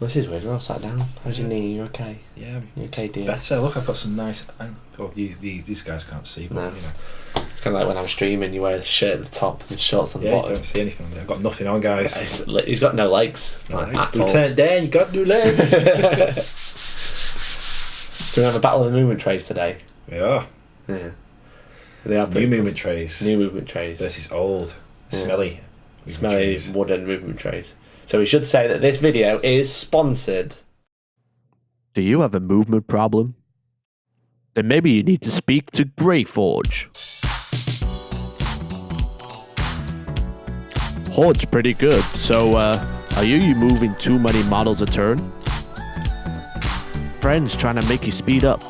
This is weird. We're all sat down. How's your knee? You okay? Yeah. You okay, dear? Better. Look, I've got some nice. Well, these guys can't see, but No. you know. It's kind of like when I'm streaming. You wear the shirt at the top and shorts on the Yeah, you bottom. don't see anything on there. I've got nothing on, guys. He's got no legs. Lieutenant Dan, you got new legs. So we have a battle of the movement trays today. We are. Yeah. They are New movement trays. New movement trays. Versus old, smelly wooden movement trays. So we should say that this video is sponsored. Do you have a movement problem? Then maybe you need to speak to Greyforge. Horde's pretty good, so are you moving too many models a turn? Friends trying to make you speed up.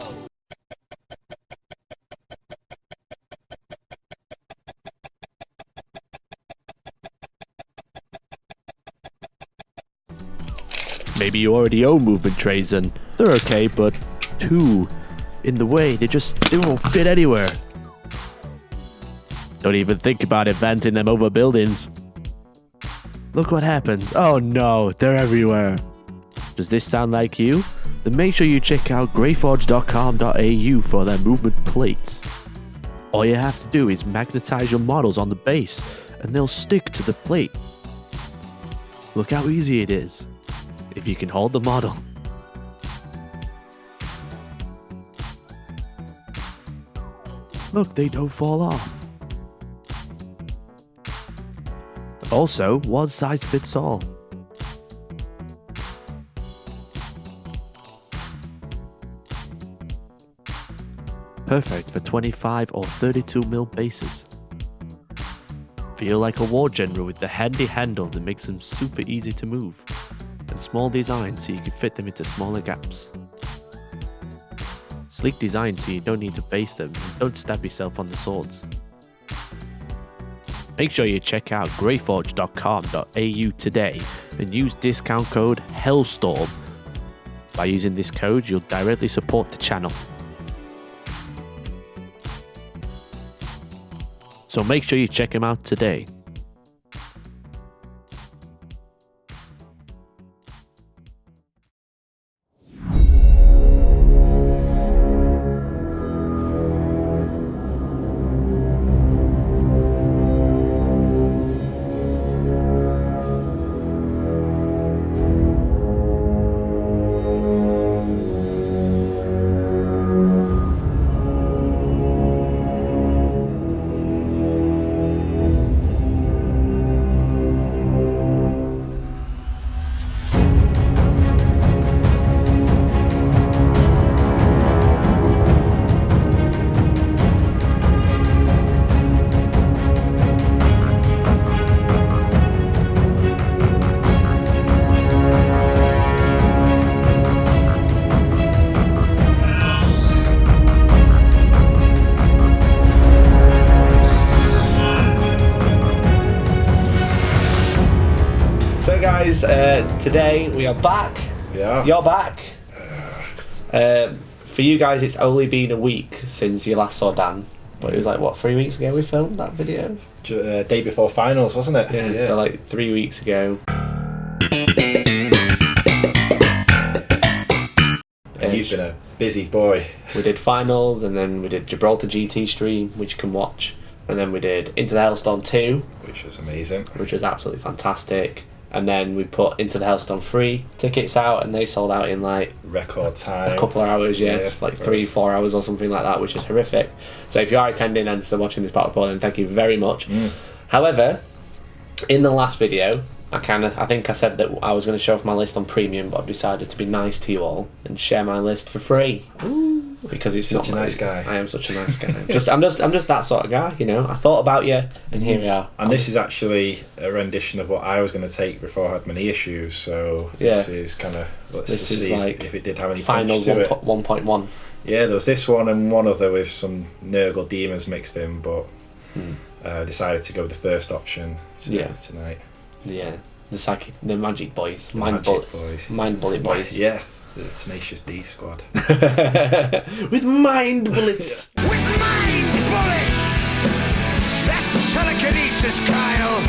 Maybe you already own movement trays and they're okay, but too in the way, they won't fit anywhere. Don't even think about advancing them over buildings. Look what happens. Oh no, they're everywhere. Does this sound like you? Then make sure you check out greyforge.com.au for their movement plates. All you have to do is magnetize your models on the base and they'll stick to the plate. Look how easy it is. If you can hold the model. Look, they don't fall off. Also, one size fits all. Perfect for 25 or 32mm bases. Feel like a war general with the handy handle that makes them super easy to move. And small design so you can fit them into smaller gaps. Sleek design so you don't need to base them and don't stab yourself on the swords. Make sure you check out greyforge.com.au today and use discount code Hellstorm. By using this code, you'll directly support the channel. So make sure you check them out today. Guys, today we are back. Yeah. You're back. For you guys, it's only been a week since you last saw Dan, but it was like, what, 3 weeks ago we filmed that video? Day before finals, wasn't it? Yeah, so like 3 weeks ago. And you've been a busy boy. We did finals, and then we did Gibraltar GT stream, which you can watch, and then we did Into the Hellstorm 2, Which was amazing. which was absolutely fantastic. And then we put Into the Hellstorm 3 tickets out, and they sold out in like Record time. a couple of hours, Yeah, just like for 3-4 hours or something like that, which is horrific. So if you are attending and still watching this battle report, then thank you very much. However, in the last video, I think I said that I was going to show off my list on premium, but I've decided to be nice to you all and share my list for free. Ooh, because it's Such not a nice guy. I am such a nice guy. I'm just that sort of guy, you know. I thought about you, and here we are. And this is actually a rendition of what I was going to take before I had many issues. So this is kind of let's This just is see like if it did have any Finals punch to it. 1.1. Yeah, there was this one and one other with some Nurgle Daemons mixed in, but decided to go with the first option tonight. Yeah, the magic boys, The mind Magic Boys. bullet boys. Yeah, the Tenacious D squad. With mind bullets. With mind bullets! That's telekinesis, Kyle!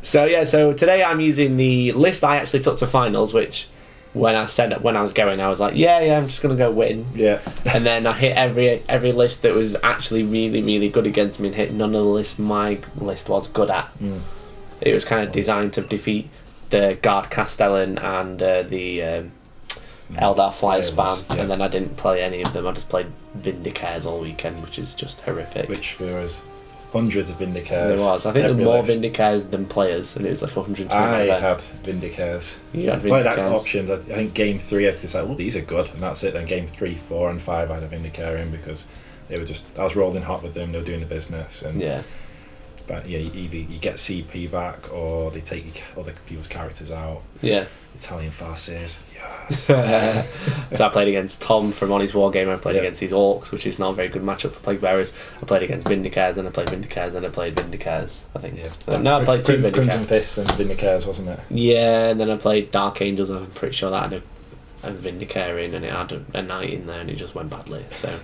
So today I'm using the list I actually took to finals, which when I was going, I was like, yeah, I'm just gonna go win. Yeah. And then I hit every list that was actually really, really good against me, and hit none of the lists my list was good at. It was kind of designed to defeat the Guard Castellan and the Eldar Flyer spam, and then I didn't play any of them. I just played Vindicares all weekend, which is just horrific. Which there was hundreds of Vindicares. There was. I think there were more Vindicares than players, and it was like 120. I had Vindicares. You had Well, I had Vindicares. options. I think game 3 I was just like, oh, these are good, and that's it. Then game 3, 4 and 5 I had a Vindicare in because they were just, I was rolling hot with them, they were doing the business, and but yeah, either you get CP back or they take other people's characters out. Yeah. Italian farces. Yes. So I played against Tom from On His Wargaming. I played against his Orcs, which is not a very good matchup for Plaguebearers. I played against Vindicares, and I played Vindicares, and I played Vindicares, I think. Yeah. No, I played two Vindicares. Crimson Fists and Vindicares, wasn't it? Yeah, and then I played Dark Angels. I'm pretty sure that had a Vindicare in, and it had a knight in there, and it just went badly. So,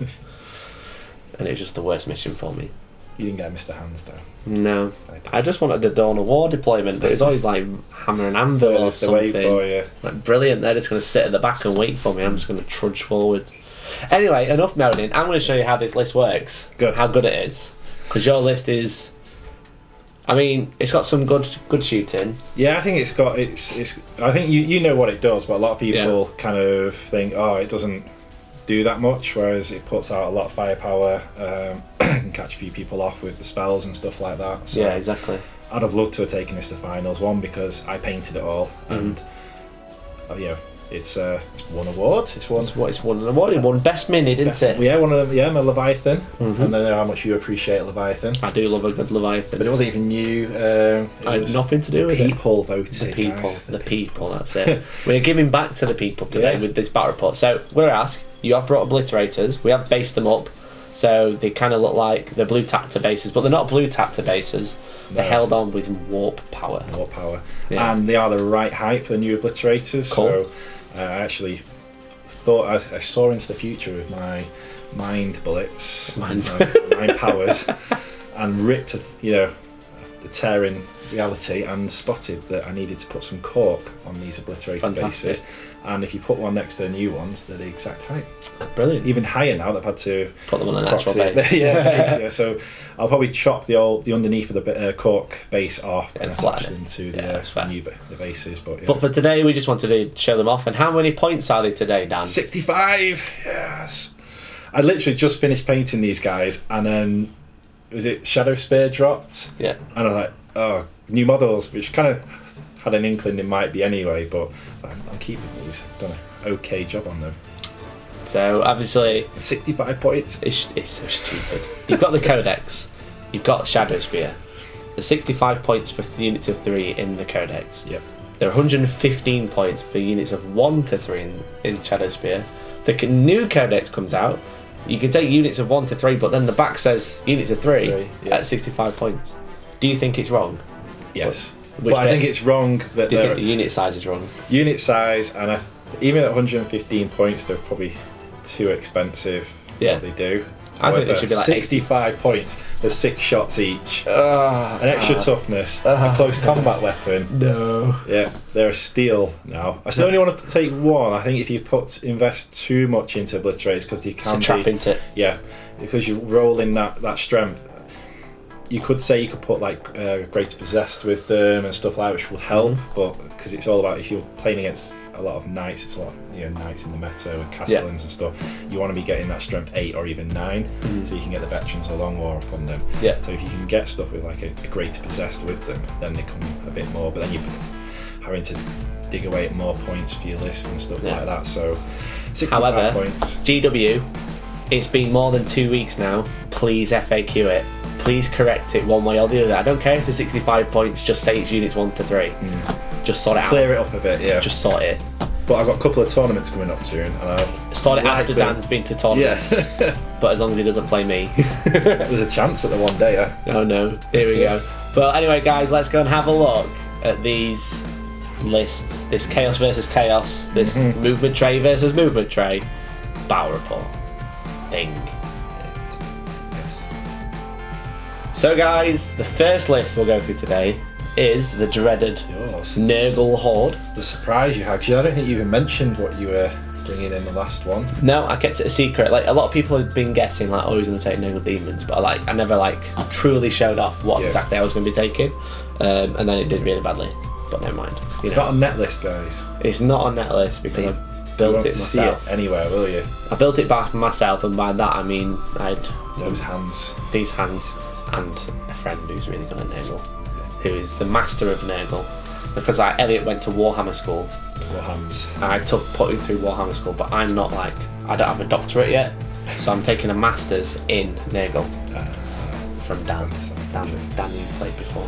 and it was just the worst mission for me. You didn't get Mr. Hands though. No, I just wanted a Dawn of War deployment, but it's always like Hammer and Anvil or something. For you. Like brilliant, they're just going to sit at the back and wait for me. I'm just going to trudge forward. Anyway, enough moaning. I'm going to show you how this list works. Good. How good it is. Because your list is, I mean, it's got some good shooting. Yeah, I think it's got it's. I think you know what it does, but a lot of people kind of think, oh, it doesn't do that much, whereas it puts out a lot of firepower, can catch a few people off with the spells and stuff like that. So yeah, exactly. I'd have loved to have taken this to finals, one because I painted it all, and it's won awards. It's won an award. It won Best Mini, didn't it? Yeah, one of them. Yeah, my Leviathan. And I know how much you appreciate Leviathan. I do love a good Leviathan, but it wasn't even you. I had nothing to do with people it. Voted. The people. That's it. We're giving back to the people today with this battle report. So we're gonna ask. You have brought obliterators. We have based them up, so they kind of look like the blue tactor bases, but they're not blue tactor bases. They're held on with warp power. And they are the right height for the new obliterators. Cool. So I actually thought I saw into the future with my mind bullets, mind powers, and ripped the tearing reality, and spotted that I needed to put some cork on these obliterator bases. And if you put one next to the new ones, they're the exact height. Brilliant. Even higher now, they've had to put them on an actual base. Yeah. So I'll probably chop the underneath of the cork base off and attach them to the bases. But for today, we just wanted to show them off. And how many points are they today, Dan? 65. Yes. I literally just finished painting these guys, and then was it Shadow Spear dropped? Yeah. And I was like, oh, new models, which kind of had an inkling it might be anyway, but I'm keeping these. I've done an okay job on them. So obviously 65 points. It's so stupid. You've got the Codex, you've got Shadow Spear. There's 65 points for units of 3 in the Codex. Yep. There are 115 points for units of 1 to 3 in Shadow Spear. The new Codex comes out. You can take units of 1 to 3, but then the back says units of 3 at 65 points. Do you think it's wrong? Yes. But I think it's wrong that do you think the unit size is wrong? Unit size, and even at 115 points, they're probably too expensive. Yeah, what they do. I think they should be like 65 points. There's 6 shots each. An extra toughness. A close combat weapon. No. Yeah, they're a steal now. I still only want to take one. I think if you invest too much into obliterators, because you can trap into it. Yeah, because you roll in that strength. You could say you could put like Greater Possessed with them and stuff like that, which will help, but because it's all about, if you're playing against a lot of knights, it's a lot of knights in the meta with castellans and stuff, you want to be getting that strength 8 or even 9, so you can get the veterans a long war upon them. Yeah. So if you can get stuff with like a Greater Possessed with them, then they come a bit more, but then you're having to dig away at more points for your list and stuff like that. So 65 points. GW, it's been more than 2 weeks now. Please FAQ it. Please correct it one way or the other. I don't care if the 65 points, just say it's units 1 to 3. Just sort it out. Clear it up a bit, yeah. Just sort it. But I've got a couple of tournaments coming up soon, and I've sort it after Dan's been to tournaments. Yeah. But as long as he doesn't play me. There's a chance at the one day, Oh no, here we go. But anyway guys, let's go and have a look at these lists. This Chaos versus Chaos, this Movement Tray versus Movement Tray battle report thing. So guys, the first list we'll go through today is the dreaded Yours. Nurgle horde. The surprise you had, because I don't think you even mentioned what you were bringing in the last one. No, I kept it a secret. Like, a lot of people had been guessing, like, oh, he's going to take Nurgle Daemons, but I never truly showed off what exactly I was going to be taking, and then it did really badly. But never mind. It's not a net list, guys. It's not on net list because I built it myself. See it anywhere, will you? I built it by myself, and by that I mean I had these hands, and a friend who's really good at Nurgle, who is the master of Nurgle. Because Elliot went to Warhammer school. I took putting through Warhammer school, but I'm not I don't have a doctorate yet, so I'm taking a master's in Nurgle from Dan. Dan, you played before.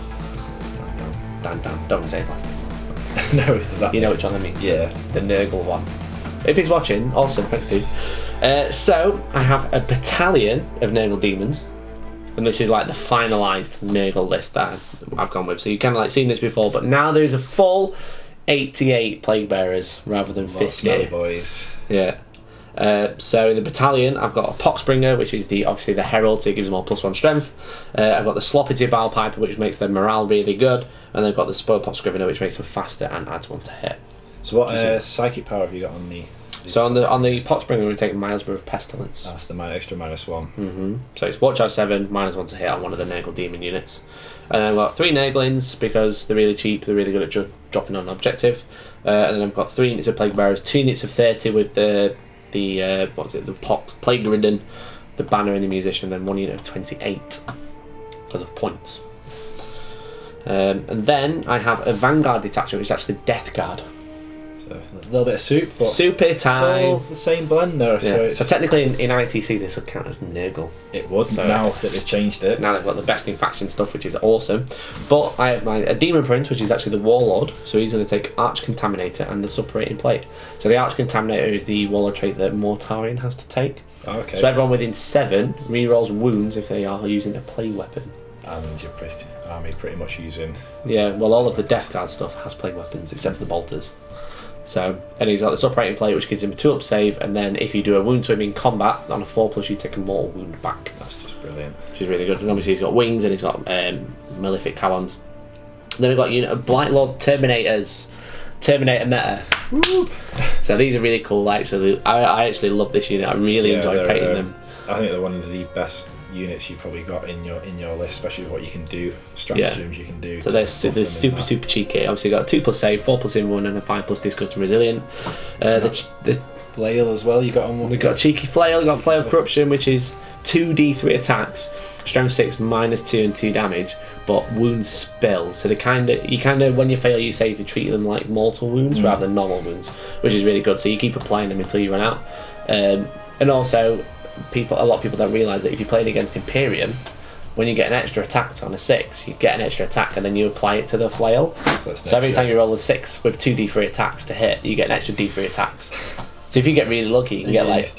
Dan, don't want to say his last name. No, you know which one I mean. Yeah, the Nurgle one. If he's watching, awesome, thanks dude. So I have a battalion of Nurgle Daemons, and this is like the finalised Nurgle list that I've gone with. So you kind of seen this before, but now there's a full 88 Plaguebearers rather than 50. Smelly boys. Yeah. So in the battalion, I've got a Poxbringer, which is obviously the herald, so it gives them all +1 strength. I've got the Sloppity Bowpiper, which makes their morale really good, and I've got the Spoiled Pot Scrivener, which makes them faster and adds 1 to hit. So what psychic power have you got on the? So on the Poxbringer, we take Milesborough of Pestilence. That's the extra -1. So it's Watch Out 7, -1 to hit on one of the Nurgle Demon units. And then I've got 3 Nurglings because they're really cheap, they're really good at dropping on objective. And then I've got 3 units of Plaguebearers, 2 units of 30 with the Plague Ridden, the Banner and the Musician, and then 1 unit of 28 because of points. And then I have a Vanguard detachment, which is actually Death Guard. So a little bit of soup, but super time. It's all the same blender. Yeah. So technically in ITC this would count as Nurgle. It would, so now that they've changed it. Now they've got the best in faction stuff, which is awesome. But I have a Demon Prince, which is actually the Warlord, so he's going to take Arch Contaminator and the Suppurating Plate. So the Arch Contaminator is the Warlord trait that Mortarion has to take. Okay. So everyone within 7 rerolls wounds if they are using a plague weapon. And your army pretty much using... Yeah, well all of the Death Guard stuff has plague weapons, except for the Bolters. So, and he's got the Suppurating Plate, which gives him a 2-up save, and then if you do a wound to him in combat, on a 4+, you take a mortal wound back. That's just brilliant. Which is really good. And obviously he's got wings, and he's got Malefic Talons. Then we've got a unit of Blightlord Terminators. Terminator meta. Woo! So these are really cool, actually. I actually love this unit. I really enjoy painting them. I think they're one of the best units you've probably got in your list, especially with what you can do, stratagems you can do. So they're super cheeky. Obviously got a 2+ save, 4+ in-1, and a 5+ disgust and resilient. The flail as well. You got on one. They've got a cheeky flail. They've got Flail of Corruption, which is 2d3 attacks, strength 6, -2 and 2 damage, but wounds spill. So you kind of when you fail your save, you treat them like mortal wounds rather than normal wounds, which is really good. So you keep applying them until you run out. And also, a lot of people don't realise that if you're playing against Imperium, when you get an extra attack on a 6, you get an extra attack and then you apply it to the flail. So every time you roll a 6 with 2d3 attacks to hit, you get an extra d3 attacks. So if you get really lucky, you can get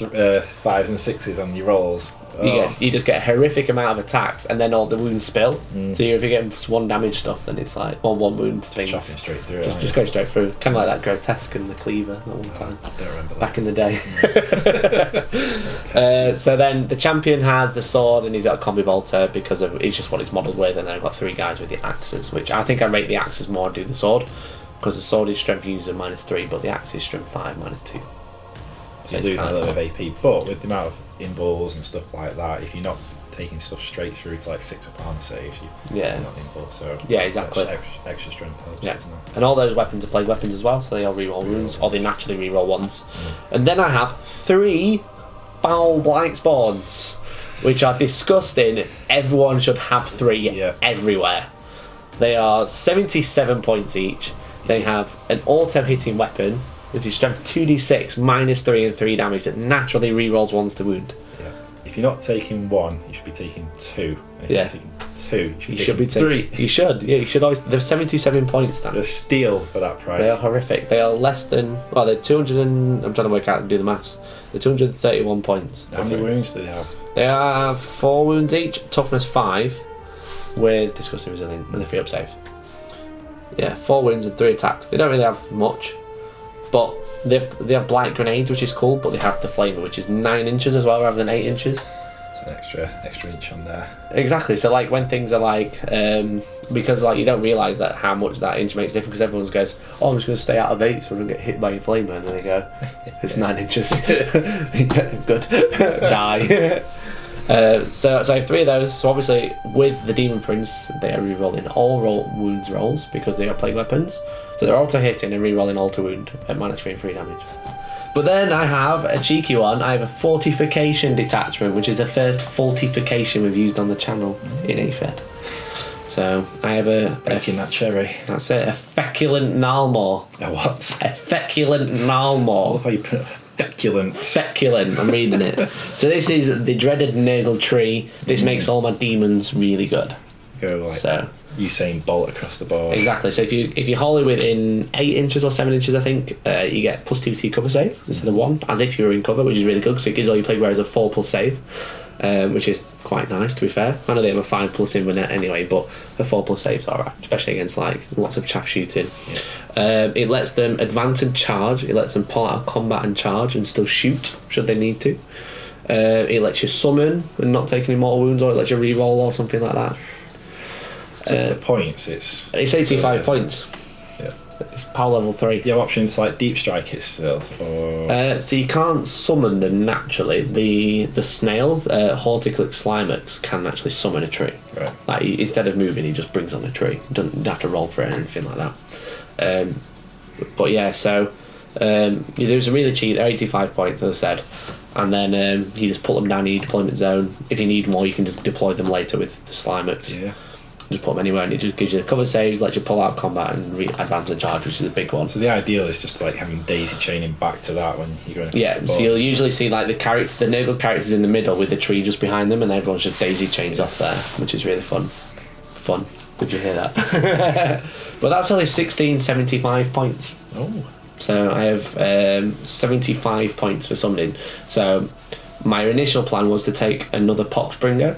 5s and 6s on your rolls. You just get a horrific amount of attacks, and then all the wounds spill. So if you get 1 damage stuff, then it's like 1 wound things. Chopping straight through. Just go straight through. It's kind of like that Grotesque and the Cleaver that one time. I don't remember that. Back in the day. So then the champion has the sword, and he's got a combi bolter because it's just what it's modelled with, and then I've got 3 guys with the axes, which I think I rate the axes more and do the sword, because the sword is strength user -3, but the axe is strength 5 -2. So you're losing a little bit of AP, but with the amount of inballs and stuff like that, if you're not taking stuff straight through to 6-up armor saves, you're not inball. So exactly. Extra strength helps. Yeah, and all those weapons are plague weapons as well, so they all reroll wounds, or they naturally reroll ones. And then I have 3 Foul Blight Spawns, which are disgusting. Everyone should have 3 everywhere. They are 77 points each. They have an auto-hitting weapon, which is strength 2d6, -3 and 3 damage that naturally rerolls 1s to wound. Yeah. If you're not taking 1, you should be taking 2. If you're taking 2, you should be taking 3. You should, you should always. They're 77 points now. They're a steal for that price. They are horrific. They are less than. Well, they're 200 and. I'm trying to work out and do the maths. They're 231 points. How many wounds do they have? They have 4 wounds each, toughness 5, with disgusting resilient and the 3-up save. Yeah, 4 wounds and 3 attacks. They don't really have much. But they have blight grenades, which is cool, but they have the flamer, which is 9 inches as well rather than 8 inches. So an extra inch on there. Exactly. So like when things are like, because like you don't realise that how much that inch makes difference, because everyone goes, oh, I'm just going to stay out of 8 so I don't get hit by a flamer, and then they go, it's 9 inches. Good. Die. So I have 3 of those. So obviously with the Demon Prince, they are re-rolling all wounds rolls because they are plague weapons. So they're auto hitting and re-rolling all to wound at -3 and 3 damage. But then I have a cheeky one. I have a fortification detachment, which is the first fortification we've used on the channel in AFED. So I have Breaking that cherry. That's it. A feculent Nalmor. A what? A feculent Nalmor. How you put it? Feculent. Feculent. I'm reading it. So this is the dreaded Nurgle tree. This makes all my demons really good. Go like so. Usain Bolt across the board. Exactly. So if you haul it within 8 inches or 7 inches, I think, you get +2 to your cover save instead of 1, as if you were in cover, which is really good because it gives all your Plaguebearers a 4+ save, which is quite nice, to be fair. I know they have a 5+ in net anyway, but a 4+ save's alright, especially against like lots of chaff shooting. Yeah. It lets them advance and charge. It lets them pull out of combat and charge and still shoot should they need to. It lets you summon and not take any mortal wounds, or it lets you re-roll or something like that. The points, it's 85 points. Yeah. It's power level 3. Do you have options like deep strike it still? Or... so you can't summon them naturally. The snail, Horticlick Slimex, can actually summon a tree. Right. Like instead of moving, he just brings on a tree. Doesn't have to roll for it or anything like that. But yeah, so there's a really cheap. They're 85 points, as I said. And then you just put them down in your deployment zone. If you need more, you can just deploy them later with the Slimex. Yeah. Just put them anywhere, and it just gives you the cover saves, lets you pull out combat and advance and charge, which is a big one. So the ideal is just like having daisy chaining back to that when you're going. Yeah, so you'll usually see like the Nurgle characters in the middle with the tree just behind them, and everyone's just daisy chains off there, which is really fun. Fun. Did you hear that? But that's only 1675 points. Oh. So I have 75 points for summoning. So my initial plan was to take another Poxbringer.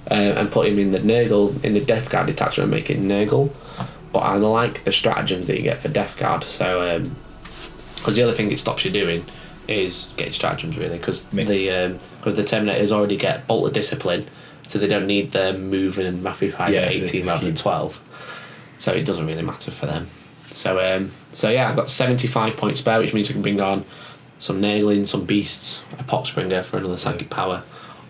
And put him in the Nurgle, in the Death Guard detachment, and make it Nurgle. But I like the stratagems that you get for Death Guard. So, because the other thing it stops you doing is getting stratagems, really, because the Terminators already get Bolt of Discipline, so they don't need the moving and Magnify at 18 rather than 12. So it doesn't really matter for them. So yeah, I've got 75 points spare, which means I can bring on some Nurgling, some Beasts, a Poxbringer for another psychic power.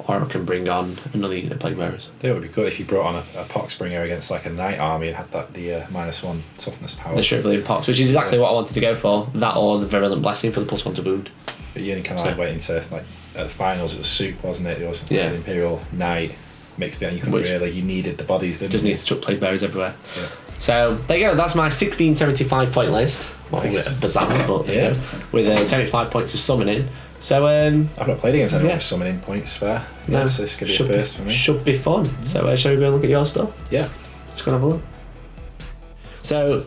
Or I can bring on another unit of Plaguebearers. That would be good if you brought on a Poxbringer against like a Knight army and had that the -1 toughness power. The Shriveling Pox, which is exactly what I wanted to go for. That or the Virulent Blessing for the +1 to wound. But you only kind of like went into like at the finals. It was Soup, wasn't it? It was the Imperial Knight mixed in. You couldn't really. You needed the bodies, didn't you? Just need to chuck Plaguebearers everywhere. Yeah. So there you go. That's my 1675 point list. Well, nice. Bizarre, but yeah, with 75 points of summoning. So I've not played against anyone with summoning points spare. No, so this could be a first for me. Should be fun. So shall we go and look at your stuff? Yeah. Let's go and have a look. So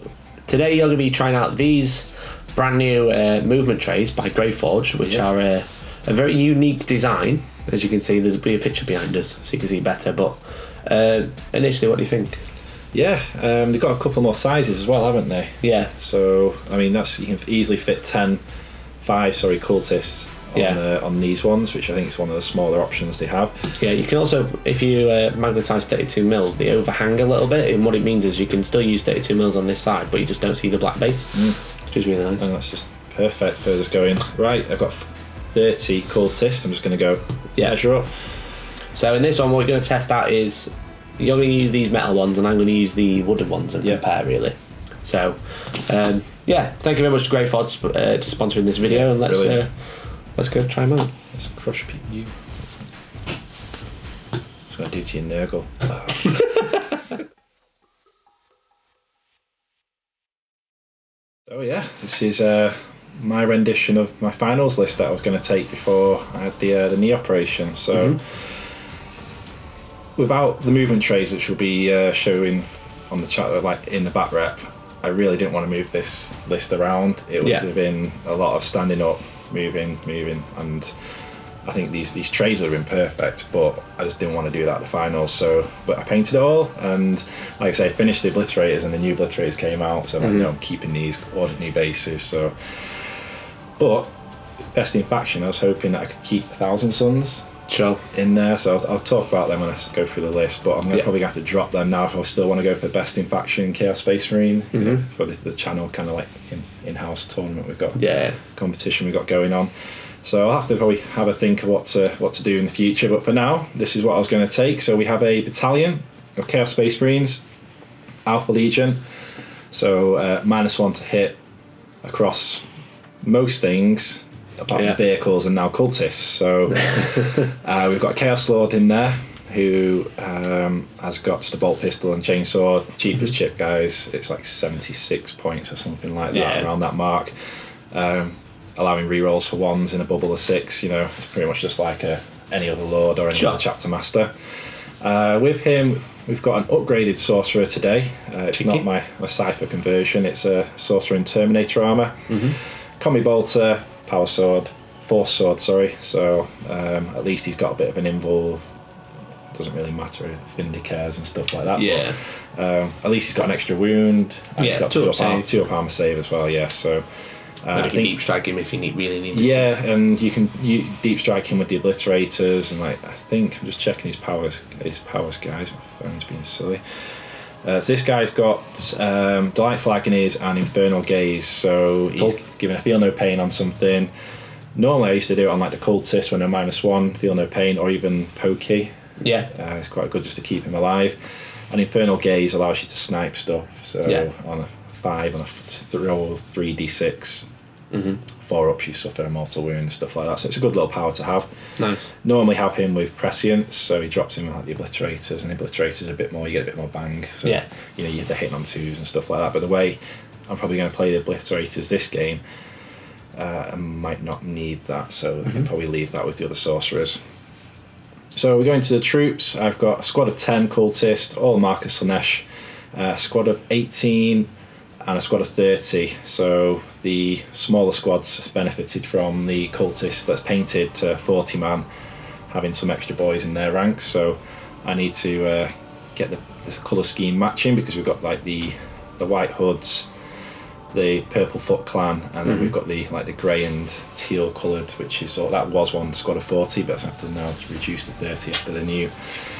today you're going to be trying out these brand new movement trays by Greyforge, which are a very unique design. As you can see, there's a picture behind us, so you can see better. But initially, what do you think? Yeah, they've got a couple more sizes as well, haven't they? Yeah. So I mean, you can easily fit 5 cultists on these ones, which I think is one of the smaller options they have. Yeah, you can also, if you magnetise 32 mils, they overhang a little bit, and what it means is you can still use 32 mils on this side, but you just don't see the black base, which is really nice. And that's just perfect for just going, right, I've got 30 cultists, I'm just going to go measure up. So in this one, what we're going to test out is, you're going to use these metal ones, and I'm going to use the wooden ones and compare, really. So, thank you very much to Greyforge to sponsoring this video, and let's go try them out. Let's crush you. That's what I do to your Nurgle. So yeah, this is my rendition of my finals list that I was going to take before I had the knee operation. So without the movement trays, which will be showing on the chat, like in the Batrep, I really didn't want to move this list around. It would have been a lot of standing up, moving, and I think these trays would have been perfect, but I just didn't want to do that at the finals. So, but I painted it all, and like I say, I finished the obliterators, and the new obliterators came out. So I'm keeping these, ordered new bases. So, but best in faction, I was hoping that I could keep 1,000 Suns Sure. in there, so I'll talk about them when I go through the list, but I'm probably going to have to drop them now if I still want to go for best in faction Chaos Space Marine, for the channel kind of like in-house tournament we've got, competition we've got going on. So I'll have to probably have a think of what to do in the future, but for now, this is what I was going to take. So we have a battalion of Chaos Space Marines, Alpha Legion, so -1 to hit across most things, apart from vehicles and now cultists. So we've got a Chaos Lord in there who has got just a bolt pistol and chainsaw, cheap as chip, guys. It's like 76 points or something like that, around that mark. Allowing rerolls for 1s in a bubble of 6, you know, it's pretty much just like any other Lord or any other Chapter Master. With him, we've got an upgraded Sorcerer today. It's not my Cypher conversion, it's a Sorcerer in Terminator armour. Combi Bolter, Power Sword, Force Sword, sorry. So at least he's got a bit of an involve. Doesn't really matter if Vindicares and stuff like that. Yeah. But, at least he's got an extra wound. And he's got 2 up armor save as well, So and you can deep strike him if you really need to. And you can deep strike him with the Obliterators, and like I think I'm just checking his powers guys. My phone's being silly. So this guy's got Delightful Agonies and Infernal Gaze, so he's giving a Feel No Pain on something. Normally I used to do it on like the Cultist when they're -1, Feel No Pain, or even Pokey. It's quite good just to keep him alive. And Infernal Gaze allows you to snipe stuff, so on a 5 on a roll 3d6, 4 ups you suffer a mortal wound and stuff like that, so it's a good little power to have. Nice. Normally have him with Prescience, so he drops him with like the Obliterators, and Obliterators a bit more, you get a bit more bang, so you know, they're hitting on 2s and stuff like that. But the way I'm probably going to play the Obliterators this game, I might not need that, so I can probably leave that with the other Sorcerers. So we're going to the troops. I've got a squad of 10 Cultist, all Marcus Slanesh, a squad of 18 and a squad of 30, so the smaller squads benefited from the Cultist that's painted to 40 man having some extra boys in their ranks, so I need to get the colour scheme matching, because we've got like the white hoods, the purple Foot Clan, and then we've got the grey and teal coloured, which is that was one squad of 40, but I have to now reduce to 30 after the new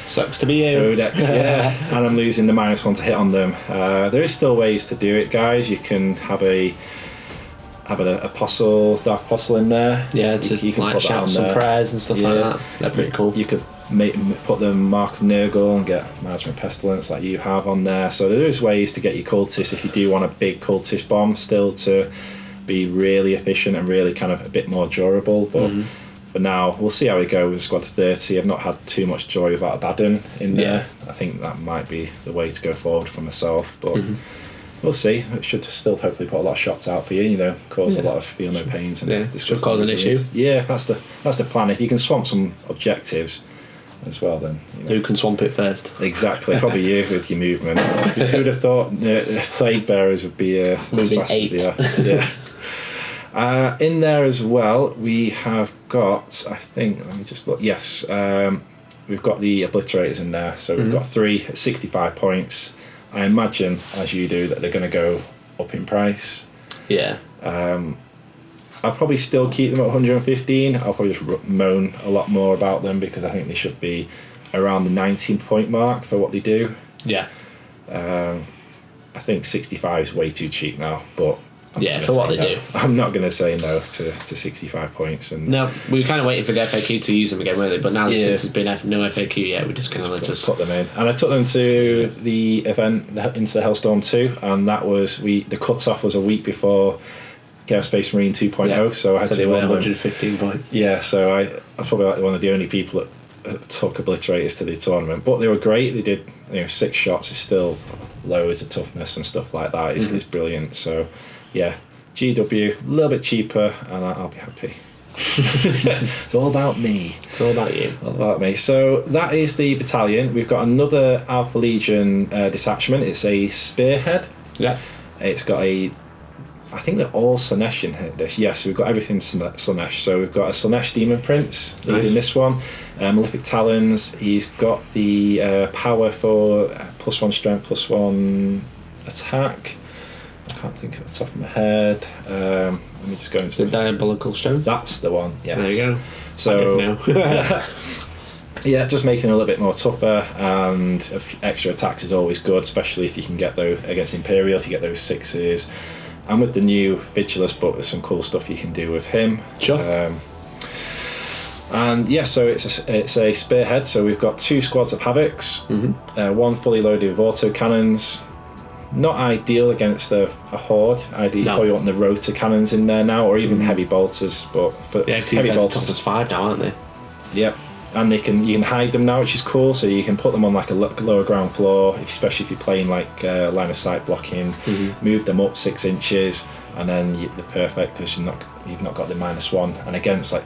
sucks to be you codex. And I'm losing the -1 to hit on them. There is still ways to do it, guys. You can have an apostle, dark apostle in there. You can like shout some prayers and stuff like that. They're pretty cool. You could put the Mark of Nurgle and get Miasma and Pestilence like you have on there. So there is ways to get your cultists, if you do want a big cultist bomb, still to be really efficient and really kind of a bit more durable. But for now, we'll see how we go with squad 30. I've not had too much joy without Abaddon in there. I think that might be the way to go forward for myself, but we'll see. It should still hopefully put a lot of shots out for you, you know, cause a lot of Feel No Pains and should cause an issue. That's the plan. If you can swamp some objectives as well, then you know. Who can swamp it first? Exactly, probably you with your movement. Who'd have thought Plaguebearers would be moving 8? In there as well, we have got, I think, let me just look. Yes, we've got the Obliterators in there, so we've got 3 at 65 points. I imagine, as you do, that they're going to go up in price. I'll probably still keep them at 115. I'll probably just moan a lot more about them, because I think they should be around the 19 point mark for what they do. I think 65 is way too cheap now, but for what they do. I'm not going to say no to 65 points. And no, we were kind of waiting for the FAQ to use them again, weren't they? But now since there's been no FAQ yet, we're just going to just put them in. And I took them to the event, into the Hellstorm 2, and that was the cut-off was a week before Chaos Space Marine 2.0, so I had to run 115 points. So I was probably like one of the only people that took Obliterators to the tournament, but they were great. They did 6 shots is still loads of toughness and stuff like that. It's brilliant. So GW, a little bit cheaper, and I'll be happy. It's all about me. It's all about you. All about me. So that is the battalion. We've got another Alpha Legion detachment. It's a Spearhead. It's got I think they're all Slanesh in this. Yes, we've got everything Slanesh. So we've got a Slanesh Demon Prince leading this one. Malefic Talons. He's got the power for +1 strength, +1 attack. I can't think of the top of my head. Let me just go into The Diabolical Stone. That's the one. Yes. There you go. So I didn't know. yeah, just making it a little bit more tougher, and extra attacks is always good, especially if you can get those against Imperial. If you get those 6s, and with the new Vigilus book, there's some cool stuff you can do with him. Sure. And yeah, so it's a spearhead. So we've got 2 squads of Havocs, one fully loaded with auto cannons. Not ideal against a horde. Ideally, you probably want the rotor cannons in there now, or even heavy bolters. But for heavy bolters, top 5 now, aren't they? Yep. And you can hide them now, which is cool. So you can put them on like a lower ground floor, especially if you're playing like line of sight blocking. Move them up 6 inches, and then they're perfect because you've not got the -1. And against like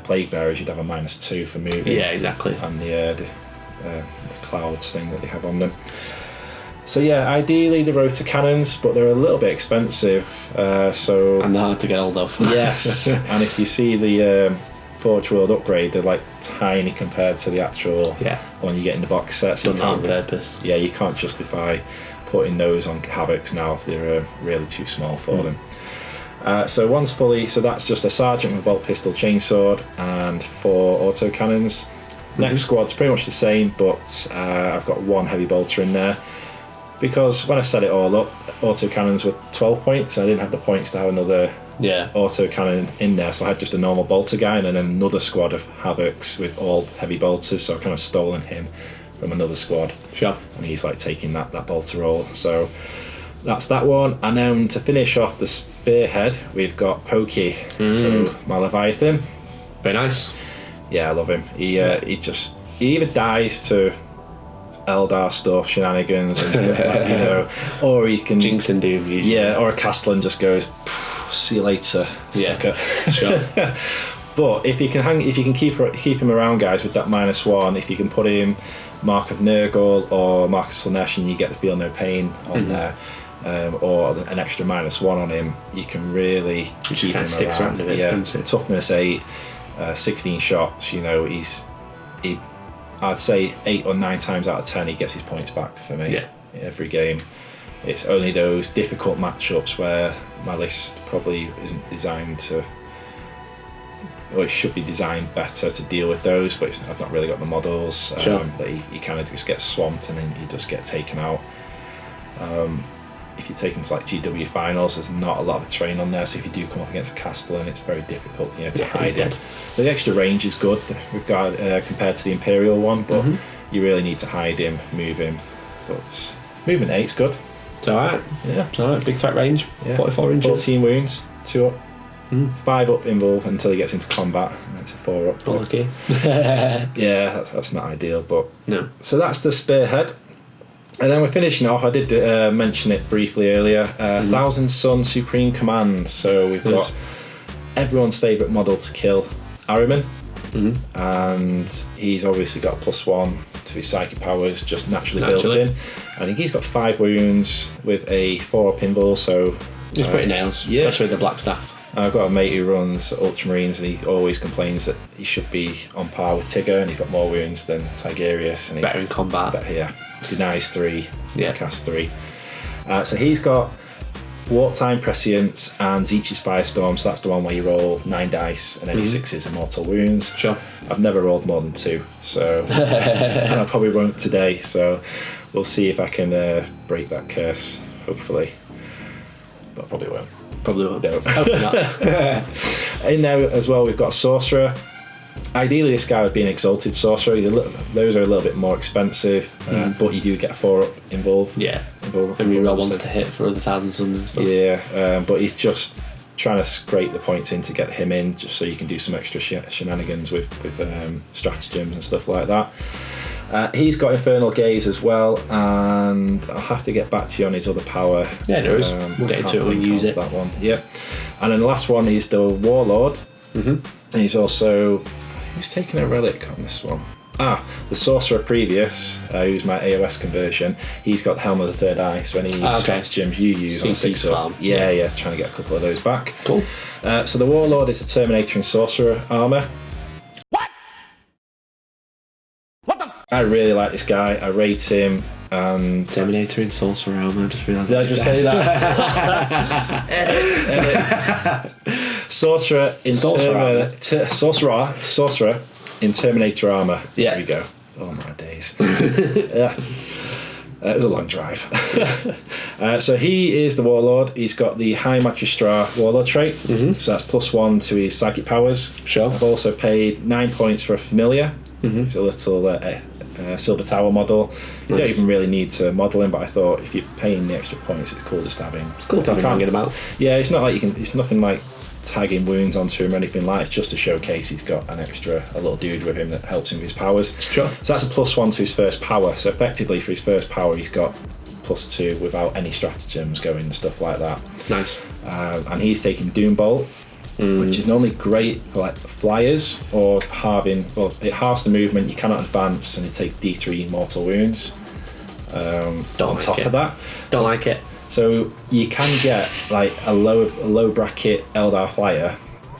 Plaguebearers, you'd have a -2 for moving. Yeah, exactly. And the clouds thing that they have on them. So yeah, ideally the rotor cannons, but they're a little bit expensive. So and they're hard to get hold of. Yes, and if you see the Forge World upgrade, they're like tiny compared to the actual one you get in the box set. So done on purpose. Yeah, you can't justify putting those on Havocs now. They're really too small for them. So one's fully, so that's just a sergeant with a bolt pistol, chainsword, and 4 auto cannons. Next squad's pretty much the same, but I've got 1 heavy bolter in there. Because when I set it all up, auto cannons were 12 points. I didn't have the points to have another auto cannon in there, so I had just a normal bolter guy and then another squad of Havocs with all heavy bolters. So I kind of stolen him from another squad. Sure. And he's like taking that bolter role. So that's that one. And then to finish off the spearhead, we've got Pokey. So my Leviathan. Very nice. Yeah, I love him. He either dies to Eldar stuff, shenanigans, and like, or he can Jinx and Doom. Usually. Yeah, or a Castellan just goes, see you later, sucker. Sure. But if you can keep him around, guys, with that -1, if you can put him Mark of Nurgle or Mark of Slaanesh, and you get the Feel No Pain on there, or an extra -1 on him, you can really keep him around. Toughness 8, 16 shots. I'd say 8 or 9 times out of 10 he gets his points back for me every game. It's only those difficult matchups where my list probably isn't designed to, or it should be designed better to deal with those, but I've not really got the models. That he kind of just gets swamped and then he just gets taken out. If you take him to like GW finals, there's not a lot of terrain on there, so if you do come up against a Castellan, it's very difficult to hide him. The extra range is good compared to the Imperial one, but you really need to hide him, move him. But movement 8's good. It's alright. Yeah, it's alright. Big threat range. 44 inches. 14 wounds, 2 up. 5 up involved until he gets into combat, and it's a 4 up. Okay. Yeah, that's not ideal, but no. So that's the spearhead. And then we're finishing off, I did mention it briefly earlier, Thousand Sun Supreme Command. So we've got everyone's favourite model to kill, Ahriman. And he's obviously got a +1 to his psychic powers, just naturally built in. I think he's got 5 wounds with a 4 pinball, so he's pretty nails, especially with the black staff. I've got a mate who runs Ultramarines, and he always complains that he should be on par with Tigger, and he's got more wounds than Tigerius, and he's better in combat. Denies 3, cast 3. So he's got Wartime Prescience and Zeech's Firestorm, so that's the one where you roll 9 dice and any 6s are mortal wounds. Sure. I've never rolled more than 2, so and I probably won't today, so we'll see if I can break that curse, hopefully. But probably won't. Probably won't. No. Hopefully not. In there as well, we've got a Sorcerer. Ideally, this guy would be an Exalted Sorcerer. Those are a little bit more expensive, but you do get a 4 up involved. Yeah. And you roll ones to hit for other Thousand Suns and stuff. Yeah, but he's just trying to scrape the points in to get him in, just so you can do some extra shenanigans with stratagems and stuff like that. He's got Infernal Gaze as well, and I'll have to get back to you on his other power. Yeah, there is. We'll get into it when we use it. That one, yeah. And then the last one is the Warlord. And he's also, who's taking a relic on this one? The Sorcerer previous, who's my AOS conversion. He's got the Helm of the Third Eye, so any stratagems you use on 6 up. Yeah, trying to get a couple of those back. Cool. So the Warlord is a Terminator and Sorcerer armour. I really like this guy. I rate him and Terminator in Sorcerer Realm. I just realised. did I just say that? Sorcerer in Sorcerer in Terminator armor. Yeah. There we go. Oh my days. Yeah. It was a long drive. So he is the Warlord. He's got the High Magistrar Warlord trait. Mm-hmm. So that's +1 to his psychic powers. Sure. I've also paid 9 points for a Familiar. Mm-hmm. It's a little Silver Tower model. You don't even really need to model him, but I thought if you're paying the extra points, it's cool just to have him. It's cool to have him hanging about. Yeah, it's not like you can. It's nothing like tagging wounds onto him or anything like. It's just to showcase he's got a little dude with him that helps him with his powers. Sure. So that's a +1 to his first power. So effectively for his first power, he's got +2 without any stratagems going and stuff like that. Nice. And he's taking Doombolt, which is normally great for like flyers or halving. Well, it halves the movement. You cannot advance, and you take D3 mortal wounds. On top of that, Don't like it. so you can get like a low bracket Eldar flyer.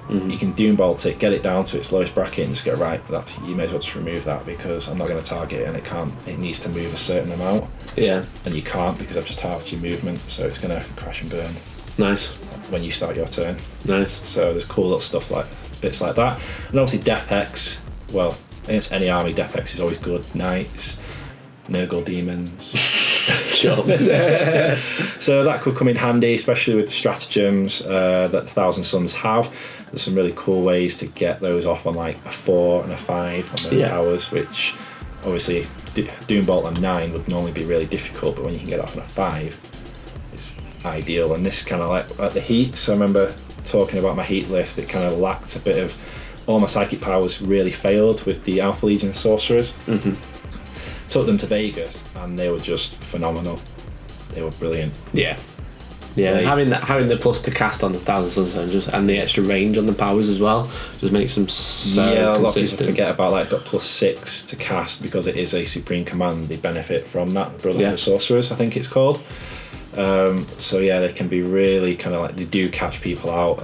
You can Doombolt it, get it down to its lowest bracket, and just go right. You may as well just remove that because I'm not going to target it, and it can't. It needs to move a certain amount, Yeah. and you can't because I've just halved your movement, so it's going to crash and burn Nice. when you start your turn. Nice. So there's cool little stuff like bits like that, and obviously Death Hex. Well, against any army, Death Hex is always good. Knights, Nurgle Demons. Sure. So that could come in handy, especially with the stratagems that the Thousand Suns have. There's some really cool ways to get those off on like a 4 and a 5 on those powers, which obviously Doombolt on 9 would normally be really difficult, but when you can get it off on a 5, it's ideal. And this kind of like the heats, I remember talking about my heat list, it kind of lacked a bit of, all my psychic powers really failed with the Alpha Legion sorcerers. Took them to Vegas and they were just phenomenal. They were brilliant. Yeah. Yeah, Like, having the plus to cast on the Thousand Suns and the extra range on the powers as well just makes them so a lot of people consistent. forget about that. It's got +6 to cast because it is a supreme command. They benefit from that. Brotherhood of Sorcerers, I think it's called. So yeah, they can be really kind of like, they do catch people out,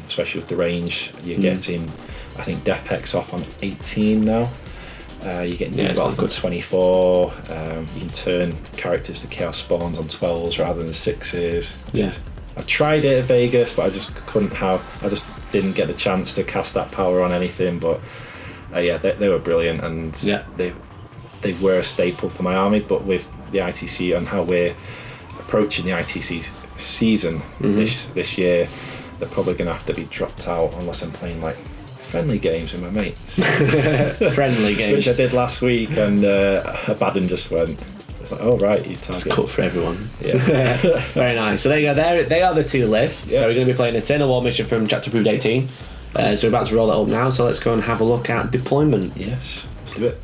especially with the range. You're getting, I think, Death Hex off on 18 now. You get Doombolt on 24. You can turn characters to Chaos Spawns on 12s rather than 6s. Yeah. I tried it at Vegas, but I just didn't get the chance to cast that power on anything. But yeah, they were brilliant, and they were a staple for my army. But with the ITC and how we're approaching the ITC season this year, they're probably going to have to be dropped out unless I'm playing like friendly games with my mates. Friendly games. Which I did last week, and Abaddon just went, it's like, oh right, you target. It's cut for everyone. Yeah. Very nice. So there you go. They are the two lists. Yeah. So we're going to be playing a Eternal War mission from Chapter Approved 18. So we're about to roll it up now. So let's go and have a look at deployment. Yes, let's do it.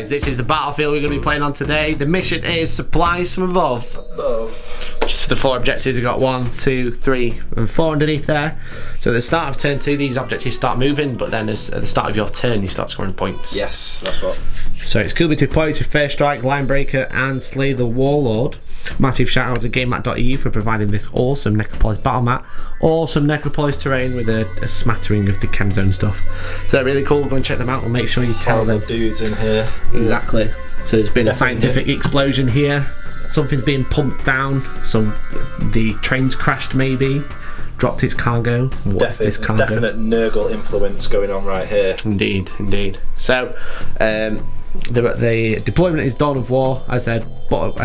This is the battlefield we're going to be playing on today. The mission is supplies from above. Just So the 4 objectives, we've got 1, 2, 3 and 4 underneath there. So at the start of turn 2 these objectives start moving, but then at the start of your turn you start scoring points. Yes, that's what. So it's cool to deploy to First Strike, Linebreaker and Slay the Warlord. Massive shout out to GameMat.eu for providing this awesome Necropolis battle mat. Awesome Necropolis terrain with a smattering of the Chem Zone stuff. So really cool, go and check them out and make sure you tell them. Dudes in here. Exactly. So there's been a scientific explosion here. Something's being pumped down. The train's crashed maybe. Dropped its cargo. What's this cargo? Definite Nurgle influence going on right here. Indeed, indeed. So the deployment is Dawn of War. As I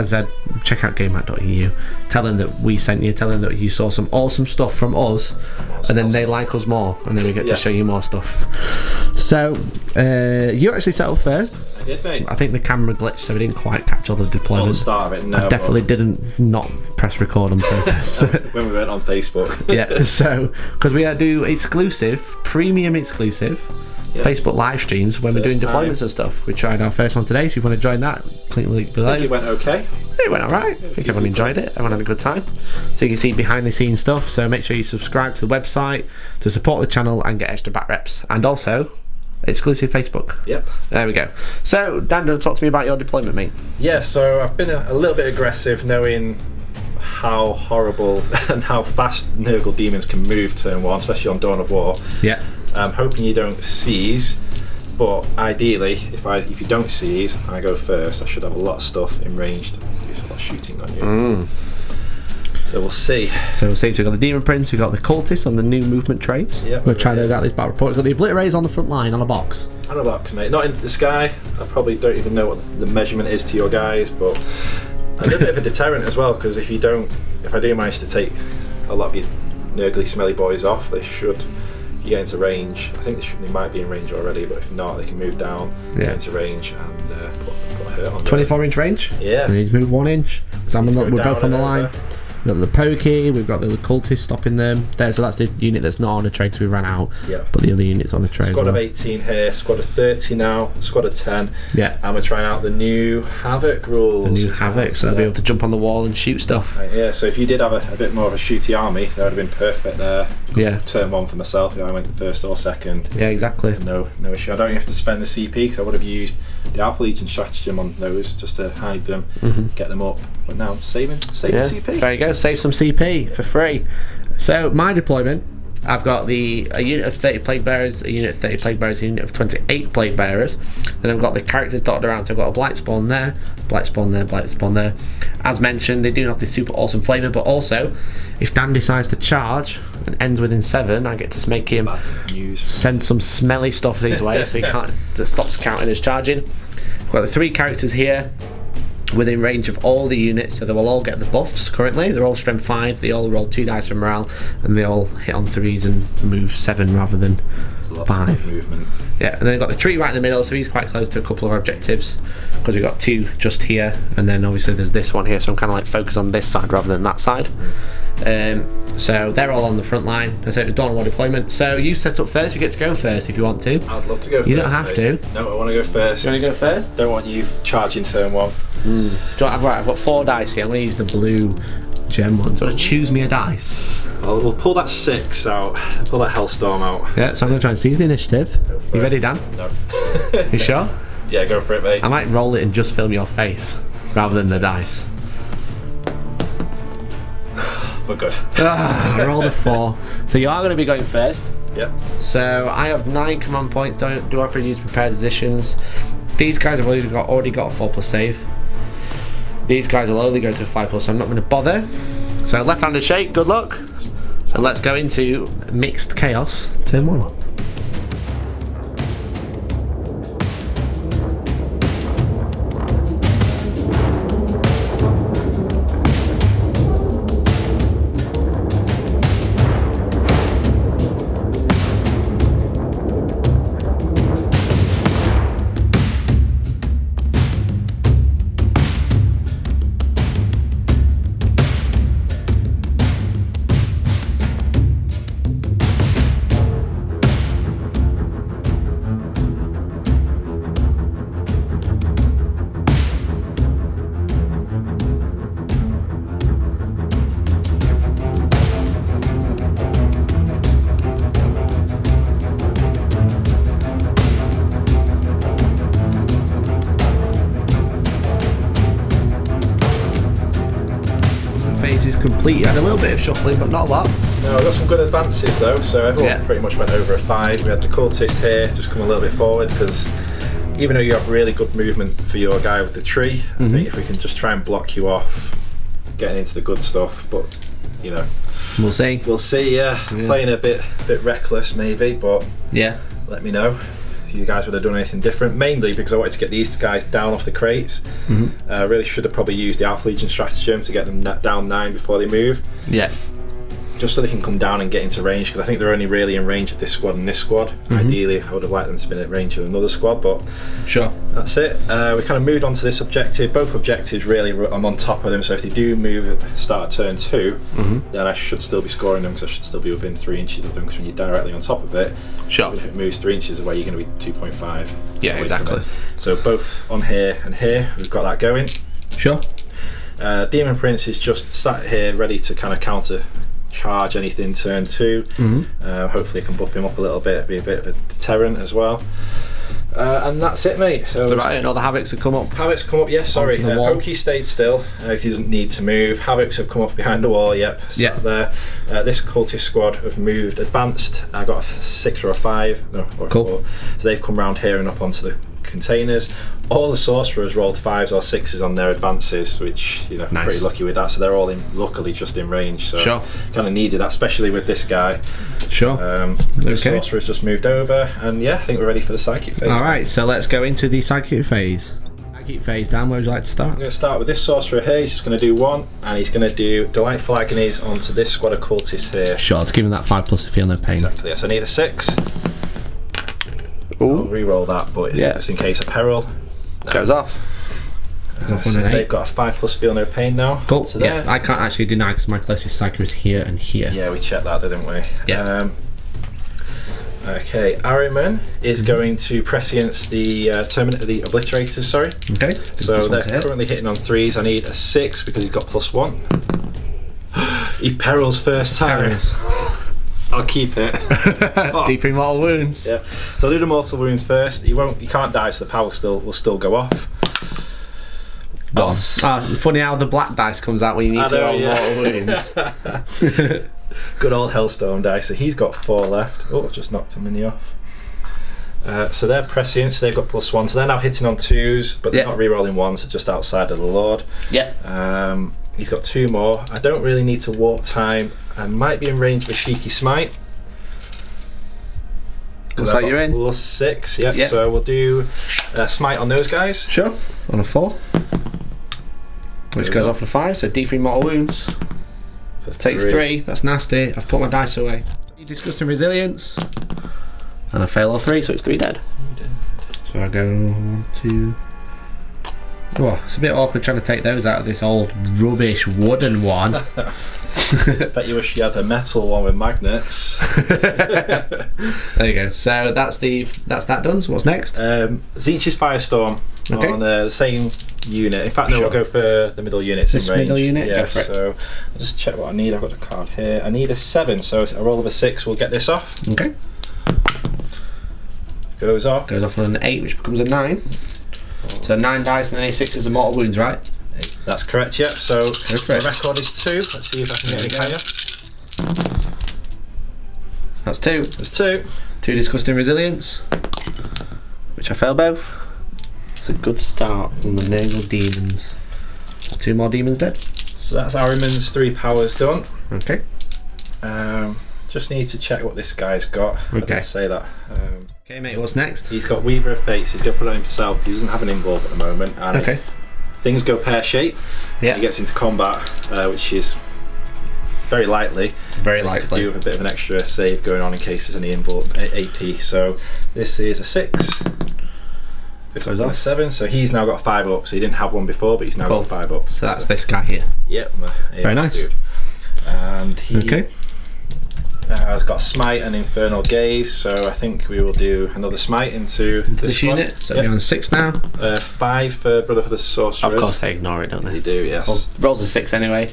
said, check out GameMat.eu. Tell them that we sent you. Tell them that you saw some awesome stuff from us, and then they like us more, and then we get to show you more stuff. So you actually set up first. I did, mate. I think the camera glitched, so we didn't quite catch all the deployment. At the start of it, no. I definitely didn't not press record on purpose. When we went on Facebook. Yeah, so because we do premium exclusive Facebook live streams when we're doing deployments and stuff. We tried our first one today, so if you want to join that, click the link below. I think it went okay. It went alright. I think everyone enjoyed it. Everyone had a good time. So you can see behind the scenes stuff. So make sure you subscribe to the website to support the channel and get extra Batreps. And also exclusive Facebook. Yep. There we go. So Dan, talk to me about your deployment, mate. Yeah, so I've been a little bit aggressive, knowing how horrible and how fast Nurgle Demons can move turn 1, especially on Dawn of War. Yeah. I'm hoping you don't seize, but ideally, if you don't seize, I go first. I should have a lot of stuff in range to do a lot of shooting on you. So we'll see. So we've got the Demon Prince, we've got the Cultists on the new movement traits. Yep, we'll try those out this battle report. We've got the Obliterators on the front line on a box. On a box, mate. Not in the sky. I probably don't even know what the measurement is to your guys, but a little bit of a deterrent as well, because if I do manage to take a lot of your nurgly, smelly boys off, they should. You get into range. I think they might be in range already, but if not, they can move down, get into range, and put a hurt on them. 24-inch range? Yeah. We need to move 1 inch. We're both on the line. We've got the Pokey, we've got the Cultist stopping them. So that's the unit that's not on the tray because we ran out. Yeah. But the other unit's on the tray. Squad of 18 here, squad of 30 now, squad of 10. Yeah. And we're trying out the new Havoc rules. The new Havoc, so they'll be able to jump on the wall and shoot stuff. Yeah, so if you did have a bit more of a shooty army, that would have been perfect there. Yeah. Turn 1 for myself, if I went first or second. Yeah, exactly. No issue. I don't have to spend the CP because I would have used the Alpha Legion stratagem on those just to hide them, get them up. But now I'm saving CP. There you go, save some CP for free. So my deployment, I've got a unit of 30 Plaguebearers, a unit of 30 Plaguebearers, a unit of 28 Plaguebearers. Then I've got the characters dotted around, so I've got a Blight Spawn there, Blight Spawn there, Blight Spawn there. As mentioned, they do have this super awesome flavour, but also, if Dan decides to charge and ends within 7, I get to make him send some smelly stuff his way, so it stops counting as charging. I've got the 3 characters here within range of all the units, so they will all get the buffs currently. They're all strength 5, they all roll 2 dice for morale, and they all hit on 3s and move 7 rather than 5. Movement. Yeah, and then I've got the tree right in the middle, so he's quite close to a couple of our objectives, because we've got 2 just here, and then obviously there's this one here, so I'm kind of like focused on this side rather than that side. So they're all on the front line. I said Dawn of War deployment. So you set up first, you get to go first if you want to. I'd love to go first. You don't have to. No, I want to go first. You want to go first? Don't want you charging turn 1. Right, I've got 4 dice here. I'm going to use the blue gem one. So choose me a dice. Well, we'll pull that 6 out. Pull that Hellstorm out. Yeah, so I'm going to try and seize the initiative. You ready, Dan? No. You sure? Yeah, go for it, mate. I might roll it and just film your face rather than the dice. We're good. I rolled a 4. So you are going to be going first. Yep. So I have 9 command points. Do I have to use prepared positions? These guys have already got a 4+ save. These guys will only go to a 5+, so I'm not going to bother. So left-handed shake, good luck. So let's go into Mixed Chaos, turn 1. complete. You had a little bit of shuffling, but not a lot. No, we got some good advances though, so everyone pretty much went over a 5. We had the cultist here just come a little bit forward, because even though you have really good movement for your guy with the tree, I think if we can just try and block you off getting into the good stuff, but you know, we'll see. We'll see. Playing a bit reckless maybe, but let me know if you guys would have done anything different. Mainly because I wanted to get these guys down off the crates. Really should have probably used the Alpha Legion stratagem to get them down 9 before they move. Just so they can come down and get into range, because I think they're only really in range of this squad and this squad. Ideally, I would have liked them to be in range of another squad, but that's it. We kind of moved on to this objective. Both objectives really, I'm on top of them, so if they do move at the start of turn 2, then I should still be scoring them, because I should still be within 3 inches of them, because when you're directly on top of it, if it moves 3 inches away, you're going to be 2.5. Yeah, exactly. So both on here and here, we've got that going. Demon Prince is just sat here ready to kind of counter charge anything turn 2. Hopefully I can buff him up a little bit, be a bit of a deterrent as well. And that's it, mate. So right, all the Havocs have come up. Havocs come up, yes, sorry. Pokey stayed still, because he doesn't need to move. Havocs have come off behind the wall, there. This cultist squad have moved, advanced. I got a 6 or a 5, no, or a 4. So they've come round here and up onto the containers. All the sorcerers rolled 5s or 6s on their advances, which, you know, pretty lucky with that. So they're all luckily just in range. So kind of needed that, especially with this guy. The sorcerers just moved over, and I think we're ready for the psychic phase. Alright, so let's go into the psychic phase. Psychic phase, Dan, where would you like to start? I'm going to start with this sorcerer here. He's just going to do 1, and he's going to do Delightful Agonies onto this squad of cultists here. Let's give him that 5+ to feel no pain. Exactly, yes. I need a 6. I'll re-roll that, but just in case of peril. Goes off. So they've got a 5+ feel no pain now. Cool. So I can't actually deny, because my closest psycho is here and here. Yeah, we checked that, didn't we? Okay, Ahriman is going to prescience the the obliterators. Sorry. Okay. So they're currently hitting on 3s. I need a 6 because he's got +1. He perils first time. I'll keep it. D3 mortal wounds. Yeah. So I'll do the mortal wounds first. He can't die, so the power will still go off. Funny how the black dice comes out when you need to roll mortal wounds. Good old Hellstorm dice. So he's got 4 left. Oh, I've just knocked him in the off. So they're prescient, so they've got +1. So they're now hitting on 2s, but they're not re-rolling 1s, they're just outside of the Lord. He's got 2 more. I don't really need to warp time. I might be in range of a cheeky smite. Looks like you're in. +6, so we'll do smite on those guys. On a 4. Which goes off a 5, so D3 mortal wounds. Takes 3, that's nasty. I've put my dice away. Disgusting resilience. And I fail all 3, so it's 3 dead. So I go 1, 2. Oh, it's a bit awkward trying to take those out of this old rubbish wooden one. Bet you wish you had a metal one with magnets. There you go. So that's that done. So what's next? Zinch's Firestorm on the same unit. In fact, no, we'll go for the middle units in range. Middle unit? Yeah, go for it. So I'll just check what I need. I've got a card here. I need a 7, so a roll of a 6 will get this off. Okay. Goes off. Goes off on an 8, which becomes a 9. So 9 dice and any 6s are mortal wounds, right? That's correct, yeah. So the record is 2. Let's see if I can get any higher. That's 2. There's 2. 2 disgusting resilience, which I fail both. It's a good start on the Nurgle demons. 2 more demons dead. So that's Ahriman's 3 powers done. Okay. Just need to check what this guy's got. I didn't say that. Okay, mate, what's next? He's got Weaver of Fates. He's going to put it on himself. He doesn't have an involve at the moment. And if things go pear-shaped, he gets into combat, which is very likely. Very likely. Do with a bit of an extra save going on in case there's any involved AP. So this is a 6. Goes off a 7. So he's now got 5 up. So he didn't have one before, but he's now got 5 up. So that's this guy here. Yep. Very nice. Dude. And he has got Smite and Infernal Gaze, so I think we will do another Smite into this unit. So we're on 6 now. 5 for Brotherhood of Sorcerers. Of course they ignore it, don't they? They do, yes. Well, rolls a 6 anyway.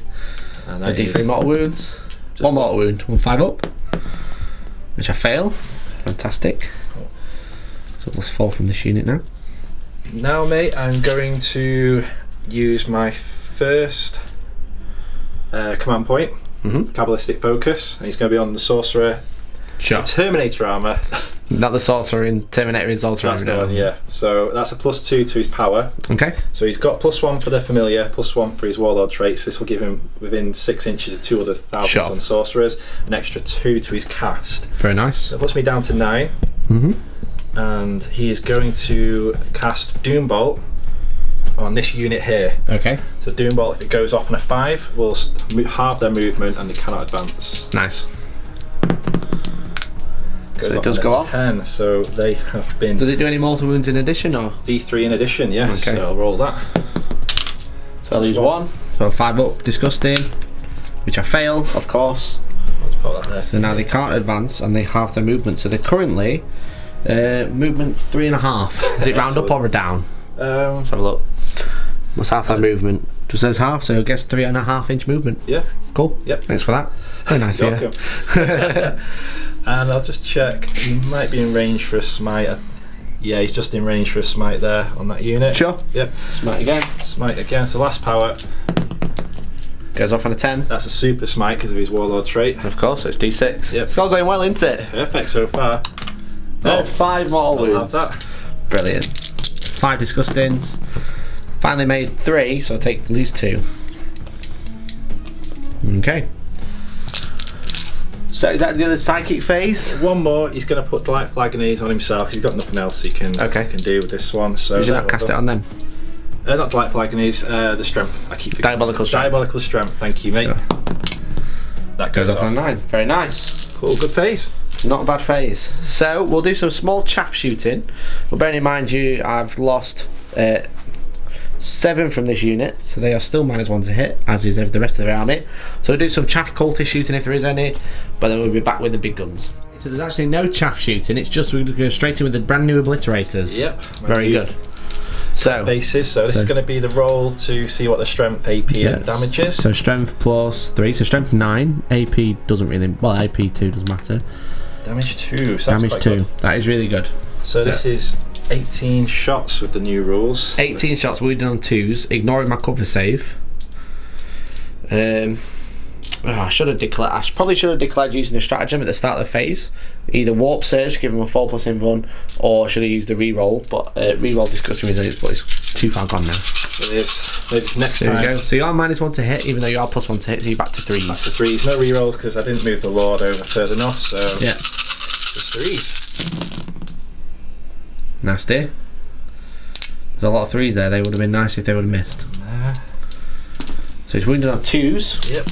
And so D3 mortal wounds. 1 mortal wound, 1 5 up. Which I fail. Fantastic. Cool. So let's fall from this unit now. Now, mate, I'm going to use my first command point, Kabbalistic focus, and he's going to be on the sorcerer. Sure. Terminator armor. Not the sorcerer in Terminator is also That's the one, yeah. So that's a +2 to his power. Okay. So he's got +1 for the familiar, +1 for his warlord traits. This will give him within 6 inches of 2 other thousands on sorcerers, an extra 2 to his cast. Very nice. So it puts me down to 9. And he is going to cast Doombolt on this unit here. Okay. So Doombolt, if it goes off on a 5, will halve their movement and they cannot advance. Nice. Goes So it off does on go a off? 10, so they have been Does it do any mortal wounds in addition, or? D3 in addition, yeah. Okay. So I'll roll that. So I'll lose 1. So 5 up, disgusting, which I fail, of course. Let's put that there. So now they can't advance and they halve their movement. So they're currently movement 3.5. Is it round up or a down? Let's have a look. What's half their movement? Just says half, so it gets 3.5 inch movement. Yeah. Cool. Yep. Thanks for that. Very nice. You're Yeah. welcome. And I'll just check. He might be in range for a smite. Yeah, he's just in range for a smite there on that unit. Sure. Yep. Smite again. Smite again. So last power. Goes off on a 10. That's a super smite because of his warlord trait. Of course, it's D6. Yep. It's all going well, isn't it? Perfect so far. Oh, 5 mortal I'll wounds. have that. Brilliant. 5 disgustings. Finally made 3, so I'll lose 2. Okay. So is that the other psychic phase? One more. He's going to put Delightful Agonies on himself. He's got nothing else he can do with this one. So Did you not cast it on them? Not Delightful Agonies. The Strength. I keep forgetting. Diabolical Strength. Diabolical Strength. Thank you, mate. Sure. That Goes off on a 9. Very nice. Cool. Good phase. Not a bad phase. So we'll do some small chaff shooting. But bearing in mind I've lost 7 from this unit, so they are still -1 to hit, as is the rest of their army. So we'll do some chaff cultist shooting if there is any, but then we'll be back with the big guns. So there's actually no chaff shooting, it's just we're going to go straight in with the brand new obliterators. Yep. Very good. So bases. So this is going to be the roll to see what the strength, AP, and damage is. So strength +3, so strength 9, AP doesn't really, well AP 2 does matter. Damage 2. So Damage quite 2, good. that is really good. So this is 18 shots with the new rules. 18 shots wounded on 2s, ignoring my cover save. I probably should have declared using the stratagem at the start of the phase. Either Warp Surge, give him a 4+ invuln, or should have used the reroll, but reroll disgusting resilience, but it's too far gone now. It is. Maybe next There time. we go. So you are -1 to hit, even though you are +1 to hit, so you're back to 3s. Back to 3s. No reroll because I didn't move the Lord over further enough, so Yeah. just 3s. Nasty. There's a lot of 3s there, they would have been nice if they would have missed. So he's wounded on 2s. Yep.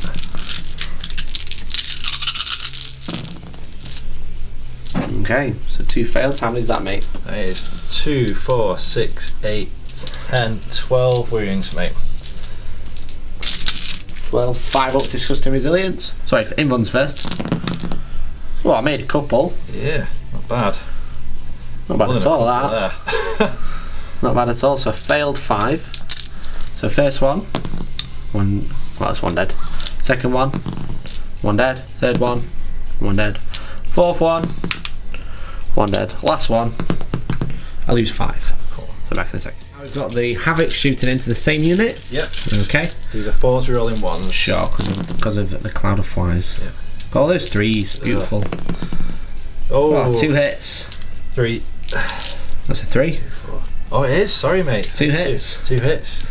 Okay, so 2 failed. How many is that, mate? That is 2, 4, 6, 8, 10, 12 wounds, mate. 12, 5 up disgusting resilience. Sorry, invuns first. Well, I made a couple. Yeah, not bad. Not bad at all, that. There. Not bad at all. So failed 5. So first one, well, that's 1 dead. Second one, 1 dead. Third one, 1 dead. Fourth one, 1 dead. Last one, I lose 5. Cool. So back in a second. Now we've got the Havoc shooting into the same unit. Yep. Okay. So these are 4s rolling 1s. Sure, because of the cloud of flies. Yep. Got all those 3s. Beautiful. Oh, 2 hits. 3. That's a 3. Oh, it is. Sorry, mate. 2 hits. 2 hits.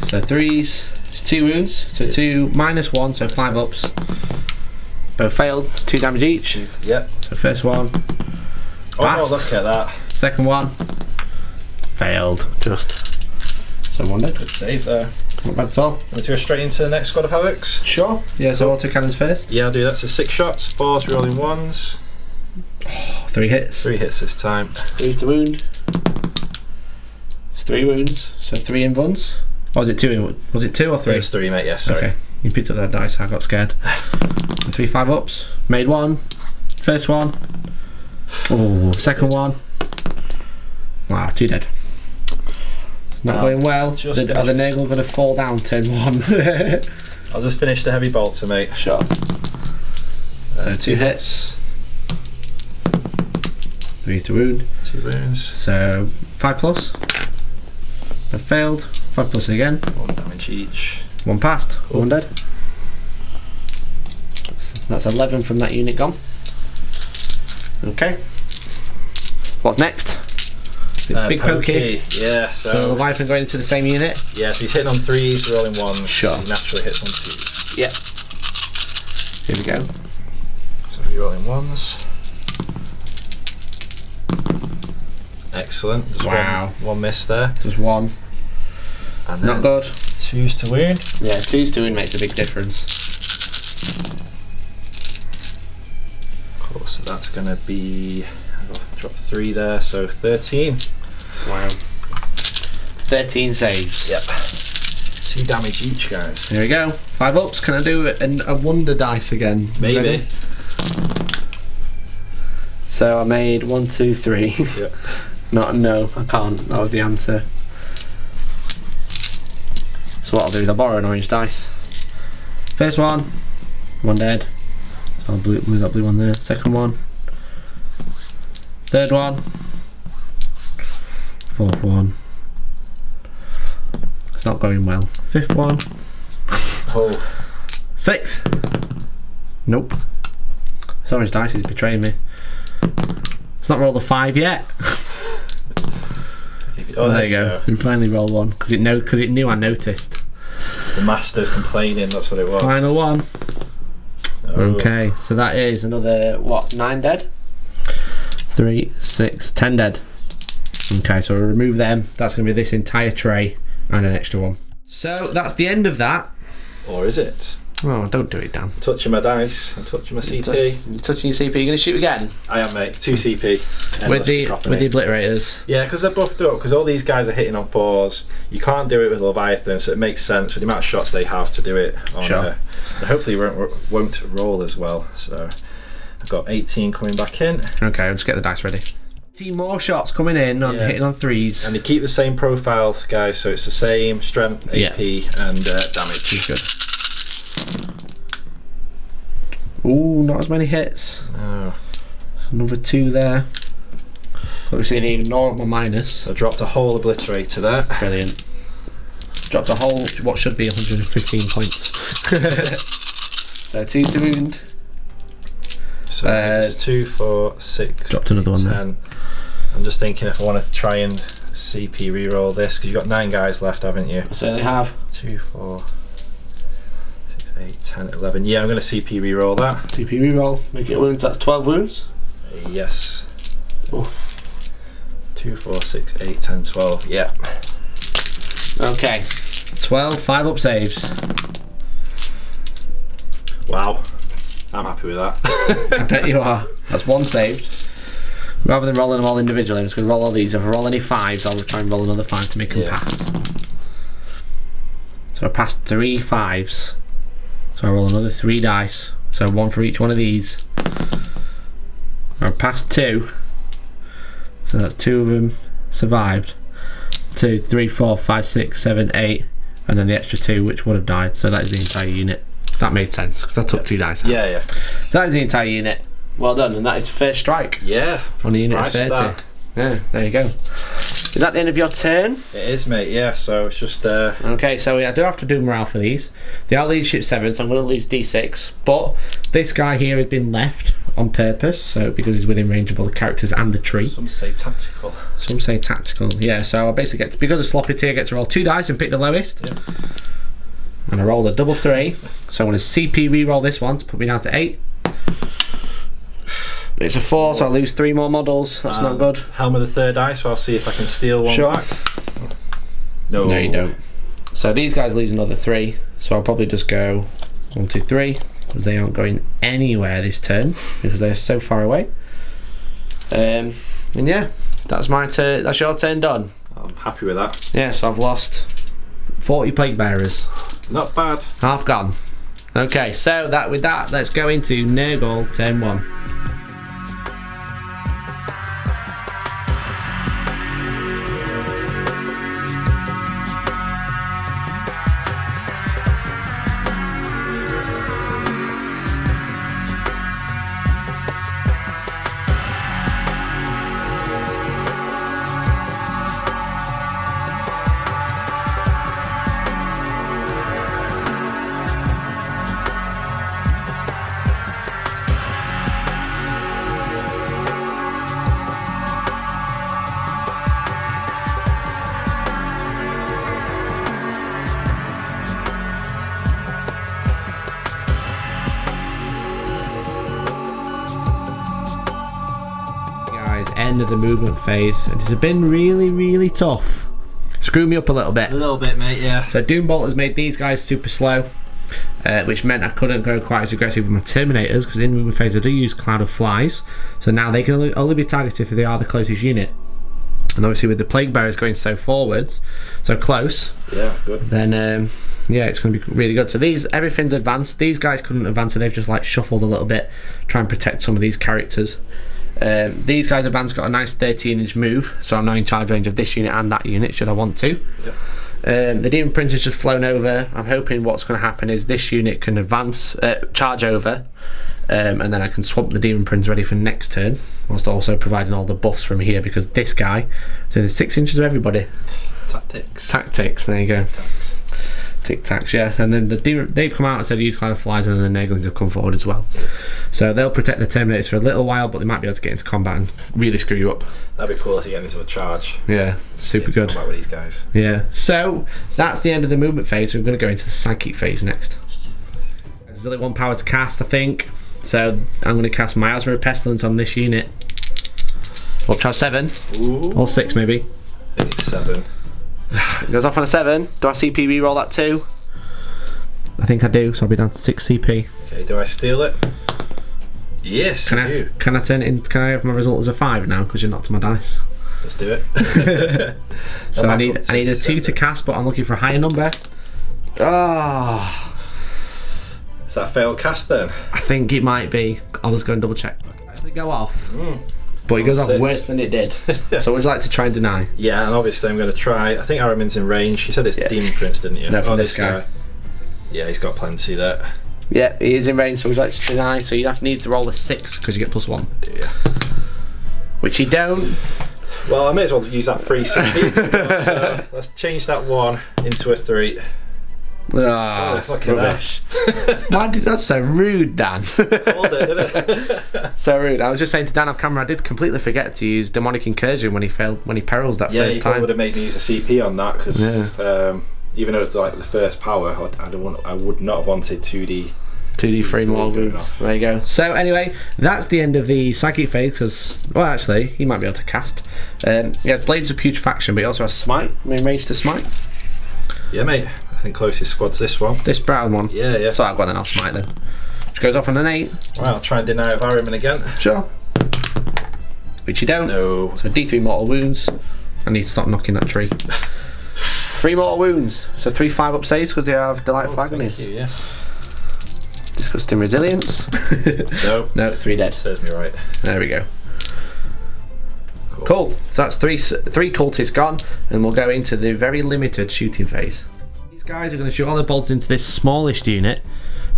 So 3s. It's 2 wounds. So 2 -1, so 5 ups. Both failed. 2 damage each. Yep. So first one. Oh, Passed. look at that. Second one. Failed. Just. So 1 dead. Good save there. Not bad at all. Let's go straight into the next squad of Havocs. Sure. Yeah, so auto cannons first. Yeah, I'll do that. So 6 shots, 4s rolling 1s. 3 hits. 3 hits this time. 3's the wound. It's 3 wounds. So 3 invuns. Or was it 2? Was it 2 or 3? It was 3, mate. Yes, sorry. Okay. You picked up that dice, I got scared. And 3 5 ups. Made 1. First one. Oh, second one. Wow, 2 dead. Not going well. Are the Nurgle going to fall down turn 1? I'll just finish the heavy bolter, mate. Sure. So 2 hits. 3 to wound. 2 wounds. So 5+. I failed. 5+ again. 1 damage each. 1 passed. 1 dead. That's 11 from that unit gone. Okay. What's next? Big pokey. Yeah, So so Leviathan going into the same unit? yeah, so he's hitting on 3s, rolling 1s. Sure. He naturally hits on 2s. Yeah. Here we go. So you're rolling 1s. Excellent. Just Wow. one miss there. Just 1. And Not then good. 2s to wound. Yeah, 2's to win makes a big difference. Cool, so that's going to be, I'll drop 3 there, so 13. Wow. 13 saves. Yep. 2 damage each, guys. Here we go. 5 ups. Can I do a wonder dice again? Maybe. Ready? So I made 1, 2, 3. Yep. No, I can't. That was the answer. So what I'll do is I'll borrow an orange dice. First one dead. So I'll lose that blue one there. Second one. Third one. Fourth one. It's not going well. Fifth one. Oh. Sixth. Nope. This orange dice is betraying me. It's not rolled a 5 yet. Oh, there you go. We finally rolled one because it knew I noticed. The master's complaining, that's what it was. Final one. Oh. Okay, so that is another, what, 9 dead? 3, 6, 10 dead. Okay, so we'll remove them. That's going to be this entire tray and an extra one. So that's the end of that. Or is it? Oh, don't do it, Dan. I'm touching my dice, I'm touching my CP. You're touching your CP. You're going to shoot again? I am, mate. 2 CP. With the obliterators? Yeah, because they're buffed up, because all these guys are hitting on 4s. You can't do it with Leviathan, so it makes sense with the amount of shots they have to do it on Sure. hopefully won't roll as well. So I've got 18 coming back in. Okay, I'll just get the dice ready. 18 more shots coming in on hitting on 3s. And they keep the same profile, guys, so it's the same strength, AP, and damage. Good. Ooh, not as many hits. Oh. Another 2 there. Obviously, they ignore my minus. So I dropped a whole obliterator there. Brilliant. Dropped a whole, what should be 115 points. So 2 to wound. So it's 2, 4, 6, dropped another 8, one 10. there. I'm just thinking if I wanted to try and CP reroll this, because you've got 9 guys left, haven't you? I certainly have. 2, 4, 6, 8, 10, 11. Yeah, I'm going to CP reroll that. CP reroll. Make it wounds. That's 12 wounds. Yes. Oh. 2, 4, 6, 8, 10, 12. Yeah. Okay. 12 5 up saves. Wow. I'm happy with that. I bet you are. That's 1 saved. Rather than rolling them all individually, I'm just going to roll all these. If I roll any 5s, I'll try and roll another 5 to make them pass. So I passed 3 5s. So I roll another 3 dice. So 1 for each one of these. I passed 2. So that's 2 of them survived. 2, 3, 4, 5, 6, 7, 8. And then the extra 2 which would have died. So that is the entire unit. That made sense because I took 2 dice out. Yeah. So that is the entire unit. Well done, and that is first strike. Yeah. On the unit of 30. Yeah, there you go. Is that the end of your turn? It is, mate. Yeah. So it's just. Okay, so I do have to do morale for these. They are leadership 7, so I'm going to lose D6. But this guy here has been left on purpose, so because he's within range of all the characters and the tree. Some say tactical. Some say tactical. Yeah. So I basically get to, because of sloppy T, I get to roll 2 dice and pick the lowest. Yeah. And I roll a double 3. So I'm going to CP re-roll this one to put me down to 8. It's a 4, so I lose 3 more models. That's not good. Helm of the 3rd eye, so I'll see if I can steal one back. No, you don't. So these guys lose another 3. So I'll probably just go 1, 2, 3, because they aren't going anywhere this turn because they're so far away. And yeah, that's my turn. That's your turn done. I'm happy with that. Yes, I've lost 40 Plaguebearers. Not bad. Half gone. Okay, so with that, let's go into Nurgle turn 1. end of the movement phase, and it's been really, really tough. Screwed me up a little bit. A little bit, mate, yeah. So Doombolt has made these guys super slow, which meant I couldn't go quite as aggressive with my Terminators, because in the movement phase I do use Cloud of Flies, so now they can only be targeted if they are the closest unit. And obviously with the Plaguebearers going so forwards, so close, yeah, good. Then yeah, it's going to be really good. So everything's advanced. These guys couldn't advance, so they've just like shuffled a little bit, try and protect some of these characters. These guys advanced, got a nice 13-inch move, so I'm now in charge range of this unit and that unit should I want to. Yep. The Demon Prince has just flown over. I'm hoping what's going to happen is this unit can advance, charge over, and then I can swap the Demon Prince ready for next turn, whilst also providing all the buffs from here, because this guy, so there's 6 inches of everybody. Tactics, there you go. Tic Tacs, yeah. And then they've come out and said use Cloud of Flies, and then the Nurglings have come forward as well. So they'll protect the Terminators for a little while, but they might be able to get into combat and really screw you up. That'd be cool if you get into a charge. Yeah, super good. Combat with these guys. Yeah. So that's the end of the movement phase. We're going to go into the psychic phase next. There's only 1 power to cast, I think. So I'm going to cast Miasma Pestilence on this unit. Upcharge 7. Ooh. Or 6 maybe. I think it's 7. It goes off on a 7. Do I CP reroll that too? I think I do, so I'll be down to 6 CP. Okay, do I steal it? Yes, can I do. Can I turn it in? Can I have my result as a 5 now? Because you're knocked my dice. Let's do it. So I need a 2 to cast, but I'm looking for a higher number. Ah. Oh. Is that a failed cast then? I think it might be. I'll just go and double check. Actually go off. But it goes off worse than it did. So would you like to try and deny? Yeah, and obviously I'm going to try. I think Aramin's in range. You said it's Demon Prince, didn't you? No, from this guy. Yeah, he's got plenty there. Yeah, he is in range, so would you like to deny? So you need to roll a 6 because you get +1. Yeah. Which you don't. Well, I may as well use that free CP. So let's change that 1 into a 3. Oh, fucking rubbish. That's so rude, Dan. Called it, didn't it? So rude. I was just saying to Dan off camera, I did completely forget to use Demonic Incursion when he perils that first time. Yeah, you would have made me use a CP on that, because even though it's like the first power, I would not have wanted 2D 3 more wounds. There you go. So anyway, that's the end of the psychic phase, because, well, actually, he might be able to cast. He has Blades of Putrefaction, but he also has Smite. I'm in range to Smite. Yeah, mate. I think closest squad's this one. This brown one? Yeah. So I'll go on then, I'll Smite then. Which goes off on an 8. Right, I'll try and deny of Aramin again. Sure. Which you don't. No. So D3 mortal wounds. I need to stop knocking that tree. 3 mortal wounds. So 3 5-up saves because they have Delightful Agonies. Thank you, yes. Disgusting Resilience. No. No, 3 dead. Serves me right. There we go. Cool. So that's 3 cultists gone, and we'll go into the very limited shooting phase. These guys are going to shoot all their bolts into this smallest unit.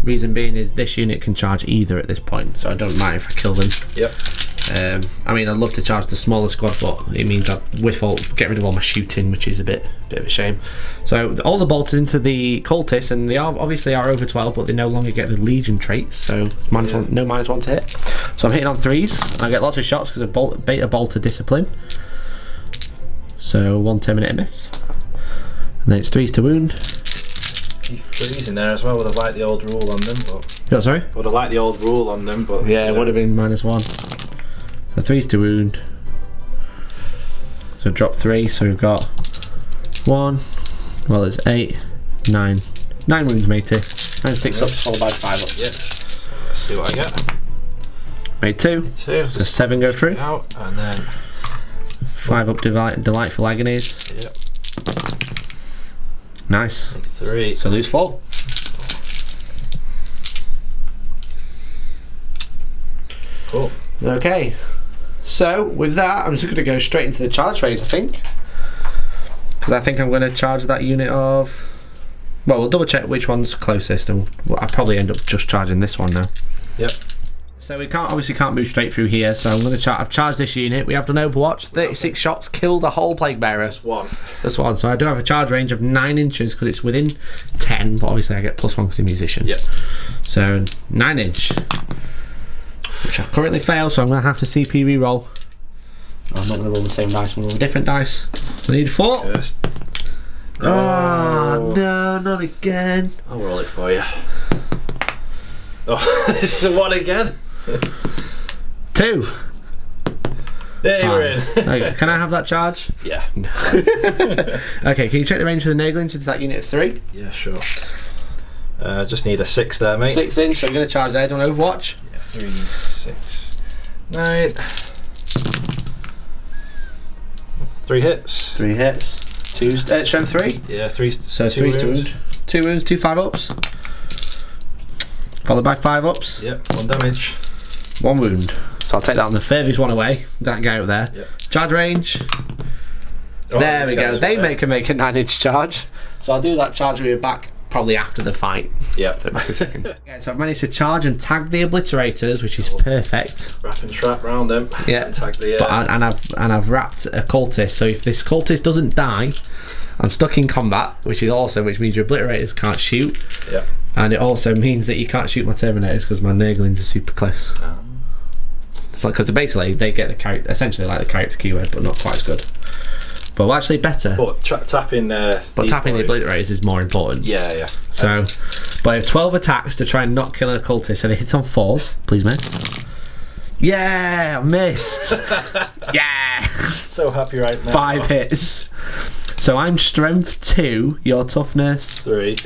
Reason being is this unit can charge either at this point, so I don't mind if I kill them. Yep. I mean, I'd love to charge the smaller squad, but it means I get rid of all my shooting, which is a bit of a shame. So all the bolts into the cultists, and they obviously are over 12, but they no longer get the Legion traits, so -1, no -1 to hit. So I'm hitting on 3s. I get lots of shots because of Beta Bolter Discipline. So 1 Terminator miss, and then it's 3s to wound. 3s in there as well. Would have liked the old rule on them, but yeah, sorry. Would have liked the old rule on them, but yeah, it would have been -1. So 3s to wound. So drop 3. So we've got 1. Well, it's 8, 9 wounds, matey. And 6 ups followed by 5 ups. Yep. So let's see what I get. Made 2. So 7 go through. Out, and then 5 up Delightful Agonies. Yep. Nice. 3. So lose 4. Cool. Okay. So with that, I'm just going to go straight into the charge phase, I think. Because I think I'm going to charge that unit of... Well, we'll double check which one's closest, and I'll probably end up just charging this one now. Yep. So we obviously can't move straight through here, so I'm going to I've charged this unit. We have done Overwatch, 36 shots, killed the whole Plaguebearer. Just one. So I do have a charge range of 9 inches because it's within 10, but obviously I get +1 because I'm a musician. Yep. So 9 inch. Which I currently fail, so I'm going to have to CP reroll. I'm not going to roll the same dice, I'm going to roll a different dice. I need 4. Oh, no, not again. I'll roll it for you. Oh, this is a 1 again. 2. There we're in. Okay, can I have that charge? Yeah. Okay, can you check the range for the Nurgle into that unit of 3? Yeah, sure. Just need a 6 there, mate. 6 inch, so I'm going to charge there. On Overwatch. Yeah, 3, 6, 9. 3 hits. 3 hits. 2 strength 3. Yeah, 3. So 2 3 wounds. 2 wounds, 2 5-ups. Followed by 5-ups. Yep, 1 damage. 1 wound. So I'll take that on the furthest one away. That guy up there. Yep. Charge range. Oh, There we go. They make. make a 9-inch charge. So I'll do that charge with you back probably after the fight. Yep. So back a second. Okay, so I've managed to charge and tag the obliterators, which is perfect. Wrap and trap round them. Yeah. And tag the. But I've wrapped a cultist. So if this cultist doesn't die, I'm stuck in combat, which is awesome. Which means your obliterators can't shoot. Yep. And it also means that you can't shoot my Terminators because my Nurglings are super close. It's like, because basically they get the character, essentially like the character keyword, but not quite as good. But well, actually better. But tapping. But tapping the obliterators is more important. Yeah, yeah. So, but I have 12 attacks to try and not kill a cultist. So they hit on 4s. Please miss. Yeah, I missed. Yeah. So happy right now. 5 hits. So I'm strength 2. Your toughness 3.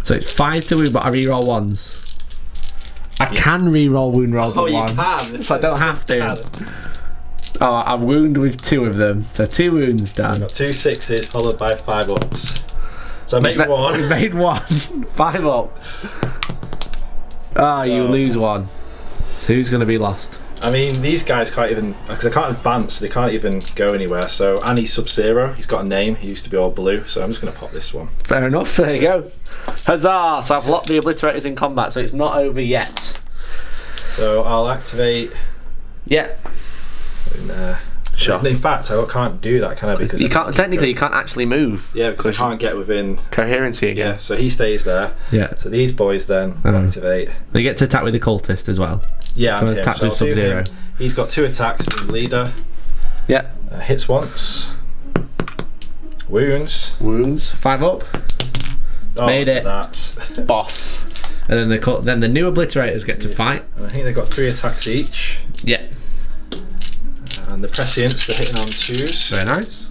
So it's 5 to wound, but I reroll 1s. I can reroll wound rolls Oh, at you 1. can. So I don't have to. Oh, I wound with 2 of them. So 2 wounds done. Got 2 6s followed by 5 ups. So I made We 1. made 1. 5 up. Oh, you lose 1. So who's going to be lost? I mean, these guys can't even, because they can't advance, they can't even go anywhere. So, and he's Sub-Zero, he's got a name, he used to be all blue, so I'm just going to pop this one. Fair enough, there you go. Huzzah! So I've locked the obliterators in combat, so it's not over yet. So I'll activate. Yeah. In, Sure. In fact, I can't do that, can I? Because You can't, technically, you can't actually move. Yeah, because I can't get within. Coherency again. Yeah, so he stays there. Yeah. So these boys then activate. They get to attack with the cultist as well. Yeah, So I'm him. attack So with I'll do Sub-Zero. him. He's got 2 attacks, he's leader. Yeah. Hits once. Wounds. Wounds. 5 up. Oh, Made it. That. Boss. And then the new obliterators get to fight. And I think they've got 3 attacks each. Yeah. And the prescients, they're hitting on 2s. Very nice.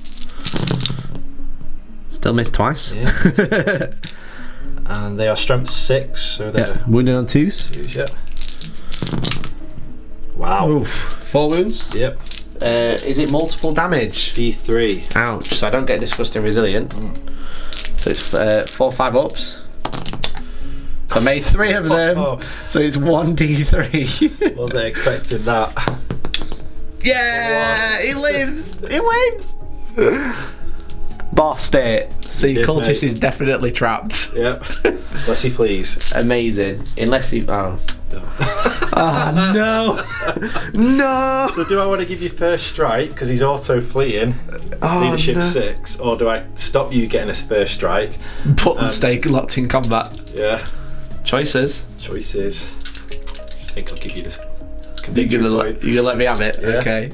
Still missed twice. Yeah. And they are strength 6, so they're Yeah. Wounded on 2s. 2s, yeah. Wow. Oof. 4 wounds. Yep. Is it multiple damage? D3. Ouch. So I don't get disgusting resilient. So it's 4 5 ups. I made 3 of them. Oh. So it's 1d3. Wasn't expecting that. Yeah, he lives. He lives. Bossed it. See, Did, cultist mate. is definitely trapped. Yep. Unless he flees. Amazing. Unless he. Oh. Oh no. No. So do I want to give you first strike because he's auto fleeing, leadership no. 6, or do I stop you getting a first strike? Put and stay locked in combat. Yeah. Choices. Choices. I think I'll give you this. You're gonna let me have it. Yeah. Okay.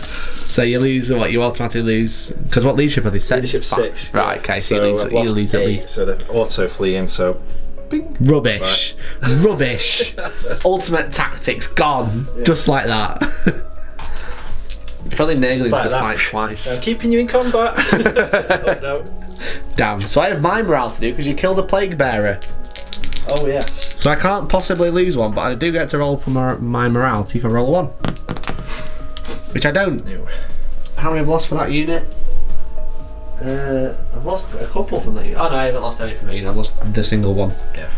So you lose what? You automatically lose because what leadership are they set? Leadership 6. Right. Okay. So, I've you lost lose at 8, least. So they're auto fleeing. So. Bing. Rubbish. Rubbish. Ultimate tactics gone. Yeah. Just like that. Probably Nurgle Like to that. fight twice. I'm keeping you in combat. Oh, no. Damn. So I have my morale to do because you killed a Plaguebearer. Oh yes. So I can't possibly lose one, but I do get to roll for my morale. See if I roll a 1. Which I don't. No. How many have I lost for that unit? I've lost a couple from that unit. Oh no, I haven't lost any from that unit. I've lost the single one. Yeah.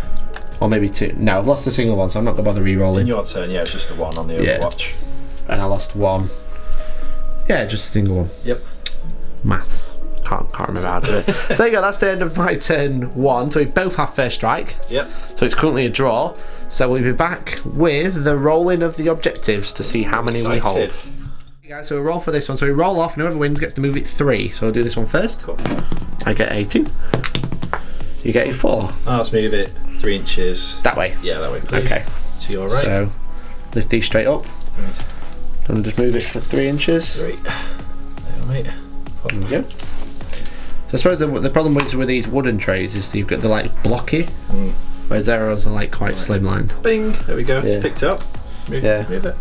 Or maybe 2. No, I've lost the single one, so I'm not going to bother re-rolling. In your turn, yeah, it's just the 1 on the Yeah. Overwatch. And I lost 1. Yeah, just a single one. Yep. Maths. Can't remember how to do it. So there you go, that's the end of my turn 1. So we both have first strike. Yep. So it's currently a draw. So we'll be back with the rolling of the objectives to see how many we hold. Excited. Okay guys, so we roll for this one. So we roll off and whoever wins gets to move it 3. So I'll do this one first. Cool. I get a 2. You get a 4. Oh, let's move it 3 inches. That way. Yeah, that way, please. Okay. To your right. So lift these straight up. Right. And just move it for 3 inches. 3. There, mate. There we go. So I suppose the problem with these wooden trays is that you've got the like blocky, whereas theirs are like quite slimline. Bing. There we go. Yeah. Picked up. Move, Yeah. Move it.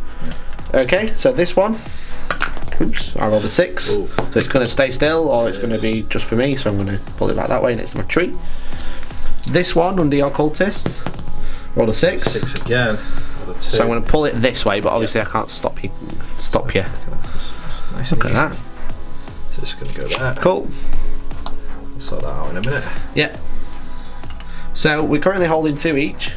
Okay, so this one Oops, I rolled a 6. Ooh. So it's going to stay still, or it's going to be just for me, so I'm going to pull it back that way next to my tree. This one, under your cultists, rolled a 6. 6 again. Rolled a 2. So I'm going to pull it this way, but obviously I can't stop you. Nice. Look at that. So just going to go there. Cool. We'll sort that out in a minute. Yeah. So we're currently holding 2 each.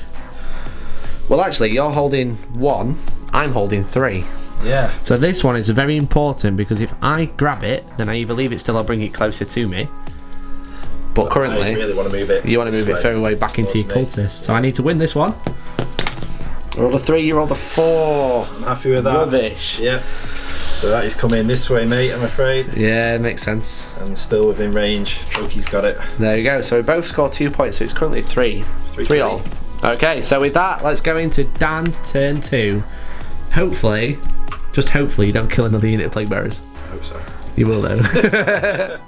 Well, actually, you're holding 1. I'm holding 3. Yeah. So this one is very important because if I grab it, then I either leave it still or bring it closer to me. But currently, I really want to move it. you want to move it further away back into your cultist. So I need to win this one. I rolled a 3, you rolled a 4. I'm happy with that. Rubbish. Yeah. So that is coming this way, mate, I'm afraid. Yeah, it makes sense. And still within range. Pokey's got it. There you go. So we both scored 2 points, so it's currently 3. 3 all. Okay, so with that, let's go into Dan's turn 2. Hopefully, just hopefully, you don't kill another unit of Plaguebearers. I hope so. You will though.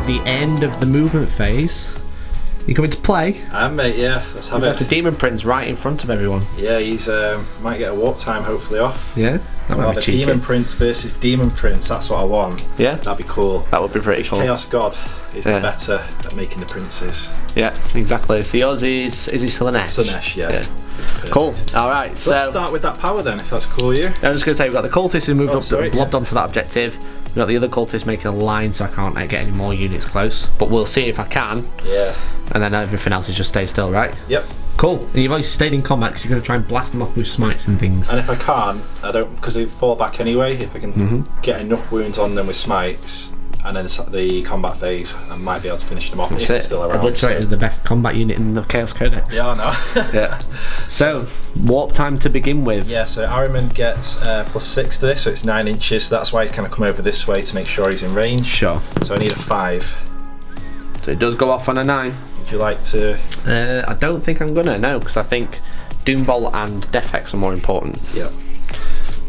The end of the movement phase. You coming to play? Mate, yeah, let's have We've it. got the Demon Prince right in front of everyone. Yeah, he's might get a walk time hopefully off. Yeah, that might be The cheeky. Demon Prince versus Demon Prince, that's what I want. Yeah, That'd be cool. that would be pretty cool. Chaos God is Yeah. the better at making the princes. Yeah, exactly. So yours is he still an Esh? Sanesh, yeah. Cool. Alright, So let's so start with that power then, if that's cool with you. I'm just going to say we've got the cultists who moved Oh, up, sorry, blobbed onto that objective. We've got the other cultists making a line so I can't get any more units close. But we'll see if I can. Yeah. And then everything else is just stay still, right? Yep. Cool. And you've obviously stayed in combat because you're going to try and blast them off with smites and things. And if I can't, I don't, because they fall back anyway, if I can Mm-hmm. get enough wounds on them with smites, and then the combat phase, I might be able to finish them off That's if it. they're still around. Obliterate is the best combat unit in the Chaos Codex. Yeah, I know. Yeah. So, warp time to begin with. Yeah, so Ahriman gets +6 to this, so it's 9 inches, so that's why he's kind of come over this way to make sure he's in range. Sure. So I need a 5. So it does go off on a 9. Would you like to? I don't think I'm gonna, no, because I think Doombolt and Death Hex are more important. Yep.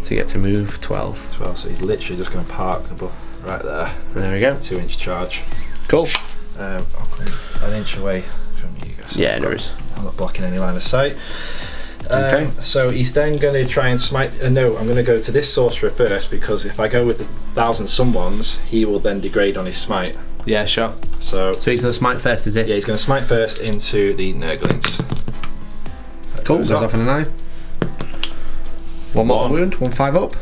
To get to move 12. 12, so he's literally just going to park the buff right there. There we go. 2-inch charge. Cool. I'll come an inch away from you guys. Yeah, there is. I'm not blocking any line of sight. Okay. So he's then going to try and smite. No, I'm going to go to this sorcerer first because if I go with the 1,000 Sunwans, he will then degrade on his smite. Yeah, sure. So he's gonna smite first, is it? yeah, he's going to smite first into the Nurglings. Cool. Goes off on a 9. One more wound. 1 5 up.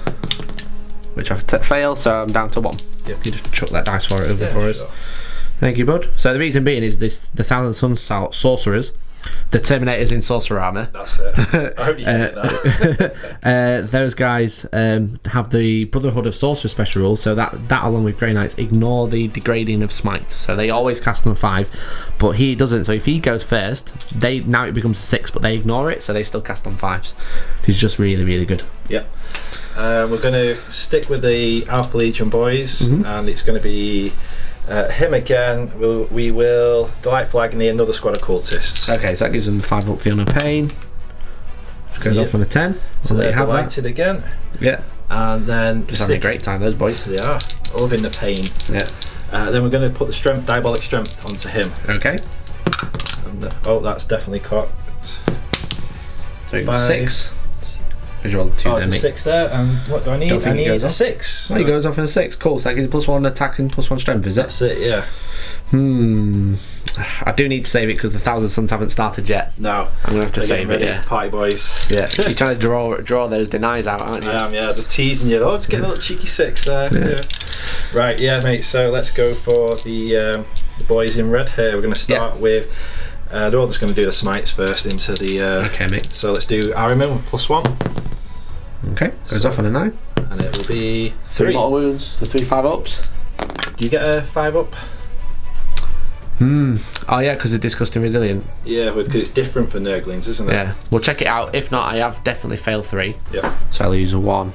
Which I've failed, so I'm down to 1. Yep. You just chuck that dice for it over for us. Sure. Thank you, bud. So the reason being is the Thousand Sun sorcerers, the Terminators in sorcerer armor. That's it. I hope you get that. Those guys have the Brotherhood of Sorcerer special rule, so that along with Grey Knights ignore the degrading of smite. So they always cast them 5, but he doesn't. So if he goes first, now it becomes a 6, but they ignore it, so they still cast on 5s. He's just really, really good. Yep. We're going to stick with the Alpha Legion boys, and it's going to be him again. We will Delightful Agony, another squad of cultists. Okay, so that gives them 5 up Feel No Pain. Which goes off on a 10. So I'll let they're you have delighted that. again. Yeah. And then Just having a great time, those boys. They are loving the pain. Yeah. Then we're going to put the strength, diabolic strength, onto him. Okay. And, oh, that's definitely cocked. So 5. 6. Because you're all 2 Oh, there, it's a mate. 6 there, and what do I need? Don't think I it need goes a off. 6. Oh, he goes off in a 6. Cool, so that gives you +1 attack and +1 strength, is it? That's it, yeah. I do need to save it because the Thousand Suns haven't started yet. No. I'm going to have to They're save getting it, ready, yeah. Party boys. Yeah, you're trying to draw those denies out, aren't you? I am, yeah, just teasing you. Oh, just get a little cheeky 6 there. Yeah. Right, yeah, mate, so let's go for the boys in red here. We're going to start with, they're all just going to do the smites first into the... Okay, mate. So let's do Ahriman with +1. Okay, goes off on a 9. And it will be 3 3. mortal wounds, the 3 5 ups. Do you get a 5 up? Oh yeah, because they're disgusting resilient. Yeah, because it's different for Nurglings, isn't it? Yeah, we'll check it out. If not, I have definitely failed 3. Yeah. So I'll use 1,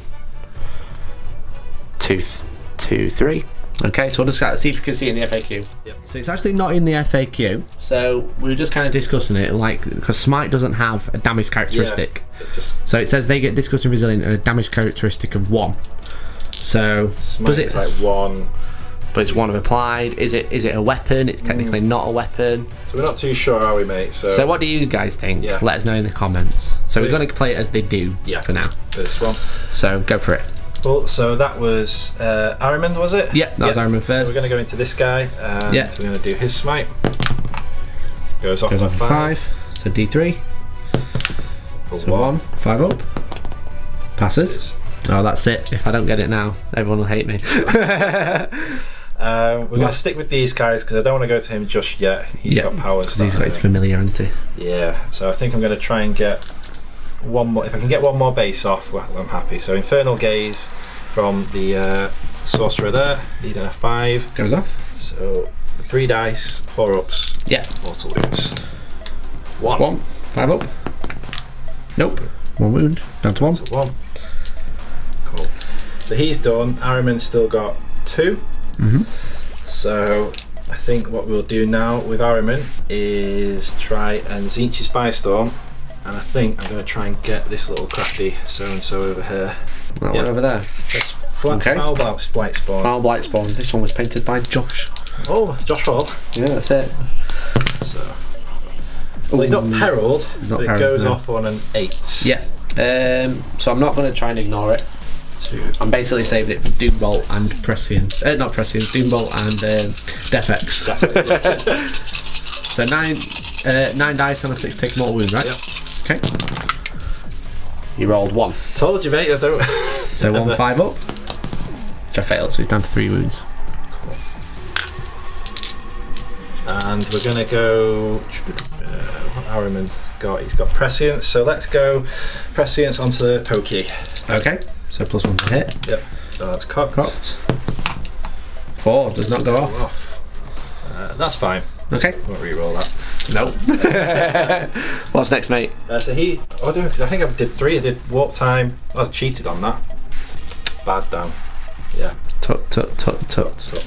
2, 3. Okay, so we'll just see if you can see it in the FAQ. Yep. So it's actually not in the FAQ. So we were just kind of discussing it, like, because Smite doesn't have a damage characteristic. Yeah, so it says they get disgusting resilient and a damage characteristic of 1. So Smite does it? It's like 1. But it's 1 of applied. Is it a weapon? It's technically not a weapon. So we're not too sure, are we, mate? So what do you guys think? Yeah. Let us know in the comments. So we're going to play it as they do for now. This one. So go for it. Cool, so that was Ahriman, was it? Yep, that was Ahriman first. So we're going to go into this guy, and we're going to do his smite. Goes off on 5. So D3. For So 1, 5 up. Passes. Oh, that's it. If I don't get it now, everyone will hate me. We're going to stick with these guys because I don't want to go to him just yet. He's got power and stuff. He's got his familiar, hasn't he? Yeah, so I think I'm going to try and get one more. If I can get one more base off, well, I'm happy. So Infernal Gaze from the sorcerer there, needing a 5. Goes off. So 3 dice, 4 ups. Yeah. Mortal wounds. 1. 5 up. Nope. 1 wound. Down to 1. So 1. Cool. So he's done. Ahriman's still got 2. So I think what we'll do now with Ahriman is try and Tzeentch his Firestorm, and I think I'm going to try and get this little crafty so-and-so over here. That one over there. Foul Blight Spawn. Foul Blight Spawn. This one was painted by Josh. Oh, Josh Hall. Yeah, that's it. So, well, he's not Herald, but it goes no. off on an 8. Yeah. So I'm not going to try and ignore it. I'm basically saving it for Doombolt and Prescience. Not Prescience, Doombolt and Defex. So 9 dice on a 6 take mortal wound, right? Yep. Okay. You rolled 1. Told you, mate. I don't. So 1 5 up. Which I failed, so he's down to 3 wounds. Cool. And we're gonna go. What Ahriman got? He's got Prescience. So let's go Prescience onto the Pokey. Okay. So +1 to hit. Yep. So that's cocked. 4 does not go off. That's fine. Okay. Won't re-roll that. Nope. What's next, mate? So he. I think I did 3. I did warp time. I was cheated on that. Bad down. Yeah. Tut. Good So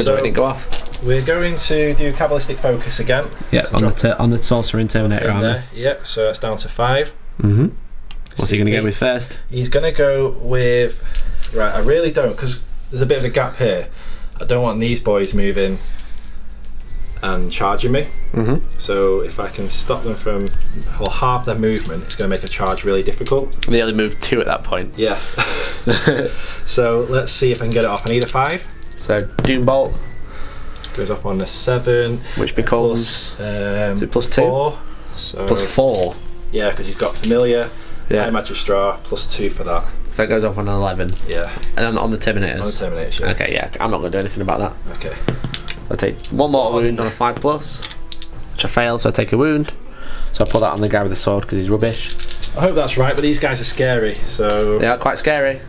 job it didn't go off. we're going to do Kabbalistic Focus again. Yeah, on the Sorcerer and Terminator armor. Yep. So that's down to 5. What's he going to go with first? He's going to go with. Right. I really don't, because there's a bit of a gap here. I don't want these boys moving and charging me. So if I can stop them from half their movement, it's going to make a charge really difficult. They only moved 2 at that point. Yeah. So let's see if I can get it off. I need a 5. So Doombolt Goes up on a 7, which becomes plus, is it +2? 4. So +4. yeah, because he's got familiar. Yeah. High Magic Straw +2 for that. So it goes off on an 11. Yeah. And then on the Terminators. On the Terminators, yeah. Okay, yeah. I'm not going to do anything about that. Okay. I'll take 1 mortal wound on a 5+, which I failed, so I take a wound. So I put that on the guy with the sword because he's rubbish. I hope that's right, but these guys are scary, so They are quite scary,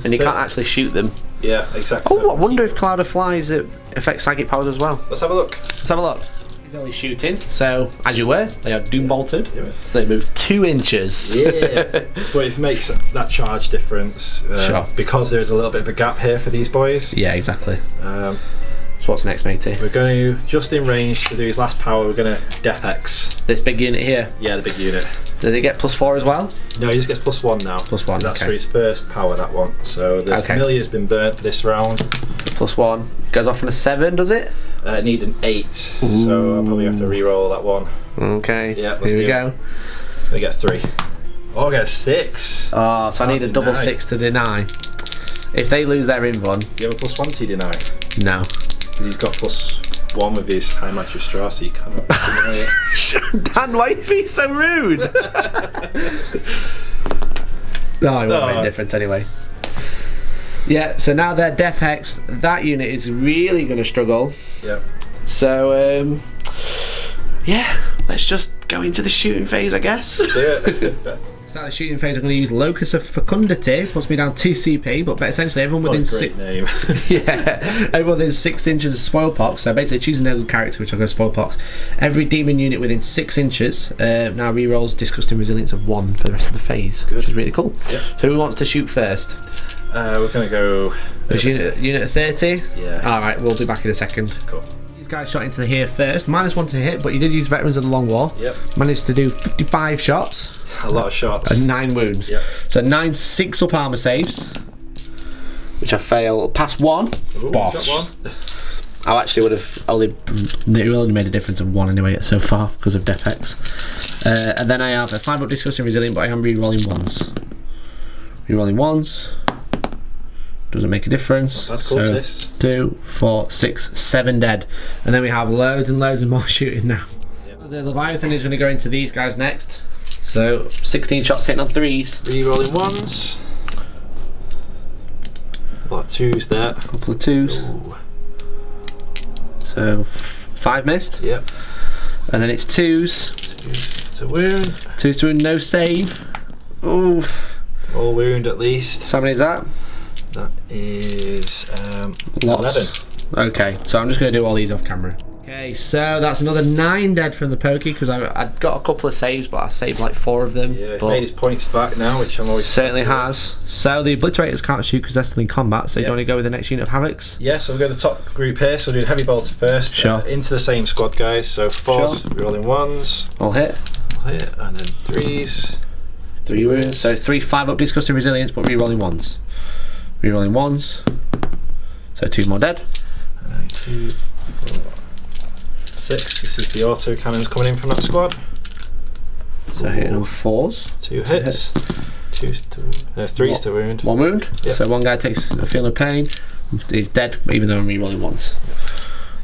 and you can't actually shoot them. yeah, exactly. Oh, I wonder if Cloud of Flies affects psychic powers as well. Let's have a look. Let's have a look. He's only shooting, so as you were, they are doom bolted. Yeah. They move 2 inches. Yeah, but it makes that charge difference Sure. because there's a little bit of a gap here for these boys. Yeah, exactly. Um, So what's next, matey? we're going to, just in range to do his last power, we're going to Death X. This big unit here. Yeah, the big unit. Do they get +4 as well? No, he just gets +1 now. +1, That's okay. for his first power, that one. So the familiar's been burnt for this round. +1. Goes off on a 7, does it? Need an 8, so I'll probably have to re-roll that one. Okay. Yeah, let's Here we do go. I get 3. Oh, I get a 6. Oh, so I need a double 6 to deny. If they lose their invuln, You have a +1 to deny. no. He's got +1 with his High Magic Straw, so you can't deny it. Dan, why are you being so rude? No, it won't make a difference anyway. Yeah, so now they're Death Hex. That unit is really going to struggle. Yep. So, yeah, let's just go into the shooting phase, I guess. Do it. start the shooting phase, I'm going to use Locus of Fecundity, puts me down 2 CP, but essentially everyone within name. everyone within 6 inches of Spoilpox. So basically choose a Nurgle character, which I'll go Spoilpox. Every demon unit within 6 inches now rerolls Disgusting Resilience of 1 for the rest of the phase, which is really cool. Yep. So who wants to shoot first? We're going to go... Unit 30? Yeah. Alright, we'll be back in a second. Cool. These guys shot into the here first. -1 to hit, but you did use Veterans of the Long War. Yep. Managed to do 55 shots. A lot of shots. And 9 wounds. Yep. So 9 6-up armour saves, which I fail. Pass 1. Ooh, Boss. got 1. I actually would have only made a difference of 1 anyway so far because of Defex. And then I have a 5-up Disgusting Resilient, but I am re-rolling 1s. Re-rolling 1s. Doesn't make a difference. Bad call, so sis. 2, 4, 6, 7 dead. And then we have loads and loads of more shooting now. Yep. The Leviathan is going to go into these guys next. So 16 shots hitting on 3s. Re-rolling 1s. A lot of 2s there. A couple of 2s. Ooh. So 5 missed. Yep. And then it's 2s. 2s to wound. 2s to wound, no save. Ooh. All wound at least. So how many is that? That is Lots. 11. Okay, so I'm just going to do all these off camera. Okay, so that's another 9 dead from the pokey because I got a couple of saves, but I saved like 4 of them. Yeah, he's made his points back now, which I'm always certainly has. So the Obliterators can't shoot because they're still in combat. So yep. you want to go with the next unit of Havocs? Yeah, so we'll go to the top group here. So we'll do Heavy Bolter first. Sure. Into the same squad, guys. So 4s, Sure. rolling 1s. All hit. All hit, and then 3s. 3 wounds. So 3 5-up Disgusting Resilience, but re-rolling 1s. Re-rolling 1s. So 2 more dead. And then 2, 4, 6. This is the auto cannons coming in from that squad. So hitting on 4s. 2 hits. 3s to wound. 1 wound. Yep. So 1 guy takes a feel of pain. He's dead, even though I'm re-rolling 1s.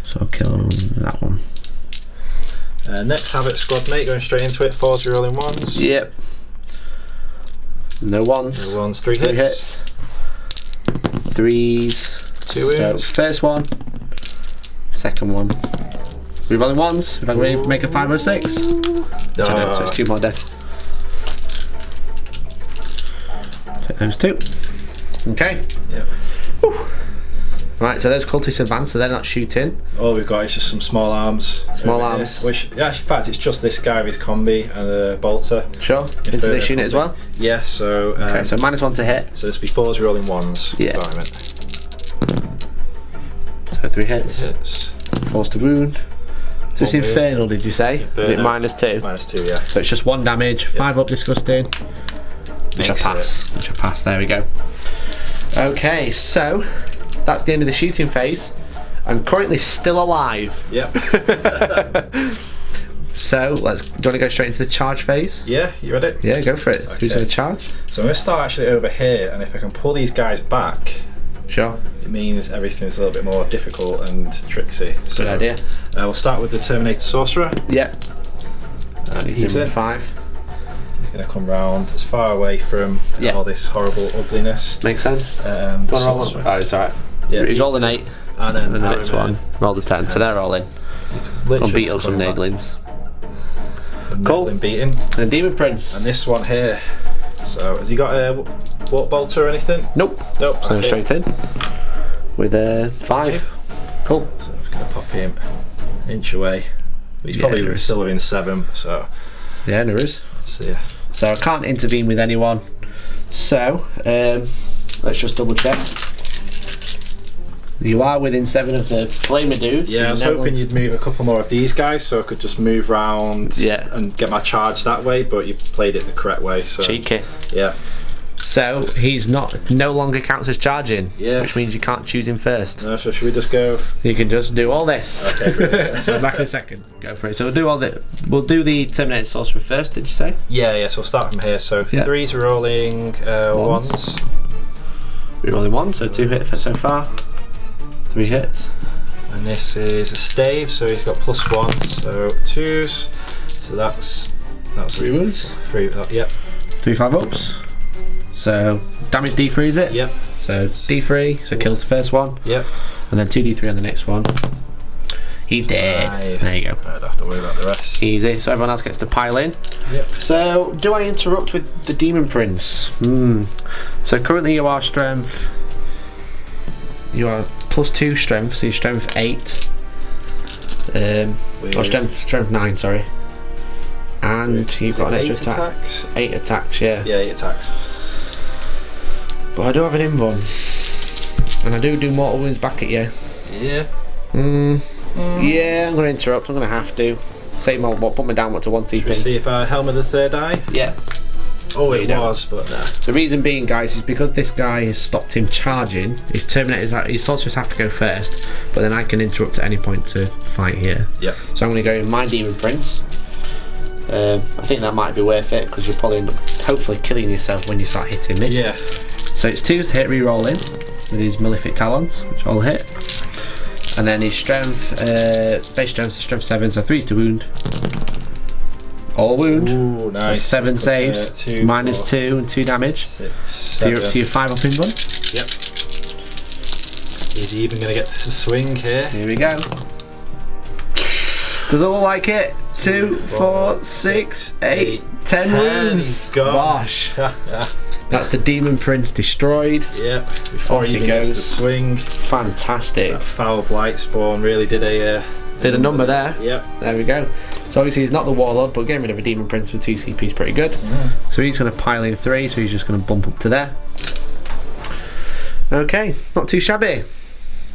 So I'll kill that one. Next Havoc squad mate, going straight into it. 4s, re-rolling 1s. Yep. No 1s. No 1s, 3 3 hits. 3s. 2 wounds. So first one. Second one. Re-rolling 1s. If I can make a 5 or 6. So it's 2 more dead. Take those 2. Okay. Yep. Whew. Right, so those cultists advance, so they're not shooting. All we've got is just some small arms. Small arms. Which, yeah, in fact, it's just this guy with his combi and a bolter. Sure. Into this unit as well? Yeah, so... Okay, so -1 to hit. So this will be 4s, rolling 1s. Yeah. Environment. So 3 hits. Hits. 4s to wound. So it's infernal, did you say? Infernal. Is it -2? -2, yeah. So it's just 1 damage, 5 up Disgusting. Which I pass. Which I pass, there we go. Okay, so that's the end of the shooting phase. I'm currently still alive. Yep. So do you want to go straight into the charge phase? Yeah, you ready? Yeah, go for it. Okay. Who's going to charge? So I'm going to start actually over here, and if I can pull these guys back, Sure. it means everything's a little bit more difficult and tricksy. So, Good idea. We'll start with the Terminator Sorcerer. Yeah. He's in. 5. He's going to come round as far away from all this horrible ugliness. Makes sense. Go on, roll on. Oh, it's alright. Yeah, you roll an 8, and then the next one, roll the 10. So they're all in. Go and beat up some Naglings. Cool. Beating. And Demon Prince. And this one here. So, has he got a Warp Bolter or anything? Nope. Nope. So okay. straight in. With a 5. Cool. So I'm just going to pop him an inch away. But he's probably still within 7, so. Yeah, there is. See ya. So I can't intervene with anyone. So, let's just double check. You are within 7 of the flamer dudes. Yeah, I was hoping you'd move a couple more of these guys so I could just move round and get my charge that way, but you played it the correct way. So. Cheeky. Yeah. So he's no longer counts as charging, which means you can't choose him first. No, so should we just go? You can just do all this. Okay, brilliant. So I'm back in a second. Go for it. So we'll do the Terminator Sorcerer first, did you say? Yeah, so we'll start from here. So 3's rolling 1s. We're rolling 1, so 2 hits so far. 3 hits. And this is a stave, so he's got +1, so 2s. So that's 3 wounds. 3, yep. 3 5-ups. So damage D3 is it? Yep. So D3, so kills the first one. Yep. And then 2D3 on the next one. He did. Right. There you go. I don't have to worry about the rest. Easy. So everyone else gets to pile in. Yep. So, do I interrupt with the Demon Prince? So currently you are strength. You are +2 strength, so you're strength 8. Or strength 9, sorry. And you've got an extra attack. Attacks? 8 attacks, yeah. Yeah, 8 attacks. But I do have an invuln. And I do mortal wounds back at you. Yeah. Yeah, I'm going to interrupt. I'm going to have to. Save my, put me down to 1 CP. See if I helm of the third eye. Yeah. Oh, it was, but no. The reason being, guys, is because this guy has stopped him charging. His Terminators, his sorcerers have to go first, but then I can interrupt at any point to fight here. Yeah. So I'm going to go with my Demon Prince. I think that might be worth it because you'll probably end up hopefully killing yourself when you start hitting me. Yeah. So it's 2s to hit, re-rolling with his Malefic Talons, which I'll hit. And then his strength, base strength, so strength 7, so 3s to wound. All wound. Ooh, nice. So 7 saves, -2 and 2 damage. 6, So you're up to your 5 up in one. Yep. He's even going to get to the swing here. Here we go. Does it look like it? 2, 4, 6, 8, 10 wounds. Gosh. That's the Demon Prince destroyed. Yep. Before Off he he even gets goes. the swing. Fantastic. That foul blight spawn really did a number there. Yep. There we go. So obviously he's not the Warlord, but getting rid of a Demon Prince for 2 CP is pretty good. So he's going to pile in 3, so he's just going to bump up to there. Okay, not too shabby.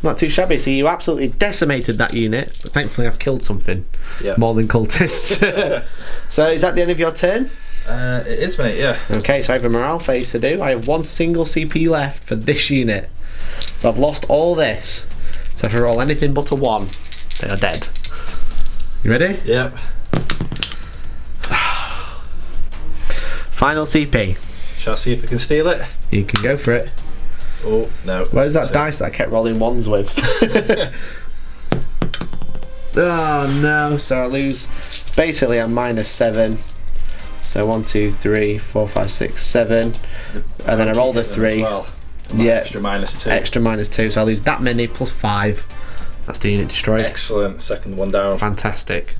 Not too shabby. So you absolutely decimated that unit, but thankfully I've killed something more than cultists. So is that the end of your turn? It is, mate, yeah. Okay, so I have a morale phase to do. I have 1 single CP left for this unit. So I've lost all this. So if I roll anything but a 1, they are dead. You ready? Yep. Final CP. Shall I see if we can steal it? You can go for it. Oh, no. Where's that dice that I kept rolling 1s with? Oh no, so I lose. Basically I'm -7. So 1, 2, 3, 4, 5, 6, 7. And then I rolled a 3. Well. Yeah. Extra -2. Extra -2, so I lose that many plus 5. That's the unit destroyed. Excellent. Second one down. Fantastic.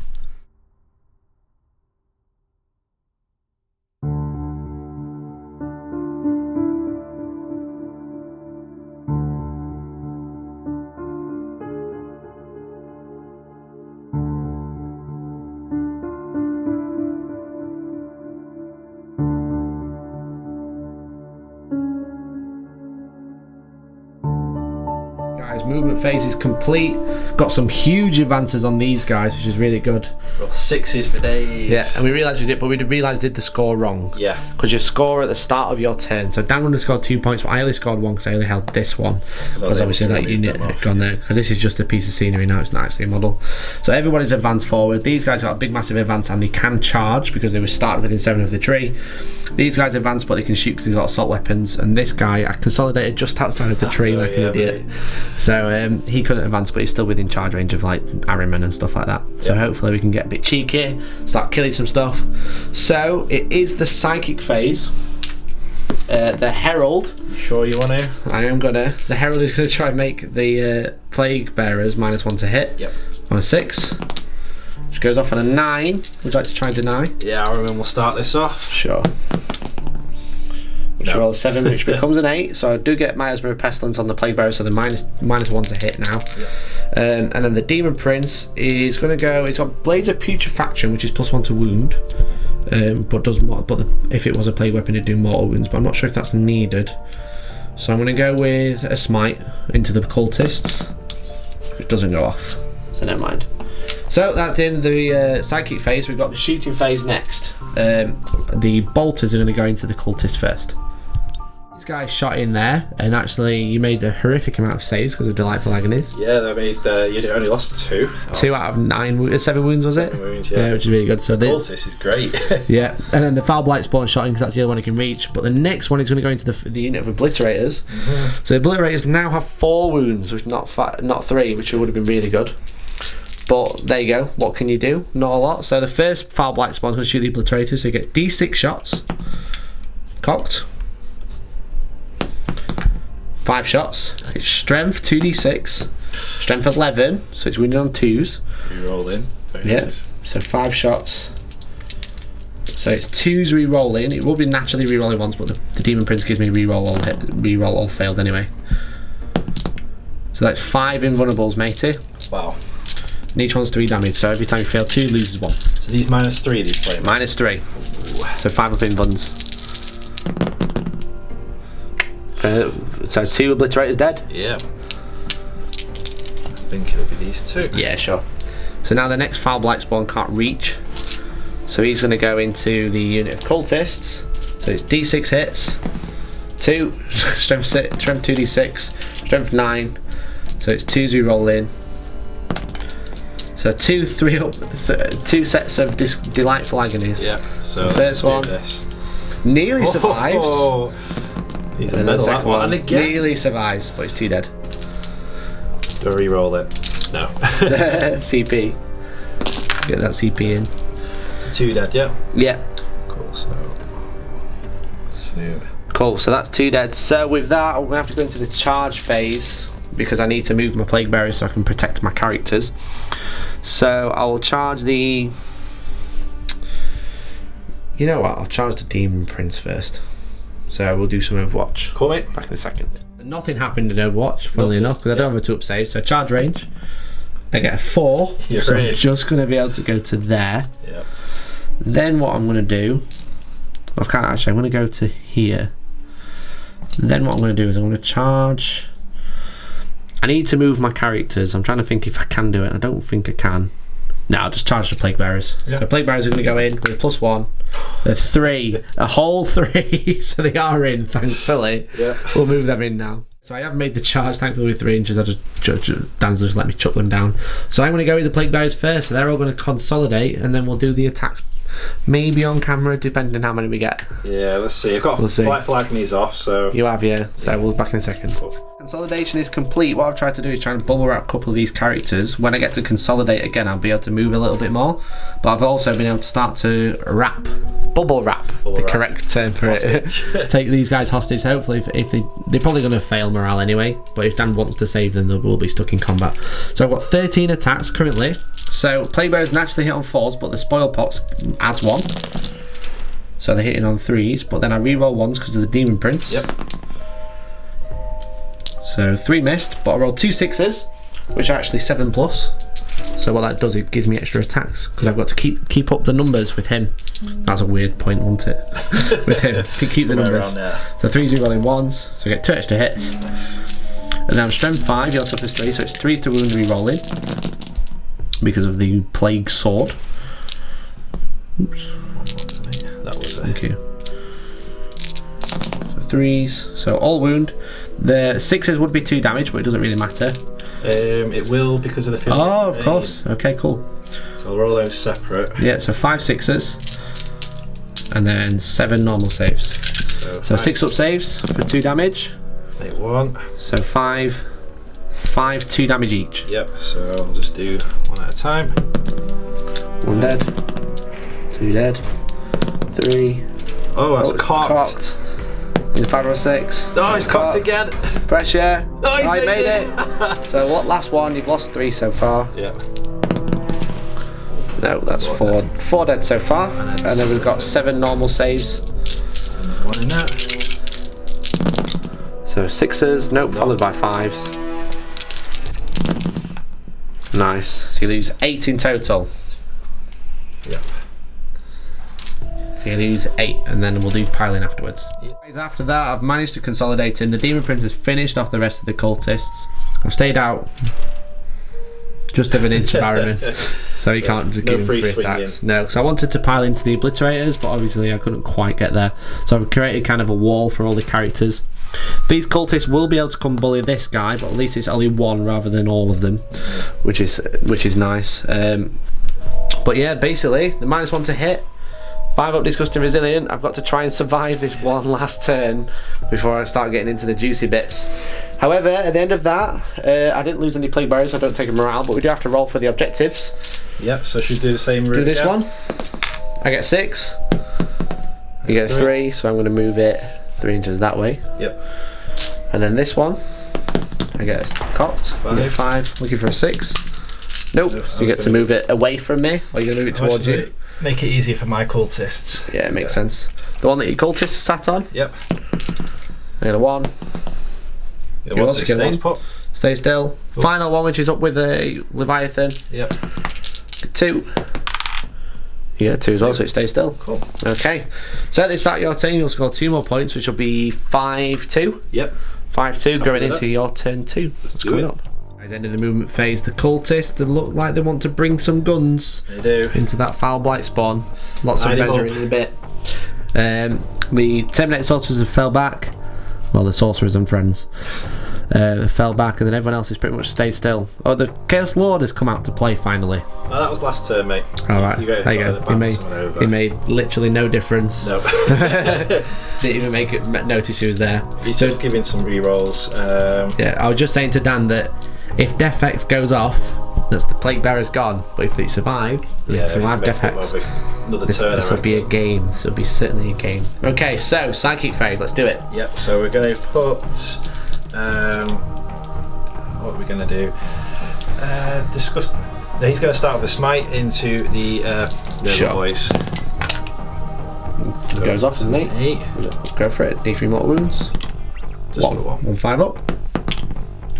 Movement phase is complete. Got some huge advances on these guys, which is really good. Well, 6s for days. Yeah, and we realised we did, but we realised did the score wrong. Yeah. Because you score at the start of your turn. So Dan would have scored 2 points, but I only scored 1 because I only held this one. Because obviously that unit had gone there. Because this is just a piece of scenery now, it's not actually a model. So everybody's advanced forward. These guys got a big massive advance and they can charge because they were started within 7 of the tree. These guys advanced, but they can shoot because they've got assault weapons. And this guy, I consolidated just outside of the tree like an idiot. So he couldn't advance, but he's still within charge range of like Arryman and stuff like that. So hopefully we can get a bit cheeky, start killing some stuff. So it is the psychic phase. The Herald. You sure you want to? I am gonna. The Herald is gonna try and make the Plaguebearers -1 to hit. Yep. On a 6. Which goes off on a 9. Would you like to try and deny? Yeah, Arryman will start this off. Sure. Which roll a 7, which becomes an 8. So I do get Miasma of Pestilence on the Plaguebearer, so the -1 to hit now. Yep. And then the Demon Prince is going to go. It's got Blades of Putrefaction, which is +1 to wound, but does more. But if it was a plague weapon, it'd do mortal wounds. But I'm not sure if that's needed. So I'm going to go with a smite into the cultists. It doesn't go off, so never mind. So that's the end of the psychic phase. We've got the shooting phase next. The bolters are going to go into the cultist first. This guy shot in there, and actually you made a horrific amount of saves because of Delightful Agonies. Yeah, I mean, you only lost 2. 2 out of 7 wounds, was it? 7 wounds, yeah. Which is really good. So Cultist is great. yeah, and then the Foul Blight spawn shot in because that's the other one he can reach. But the next one is going to go into the unit of Obliterators. So the Obliterators now have 4 wounds, which not 3, which would have been really good. But there you go. What can you do? Not a lot. So the first Foul Blight spawn is going to shoot the Obliterators, so he gets D6 shots. Cocked. 5 shots. It's strength 2d6, strength 11, so it's wounded on 2s. Re-roll in. Very Yeah. nice. So 5 shots. So it's 2s re-rolling. It will be naturally re-rolling ones, but the Demon Prince gives me re-roll all failed anyway. So that's 5 invulnerables, matey. Wow. And each one's 3 damage. So every time you fail 2, loses 1. So these -3, these flames. -3. So 5 up invuns. So 2 obliterators dead. Yeah. I think it'll be these 2. Yeah, sure. So now the next Foul Blight spawn can't reach. So he's going to go into the unit of cultists. So it's D6 hits, 2, strength 2d6, strength 9. So it's 2s we roll in. So 2 sets of delightful agonies. Yeah. So The first one nearly survives. He's a And then the medal second that one again. nearly survives, but it's 2 dead. Do I re-roll it? No. CP. Get that CP in. 2 dead, yeah. Yeah. Cool, so 2. Cool, so that's 2 dead. So with that, I'm going to have to go into the charge phase because I need to move my Plaguebearer so I can protect my characters. So I will charge the... You know what, I'll charge the Demon Prince first. So we'll do some Overwatch. Cool, mate. Back in a second. Nothing happened in Overwatch, funnily enough, because I don't have a 2-up save. So charge range, I get a 4. You're so in. I'm just going to be able to go to there. Yeah. Then what I'm going to do, I'm going to go to here. Then what I'm going to do is I'm going to charge. I need to move my characters. I'm trying to think if I can do it. I don't think I can. No, I'll just charge the Plaguebearers. Yeah. So Plaguebearers are going to go in with a +1. They're 3, a whole 3, so they are in, thankfully. Yeah. We'll move them in now. So I have made the charge, thankfully, with 3 inches. Dan's just let me chuck them down. So I'm going to go with the Plaguebearers first, so they're all going to consolidate, and then we'll do the attack maybe on camera, depending on how many we get. Yeah, let's see. I've got We'll see. Blight Flag knees off, so... You have, yeah. So we'll be back in a second. Consolidation is complete. What I've tried to do is try and bubble wrap a couple of these characters. When I get to consolidate again, I'll be able to move a little bit more. But I've also been able to start to bubble wrap, the correct term for it. Take these guys hostage. Hopefully, if they're probably going to fail morale anyway. But if Dan wants to save them, they will be stuck in combat. So I've got 13 attacks currently. So Plaguebearers naturally hit on 4s, but the spoil pots adds 1. So they're hitting on 3s, but then I re-roll 1s because of the Demon Prince. Yep. So 3 missed, but I rolled 2 6s, which are actually 7+. So what that does, it gives me extra attacks because I've got to keep up the numbers with him. That's a weird point, wasn't it? With him, keep the numbers. So 3s rolling 1s, so I get 2 extra hits. And then strength 5, your toughness 3, so it's 3s to wound re-rolling because of the plague sword. Oops. That was it. Thank you. So 3s, so all wound. The 6s would be 2 damage, but it doesn't really matter. It will because of the field. Oh, of course. Okay, cool. So I'll roll those separate. Yeah, so 5 6s, and then 7 normal saves. So 6 up saves for 2 damage. Make 1. So 5, 2 damage each. Yep. So I'll just do 1 at a time. 1 dead, 2 dead, 3. Oh, that's cocked. In 5 or 6. Oh, he's cocked again. Pressure. Oh, he's made it. So what? Last one. You've lost 3 so far. Yeah. No, that's 4. 4 dead so far. And then we've got 7 normal saves. Another 1 in there. So 6s, nope, followed by 5s. Nice. So you lose 8 in total. Yep. So you lose 8, and then we'll do piling afterwards. Yep. After that, I've managed to consolidate in. The Demon Prince has finished off the rest of the cultists. I've stayed out just of an inch of Barrowman, so he can't just give him free attacks. No, because I wanted to pile into the obliterators, but obviously I couldn't quite get there. So I've created kind of a wall for all the characters. These cultists will be able to come bully this guy, but at least it's only 1 rather than all of them, which is nice. But yeah, basically the -1 to hit. 5 up Disgusting Resilient. I've got to try and survive this one last turn before I start getting into the juicy bits. However, at the end of that, I didn't lose any Plaguebearers, so I don't take a morale, but we do have to roll for the objectives. Yep, so should we do the same route? Do this one. I get 6. You get 3, so I'm going to move it 3 inches that way. Yep. And then this one, I get cocked. You get 5. Looking for a 6. Nope. So you get to move it away from me, or you're going to move it towards you. Make it easier for my cultists. Yeah, it makes sense. The one that your cultists are sat on. Yep. I get a 1. The one that stays put. Stay still. Cool. Final one, which is up with a Leviathan. Yep. 2. You get a 2 as well, so it stays still. Cool. Okay. So at the start of your turn, you'll score 2 more points, which will be 5-2. Yep. 5-2, going into your turn 2. That's coming up. Guys, end of the movement phase. The cultists look like they want to bring some guns. They do. Into that foul blight spawn. Lots of measuring in a bit. The Terminator sorcerers have fell back. Well, the sorcerers and friends fell back, and then everyone else has pretty much stayed still. Oh, the Chaos Lord has come out to play finally. Oh, that was last turn, mate. Alright, there you go. He made literally no difference. No. Didn't even make it notice he was there. He's just giving some rerolls. Yeah, I was just saying to Dan that if Death X goes off, that's the Plaguebearer's gone. But if it survived, survived Death X, this will be a game. This will be certainly a game. Okay, so Psychic Phase, let's do it. Yep, so we're going to put... what are we going to do? Discuss... No, he's going to start with a smite into the boys. It goes off, doesn't he? Go for it. D3 mortal wounds. Just 1 5 up.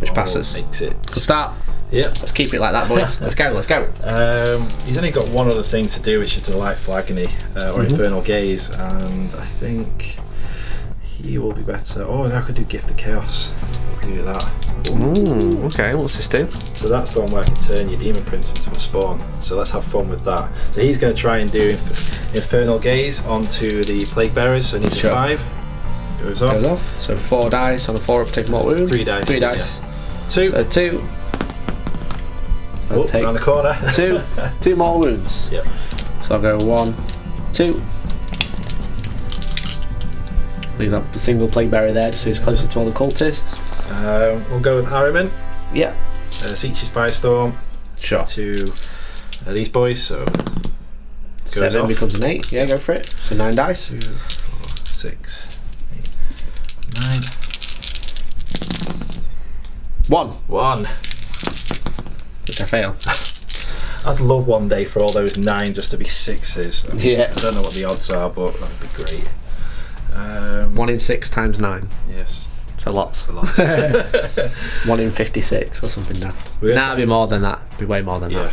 Which passes. Makes it. Good start. Yep. Let's keep it like that, boys. Let's go, let's go. He's only got one other thing to do, which is Delightful Agony, or Infernal Gaze, and I think he will be better. Oh, I could do Gift of Chaos. Do that. Ooh, okay, what's this do? So that's the one where I can turn your Demon Prince into a spawn. So let's have fun with that. So he's going to try and do Infernal Gaze onto the Plaguebearers, so needs a 5. Goes off. So 4 dice on a 4 up, take mortal wound. 3 dice. 3 dice. Yeah. 2. So 2. Oh, take around the corner. 2 mortal wounds. Yep. So I'll go 1, 2. Leave that single Plaguebearer there just so he's closer to all the cultists. We'll go with Harriman. Yeah. Seeches Firestorm. Sure. To these boys, so 7 off. Becomes an 8. Yeah, go for it. So 9 dice. 2, 4, 6, 8, 9. 1. Which I fail. I'd love one day for all those 9 just to be 6s. Yeah. I don't know what the odds are, but that would be great. 1 in 6 times 9. Yes. So lots. 1 in 56 or something now. It'd be more than that. It'd be way more than that.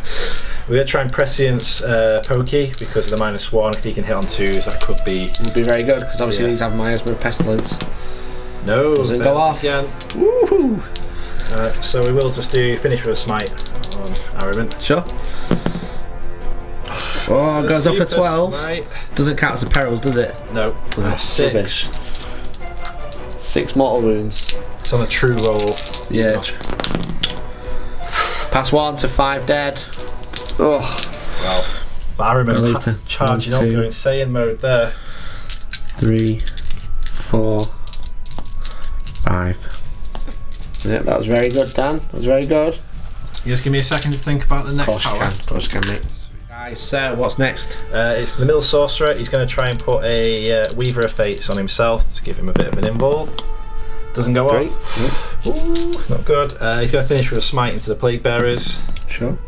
We're going to try and Prescience Pokey because of the -1. If he can hit on 2s, that could be... Would be very good because obviously these have Miasma of Pestilence. No, doesn't go off. Again. Woohoo! So we will just finish with a smite on Harriman. Sure. Oh, it goes off for 12. Smite. Doesn't count as a perils, does it? No. That's 6. rubbish. 6 mortal wounds. It's on a true roll. Yeah. Pass 1 to 5 dead. Oh. Wow. Harriman charging up, 1, 2, going Saiyan mode there. 3, 4, 5. Yeah, that was very good, Dan. That was very good. You just give me a second to think about the next power. Of course you can, mate. Guys, so what's next? It's the middle sorcerer. He's going to try and put a Weaver of Fates on himself to give him a bit of an invuln. Doesn't go off. Ooh, not good. He's going to finish with a smite into the Plaguebearers. Sure.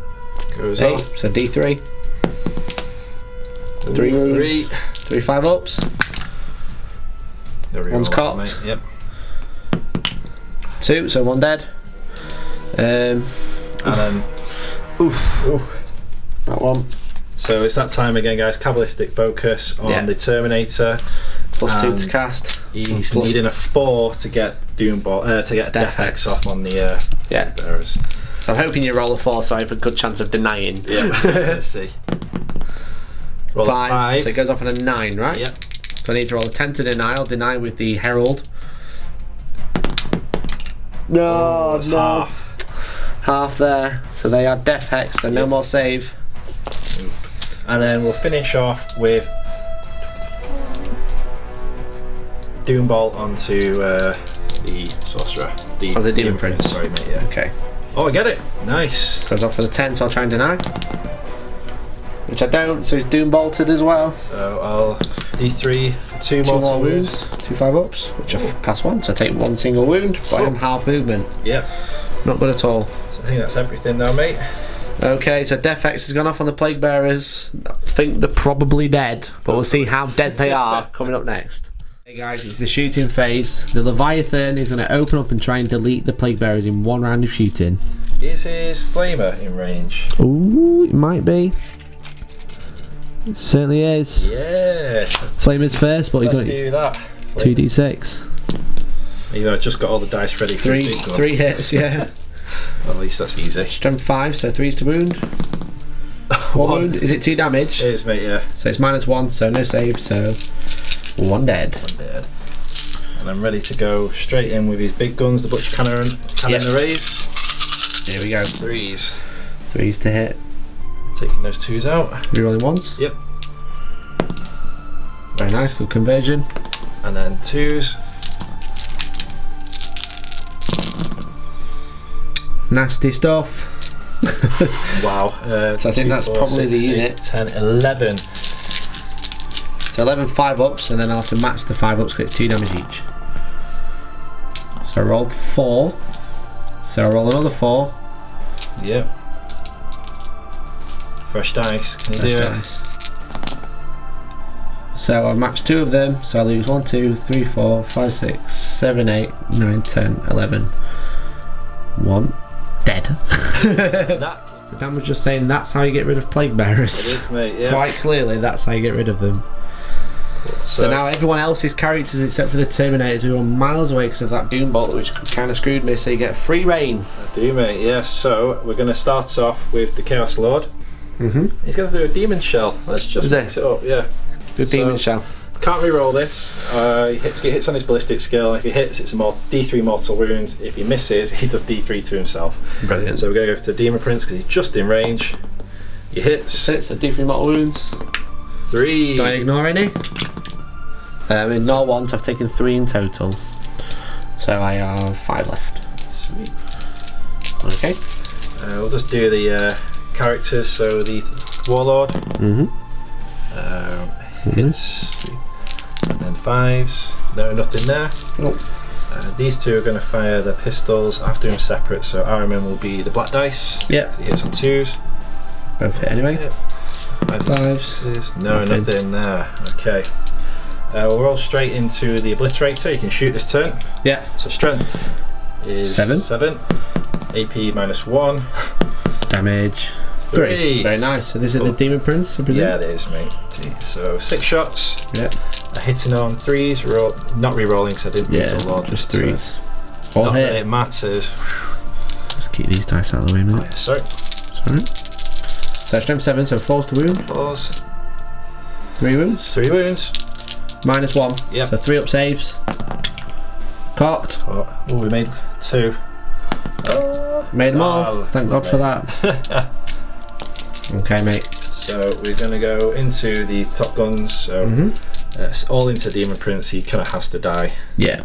Goes 8, off. so D3. 3 wounds. 3 5 ups. One's cocked. Yep. 2, so 1 dead. And then that one. So it's that time again, guys. Cabbalistic focus on the Terminator. +2 to cast. He's needing a 4 to get to get Death Hex off on the Bearers. So I'm hoping you roll a 4, so I have a good chance of denying. Yeah. Let's see. Roll 5. So it goes off on a 9, right? Yep. So I need to roll a 10 to deny. I'll deny with the Herald. No, no. Half there. So they are Death Hex, so no more save. And then we'll finish off with Doombolt onto the Sorcerer. The Demon Prince. Sorry, mate, yeah. Okay. Oh, I get it. Nice. Goes off for the 10, so I'll try and deny. Which I don't, so he's Doom bolted as well. So I'll D3 for two Two mortal wounds. 2 5-ups, which I've passed one, so I take one single wound, but I am half movement. Yep. Not good at all. So I think that's everything now, mate. Okay, so Death X has gone off on the Plaguebearers. I think they're probably dead, but we'll see how dead they are coming up next. Hey guys, it's the shooting phase. The Leviathan is going to open up and try and delete the Plaguebearers in one round of shooting. Is his flamer in range? Ooh, it might be. It certainly is. Yeah. Flamers first, but Let's he's do that. got 2d6. You know, I just got all the dice ready for Three, a big one. 3 hits, yeah. Well, at least that's easy. Strength 5, so 3's to wound. One wound. Is it 2 damage? It is, mate, yeah. So it's -1, so no save, so 1 dead. One dead. And I'm ready to go straight in with his big guns, the Butcher Cannon arrays. Here we go. 3s. 3's to hit. Taking those 2s out. Rerolling ones. Yep. Very nice, good conversion. And then 2s. Nasty stuff. Wow. So I think that's probably the unit. 10, 11. So 11 5-ups, and then I'll have to match the 5-ups because it's 2 damage each. So I rolled 4. So I roll another 4. Yep. Fresh dice. Can you do it? So I matched 2 of them, so I lose 1, 2, 3, 4, 5, 6, 7, 8, 9, 10, 11. 1. Dead. So Dan was just saying that's how you get rid of Plaguebearers. It is, mate, yeah. Quite clearly, that's how you get rid of them. So now everyone else's characters, except for the Terminators, who are miles away because of that Doom Bolt, which kind of screwed me, so you get free reign. I do, mate, yes. So we're going to start off with the Chaos Lord. He's going to do a Demon Shell. Let's just mix it up, yeah. Good Demon Shell. Can't re-roll this. He hits on his ballistic skill, and if he hits, it's a D3 mortal wound. If he misses, he does D3 to himself. Brilliant. So we're going to go for the Demon Prince because he's just in range. He hits. Hits a D3 mortal wounds. 3. Do I ignore any? Ignore 1, so I've taken 3 in total. So I have 5 left. Sweet. Okay. We'll just do the characters. So the Warlord. Hits. And then 5s. No, nothing there. Nope. These 2 are going to fire the pistols. I have to do them separate, so Aramin will be the black dice. Yep. He hits on 2s. Both hit anyway. Yep. 5s. No, nothing there. Okay. We'll roll straight into the Obliterator. You can shoot this turn. Yeah. So strength is 7. AP -1. Damage 3. Very nice. So this is the Demon Prince, I presume? Yeah, it is, mate. So 6 shots. Yeah. Hitting on 3s. Not re-rolling because I didn't beat the Lord. Just 3s. All not hit. that it matters. Just keep these dice out of the way a minute. Oh, yeah, sorry. Sorry. So strength 7, so 4's to wound. 4s. 3 wounds. 3 wounds. -1. Yep. So 3 up saves. Cocked. Oh, we made 2. Made them all. Thank God for that. Okay, mate. So we're going to go into the top guns. So it's all into Demon Prince. He kind of has to die. Yeah.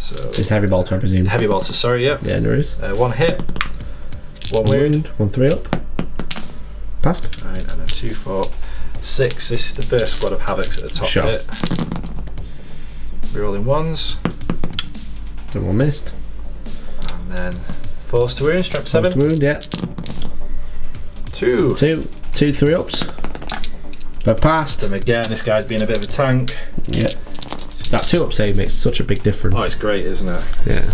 So It's heavy bolter, I presume. heavy bolter. Sorry, yeah. Yeah, there is. 1 hit. 1 wound. 1 3 up. Passed. 9 and then 2, 4, 6. This is the first squad of Havocs at the top Shot. hit. Rerolling 1s. So 1 missed. And then 4s to wound. Strength 7. 4's to wound, yeah. 2. 2 3 ups. But passed. Them again. This guy's been a bit of a tank. Yeah. That 2 up save makes such a big difference. Oh, it's great, isn't it? Yeah.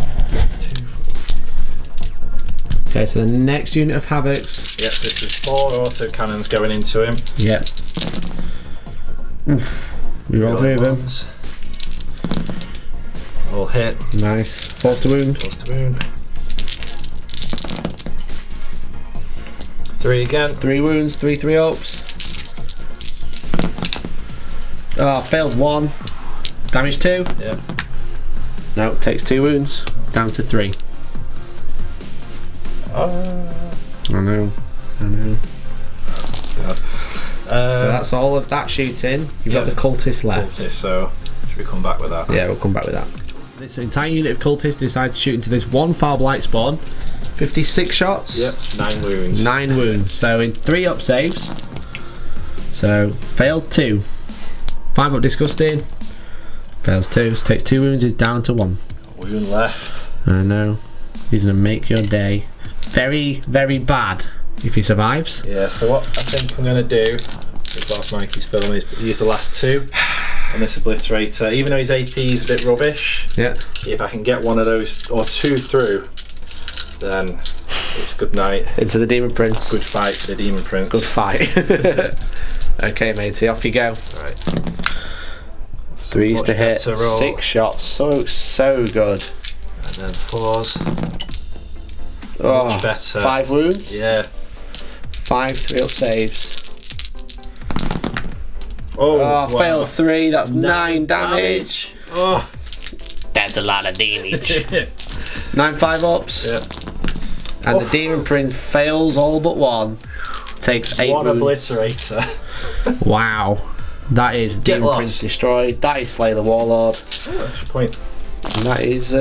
Okay, so the next unit of Havocs. Yes, this is 4 auto cannons going into him. Yeah. We roll 3 of them. All hit. Nice. 4's to wound. 4s to wound. 3 again. 3 wounds, 3 3 ups. Oh, failed 1. Damage 2. Yeah. No, takes 2 wounds. Down to 3. I know. God. So that's all of that shooting. You've got the cultists left. Cultists, so should we come back with that? Yeah, we'll come back with that. This entire unit of cultists decide to shoot into this 1 foul blight spawn. 56 shots. Yep, 9 wounds. 9 wounds. So in 3 up saves. So failed 2. 5 up disgusting. Fails 2. So takes 2 wounds. Is down to 1. Wound left. I know. He's gonna make your day very, very bad if he survives. Yeah. So what I think I'm gonna do, whilst Mikey's filming, is use the last 2 on this obliterator. Even though his AP is a bit rubbish. Yeah. If I can get one of those or 2 through, then it's good night. Into the Demon Prince. Good fight for the Demon Prince. Good fight. Okay, matey, off you go. Right. 3s to hit. 6 shots. So good. And then 4s. Oh, Much better. 5 wounds. Yeah. 5 3-up saves. Oh, wow. Failed 3. That's 9 damage. Oh. That's a lot of damage. 9 5-ups. Yeah. And the Demon Prince fails all but 1. Takes 8 One wounds. obliterator. Wow. That is Demon Prince destroyed. That is Slay the Warlord. Oh, that's your point. And that is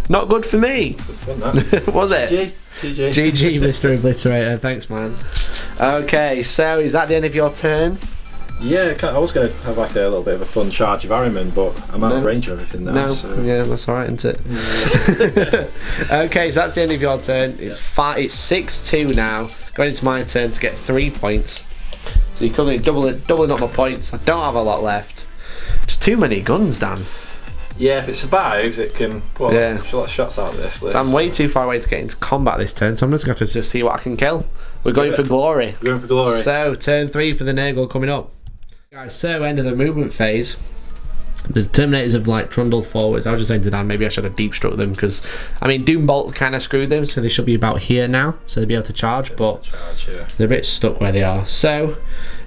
not good for me. Good fun, that. Was it? GG. GG, Mr. Obliterator. Thanks, man. Okay, so is that the end of your turn? Yeah, I was going to have like a little bit of a fun charge of Harriman, but I'm out of range of everything now. No, so. yeah, that's alright, isn't it? Okay, so that's the end of your turn. It's 6-2 now. Going into my turn to get 3 points. So you're currently doubling up my points. I don't have a lot left. There's too many guns, Dan. Yeah, if it survives, it can. Well, Yeah. there's a lot of shots out of this list. So I'm way too far away to get into combat this turn, so I'm just going to have to see what I can kill. We're going for glory. We're going for glory. So, turn 3 for the Nurgle coming up. Guys, so end of the movement phase. The Terminators have like trundled forwards. I was just saying to Dan, maybe I should have deep struck them because, I mean, Doombolt kind of screwed them, so they should be about here now, so they'll be able to charge, but they're a bit stuck where they are. So,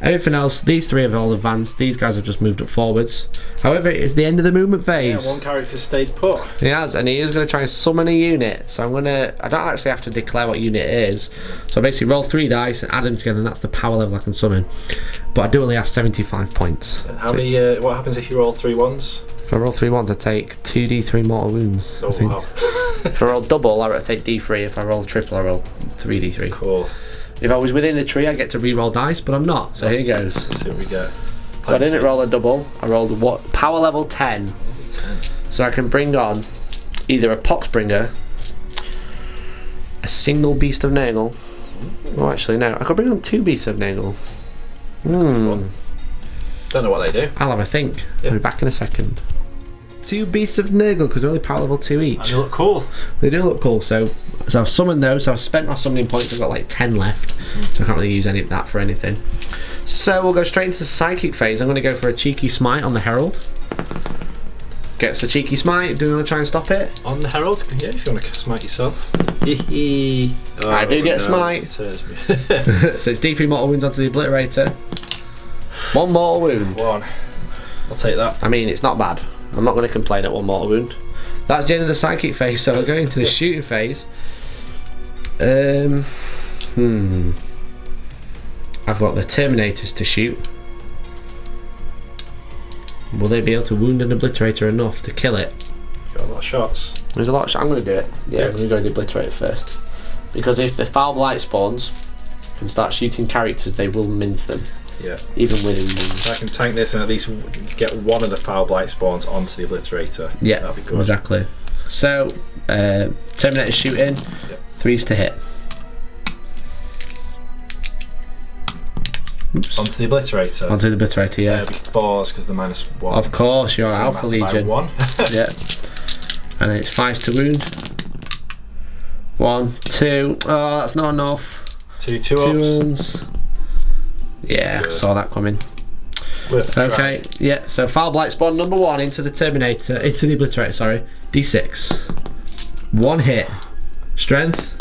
everything else, these 3 have all advanced. These guys have just moved up forwards. However, it's the end of the movement phase. Yeah, one character stayed put. He has, and he is going to try and summon a unit. So I don't actually have to declare what unit it is. So I basically roll 3 dice and add them together, and that's the power level I can summon. But I do only have 75 points. And how many? What happens if you roll 3 1s? If I roll 3 1s, I take 2d3 mortal wounds. Oh, I think. wow. If I roll double, I take d3. If I roll triple, I roll 3d3. Cool. If I was within the tree, I get to re-roll dice, but I'm not. So here goes. Let's see what we get. So I didn't roll a double. I rolled what? Power level 10. 10. So I can bring on either a Poxbringer, a single Beast of Nurgle. Oh, actually no. I could bring on 2 Beasts of Nurgle. Don't know what they do. I'll have a think. Yeah. I'll be back in a second. 2 Beasts of Nurgle because they're only power level 2 each. And they look cool. They do look cool. So I've summoned those. So I've spent my summoning points. I've got like 10 left. So I can't really use any of that for anything. So we'll go straight into the psychic phase. I'm going to go for a cheeky smite on the Herald. Gets a cheeky smite. Do you want to try and stop it? On the Herald? Yeah, if you want to smite yourself. Oh, I do get no, smite. it turns me. So it's D3 mortal wounds onto the Obliterator. 1 mortal wound. 1. I'll take that. I mean, it's not bad. I'm not going to complain at 1 mortal wound. That's the end of the psychic phase, so we're going into the shooting phase. I've got the Terminators to shoot. Will they be able to wound an Obliterator enough to kill it? Got a lot of shots. There's a lot of I'm going to do it. Yeah, I'm going to go the Obliterator first. Because if the Foul Blight spawns can start shooting characters, they will mince them. Yeah. Even within wounds. If I can tank this and at least get one of the Foul Blight spawns onto the Obliterator. Yeah, that'd be good. exactly. So, Terminator shooting, 3s to hit. Oops. Onto the Obliterator. Onto the Obliterator, yeah. It'll be 4s because the -1. Of course, you're So Alpha that's by Legion. 1. Yeah. And then it's 5s to wound. 1, 2. Oh, that's not enough. 2 2 ups. wounds. Yeah, Good. saw that coming. Okay, yeah, so Foul Blight spawn number 1 into the Terminator, into the Obliterator, sorry. D6. 1 hit. Strength,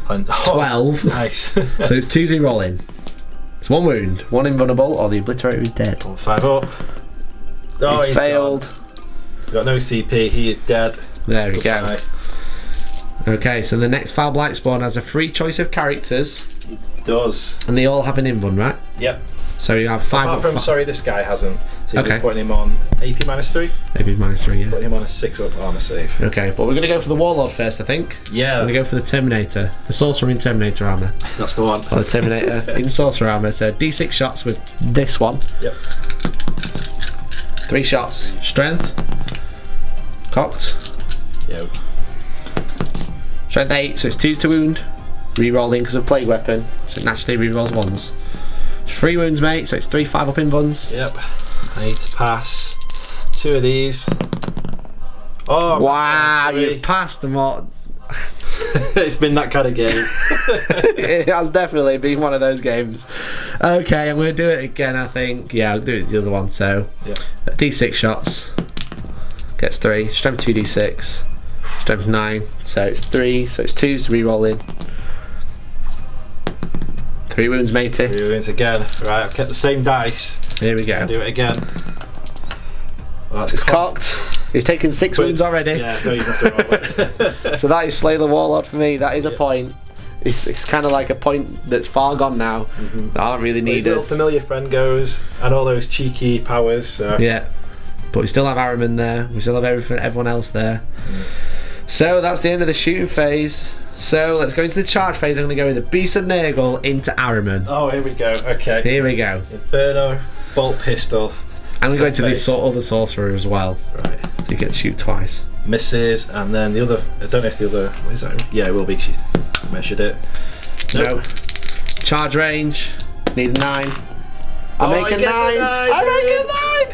12. Nice. So it's 2-2 rolling. It's 1 wound, 1 invulnerable, or the Obliterator is dead. 5 up. Oh, he's failed. Gone. Got no CP, he is dead. There we go. Goodbye. Okay, so the next Foul Blight spawn has a free choice of characters. Does. And they all have an invuln, right? Yep. So you have 5 Apart from, sorry, this guy hasn't. So Okay. you're putting him on AP -3, Maybe -3, yeah. putting him on a 6 up armor save. Okay, but we're going to go for the Warlord first, I think. Yeah. We're going to go for the Terminator. The Sorcerer in Terminator armour. That's the one. Or the Terminator in Sorcerer armour. So D6 shots with this one. Yep. 3 shots. Strength. Cocked. Yo. Strength 8, so it's 2s to wound. Rerolling because of plague weapon, so it naturally rerolls 1s. 3 wounds, mate, so it's 3 5 up in buns. Yep. I need to pass 2 of these. Oh wow, you've passed them all. It's been that kind of game. It has definitely been one of those games. Okay, I'm going to do it again, I think. Yeah, I'll do it the other one. So, Yep. D6 shots. Gets 3. Strength 2d6. Strength 9. So it's 3. So it's 2s re-rolling. 3 wounds, matey. 3 wounds again. Right, I've kept the same dice. Here we go. I'll do it again. Well, that's It's cocked. He's taken 6 wounds already. Yeah, don't even have to roll it. So that is Slay the Warlord for me. That is a point. It's kind of like a point that's far gone now. That I don't really His need little it. familiar friend goes, and all those cheeky powers. So. Yeah, but we still have Araman there. We still have everyone else there. So that's the end of the shooting phase. So let's go into the charge phase. I'm going to go with the Beast of Nurgle into Araman. Oh, here we go. Okay. Here we go. Inferno, bolt pistol. And we're going to the other sorcerer as well. Right. So you get to shoot twice. Misses, and then the other. I don't know if the other. What is that? Yeah, it will be. She's measured it. No. Charge range. Need 9. I Oh, make he a 9. gets a 9, I make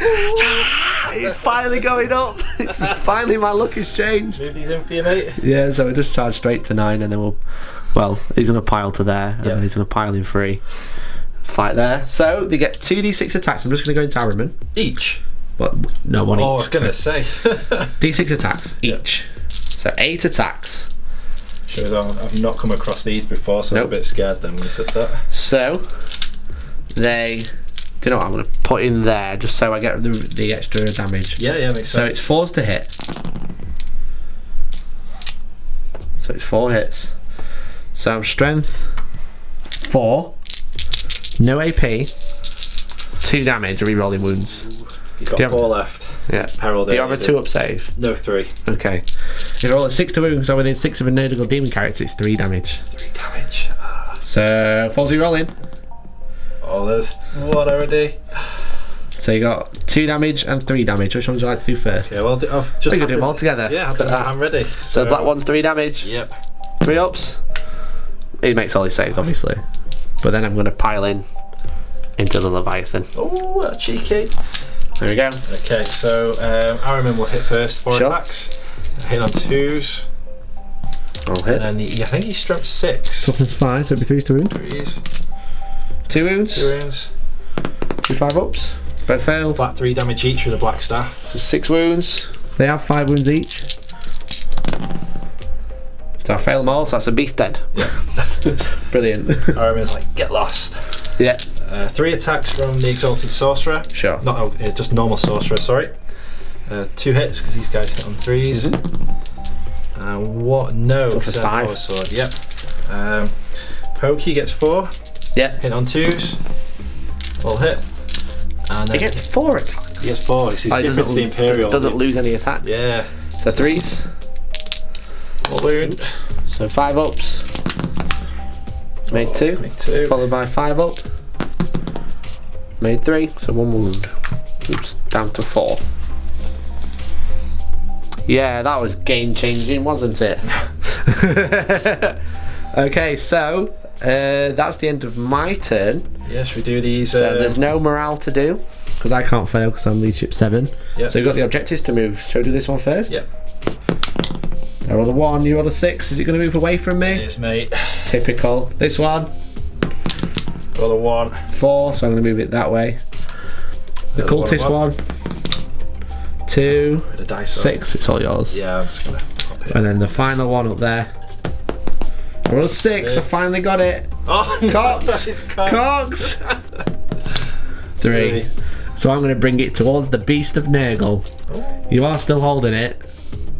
a 9. It's finally going up. It's finally my luck has changed. Move these in for you, mate. Yeah, so we just charge straight to 9, and then we'll. Well, he's gonna pile to there, and then he's gonna pile in 3. Fight there. So they get 2d6 attacks. I'm just gonna go into Araman. Each. But no, one each. Oh, I was gonna say. D6 attacks each. So 8 attacks. Sure, I've not come across these before, so I was a bit scared then when you said that. So they. Do you know what? I'm going to put in there just so I get the extra damage. Yeah, makes sense. So it's 4s to hit. So it's 4 hits. So I'm strength 4, no AP, 2 damage, re-rolling wounds. You've got 4 left. Yeah. Peril. Do you have a 2 up save? No, 3. Okay. If you roll a 6 to wound, so within 6 of a Nurgle demon character, it's 3 damage. 3 damage. So 4's re-rolling. Oh, there's 1 already. So you got 2 damage and 3 damage. Which one would you like to do first? Yeah, well, I've just. We can do them all together. Yeah, I'm ready. So the black one's 3 damage. Yep. 3 ups. He makes all his saves, obviously. But then I'm going to pile in into the Leviathan. Oh, that's cheeky. There we go. Okay, so Araman will hit first. 4 Sure. attacks. Hit on 2s. I'll hit. And then I think he's struck 6. Toughness 5, so it'll be 3s to wound. 3s. 2 wounds. 2 wounds. 2 5 ups. Both failed. Flat 3 damage each with a black staff. So 6 wounds. They have 5 wounds each. So I fail them all, so that's a beast dead. Yeah. Brilliant. Araman's like, get lost. Yeah. 3 attacks from the Exalted Sorcerer. Sure. Not just normal Sorcerer, sorry. 2 hits because these guys hit on 3s. What? No, Toughness 5. Power Sword. Yep. Pokey gets 4. Yeah. Hit on 2s. All hit. And He gets 4 attacks. He gets 4. He's different to the Imperial. Doesn't lose any attacks. Yeah. So 3s. 1 wound. So 5 ups. Made 2. Made 2. Followed by 5 up. Made 3. So 1 wound. Oops. Down to 4. Yeah, that was game changing, wasn't it? Okay, so that's the end of my turn. Yes, we do these. So there's no morale to do because I can't fail because I'm leadership 7. Yep. So you've got the objectives to move. Shall we do this one first? Yep. I rolled a 1, you rolled a 6. Is it going to move away from me? Yes, mate. Typical. This one, Roll a 1. 4, so I'm going to move it that way. The Another cultist one. 2, Bit of dice. 6. It's all yours. Yeah, I'm just gonna pop it. And then the final one up there. I rolled a 6. I finally got it. Oh, Cocked. Cocked. 3. So I'm going to bring it towards the Beast of Nurgle. Oh. You are still holding it,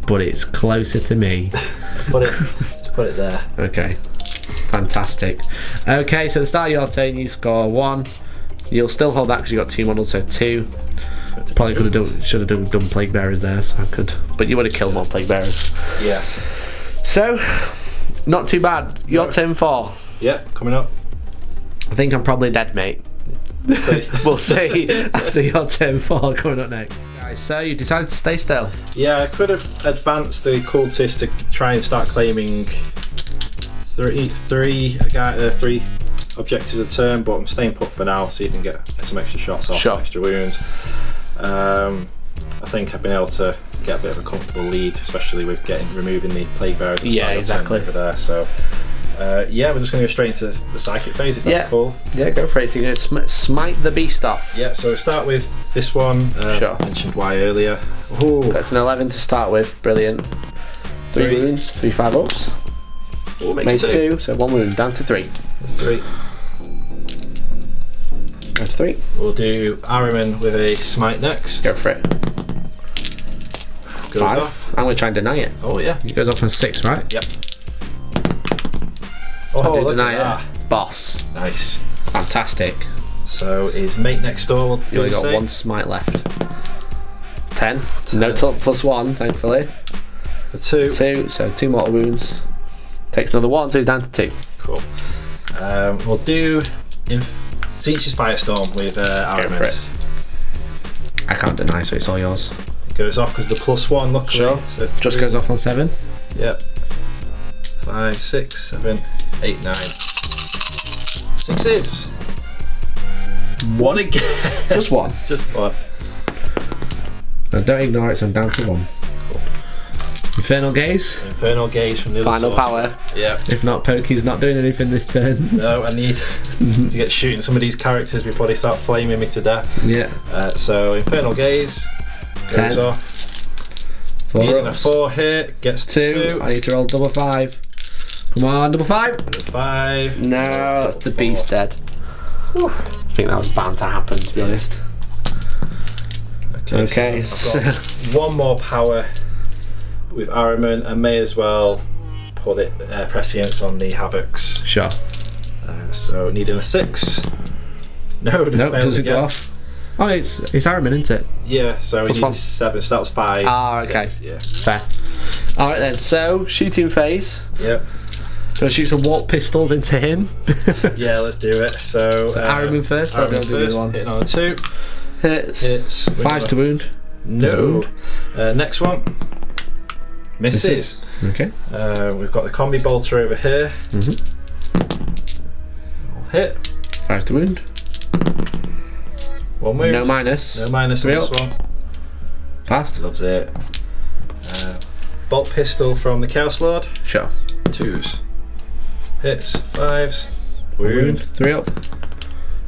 but it's closer to me. Just put it there. Okay. Fantastic. Okay, so at the start of your turn, you score 1. You'll still hold that because you got 2 models, so 2. Probably could have should have done Plaguebearers there, so I could. But you would have killed more Plaguebearers. Yeah. So, not too bad. Your turn 4. Yep, coming up. I think I'm probably dead, mate. So, We'll see after your turn 4 coming up next. Guys, so you decided to stay still. yeah, I could have advanced the cultist to try and start claiming three objectives a turn, but I'm staying put for now so you can get some extra shots off, Sure. extra wounds. I think I've been able to get a bit of a comfortable lead, especially with removing the Plaguebearers and Yeah, exactly. over there. So yeah, we're just going to go straight into the psychic phase, if that's cool. Yeah, go for it. So you're going to smite the beast off. Yeah, so we'll start with this one. Sure. I mentioned why earlier. Ooh. That's an 11 to start with. Brilliant. 3 Three. wounds, 3 5-ups. Ooh, Made makes 2, so 1 wound, down to 3. 3. Down to 3. We'll do Ahriman with a smite next. Go for it. Goes 5. off. I'm going to try and deny it. Oh yeah. It goes off on 6, right? Yep. I Oh, do look deny at that. it. Boss. Nice. Fantastic. So his mate next door will You do only the got same. 1 smite left. 10. No +1, thankfully. For 2. 2, so 2 mortal wounds. Takes another 1, so he's down to 2. Cool. We'll do Tzeentch's Firestorm with Ahriman. for it. I can't deny, so it's all yours. Goes off because the +1, luckily. Sure. So Just 3. goes off on 7. Yep. 5, 6, 7, 8, 9. 6s. 1 again. Just 1. Just 1. No, don't ignore it, so I'm down to 1. Infernal Gaze. Infernal Gaze from the other Final sword. power. Yep. If not, Pokey's not doing anything this turn. No, I need to get shooting some of these characters before they start flaming me to death. Yeah. So Infernal Gaze goes 10. off. 4 Needing a ups. 4 hit, gets 2. I need to roll double 5. Come on, double 5. 5. No, that's the beast dead. Whew. I think that was bound to happen, to be honest. Okay, so I've got 1 more power with Ahriman, and may as well put it prescience on the Havocs. Sure. So needing a 6. No, Nope, doesn't go again. off. Oh, it's Ahriman, isn't it? Yeah, so we What's need one? 7. So that was 5. Ah, okay. 6, yeah. Fair. Alright then, so shooting phase. Yep. Do I shoot some warp pistols into him? Yeah, let's do it. So Ahriman first, or Ahriman don't do the first, one? hitting on a 2. Hits. Hits. 5 to wound. No. Next one. Misses. Okay. We've got the combi bolter over here. Hit. 5 to wound. 1 wound. No minus. No minus on 3 this up. one. Passed. Loves it. Bolt pistol from the Chaos Lord. Sure. 2s. Hits. 5s. Wound. 3 up.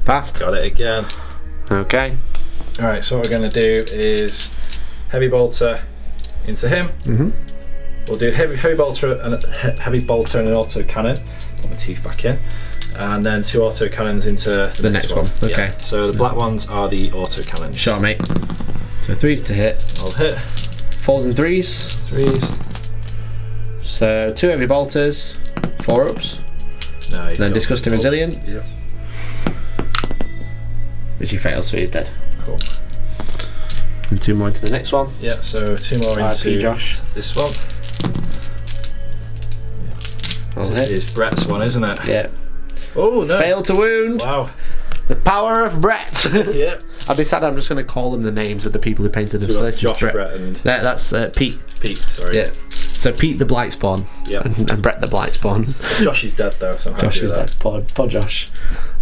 Passed. Got it again. Okay. Alright, so what we're going to do is heavy bolter into him. We'll do heavy bolter and an auto cannon. Put my teeth back in. And then 2 auto cannons into the next one. Okay. Yeah. So the black ones are the auto cannons. Sure, mate. So 3 to hit. I'll hit. 4s and 3s. 3s. So 2 heavy bolters. 4 ups. No, you Then don't. disgusting resilient. Yep. Which he fails, so he's dead. Cool. And 2 more into the next one. Yeah, so 2 more RIP into Josh. this one. I'll This hit. is Brett's one, isn't it? Yeah. Oh no! Failed to wound. Wow. The power of Brett. Yep. I've decided I'm just going to call them the names of the people who painted them. So So we've this got is Josh, Brett, and That's Pete. Pete. Sorry. Yeah. So Pete the Blightspawn. Yeah. And Brett the Blightspawn. Josh is dead though, so I'm Josh happy is with dead. that. Poor Josh.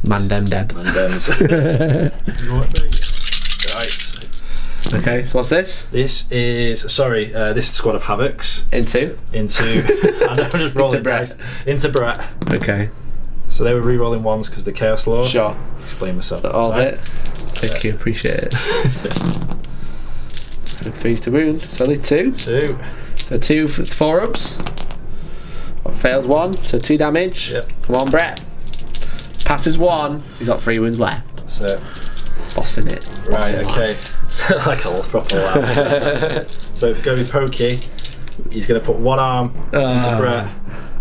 Mandem dead. And then right. Okay, so what's this? This is this is Squad of Havocs Into? I know I'm just rolling Into Brett. dice. Into Brett. Okay. So they were re-rolling ones because the Chaos Lord. Sure. Explain myself. So all hit. Thank you, appreciate it. And 3s to wound. So only 2. 2. So 2 for 4 ups. Fails 1, so 2 damage. Yep. Come on, Brett. Passes 1. He's got 3 wounds left. That's it. Bossing it. Right. Bossing Okay. last. So like a proper laugh. So if you go with Pokey, he's going to put 1 arm into Brett.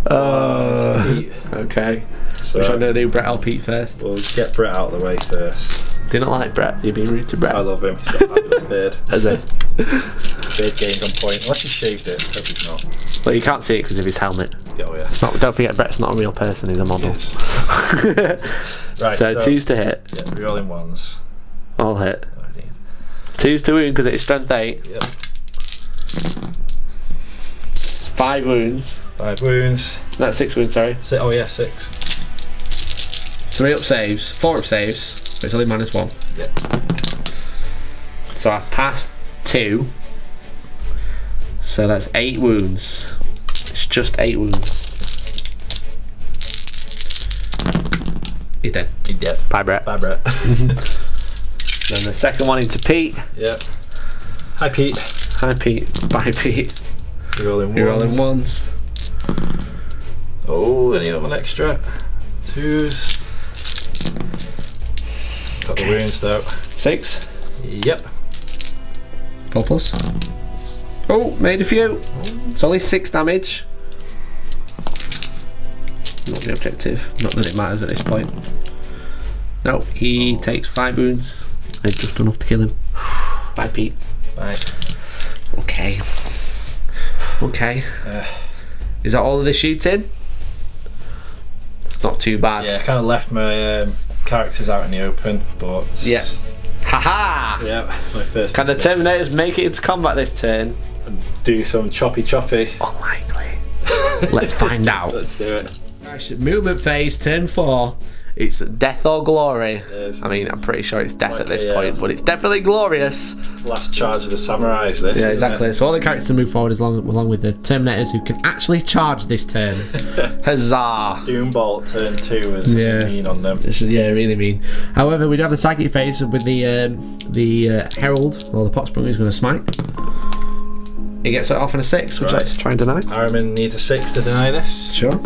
Into Pete. Okay. So Which I'm going to do Brett or Pete first. we'll get Brett out of the way first. Do you not like Brett? You're being rude to Brett. I love him. He's got a fabulous beard. Has it? Beard gained on point. Unless he shaved it. Hope he's not. Well, you can't see it because of his helmet. Oh yeah. It's not. Don't forget, Brett's not a real person. He's a model. Yes. Right. So 2s to hit. Yeah, rerolling 1s. All hit. 2s to wound because it's strength 8. Yep. 5 wounds. 5 wounds. That's 6 wounds. Sorry. Oh yeah, 6. 3 up saves. 4 up saves. But it's only -1. Yep. So I passed 2. So that's 8 wounds. It's just 8 wounds. He's dead. He's dead. Bye, Brett. Bye, Brett. Then the second one into Pete. Yep. Hi, Pete. Hi, Pete. Bye, Pete. You're rolling ones. Oh, I need one extra. 2s. Got the wounds though. 6. Yep. 4+. Oh, made a few. It's only 6 damage. Not the objective. Not that it matters at this point. No, he takes 5 wounds. It's just enough to kill him. Bye, Pete. Bye. Okay. Okay. Is that all of the shooting? It's not too bad. Yeah, I kind of left my characters out in the open, but Yeah. Haha! yeah, my first. Can the mistake. Terminators make it into combat this turn? Do some choppy. Unlikely. Let's find out. Let's do it. Movement phase, turn 4. It's death or glory. It is. I mean, I'm pretty sure it's death at this Okay, yeah. point, but it's definitely glorious. Last charge of the samurais. This. Yeah, isn't exactly. it? So all the characters move forward along with the Terminators who can actually charge this turn. Huzzah! Doombolt turn 2 is Yeah. mean on them. Yeah, really mean. However, we do have the psychic phase with the Herald, or the Potsprung, who's going to smite. He gets it off in a 6, which Right. let's try and deny. Araman needs a 6 to deny this. Sure.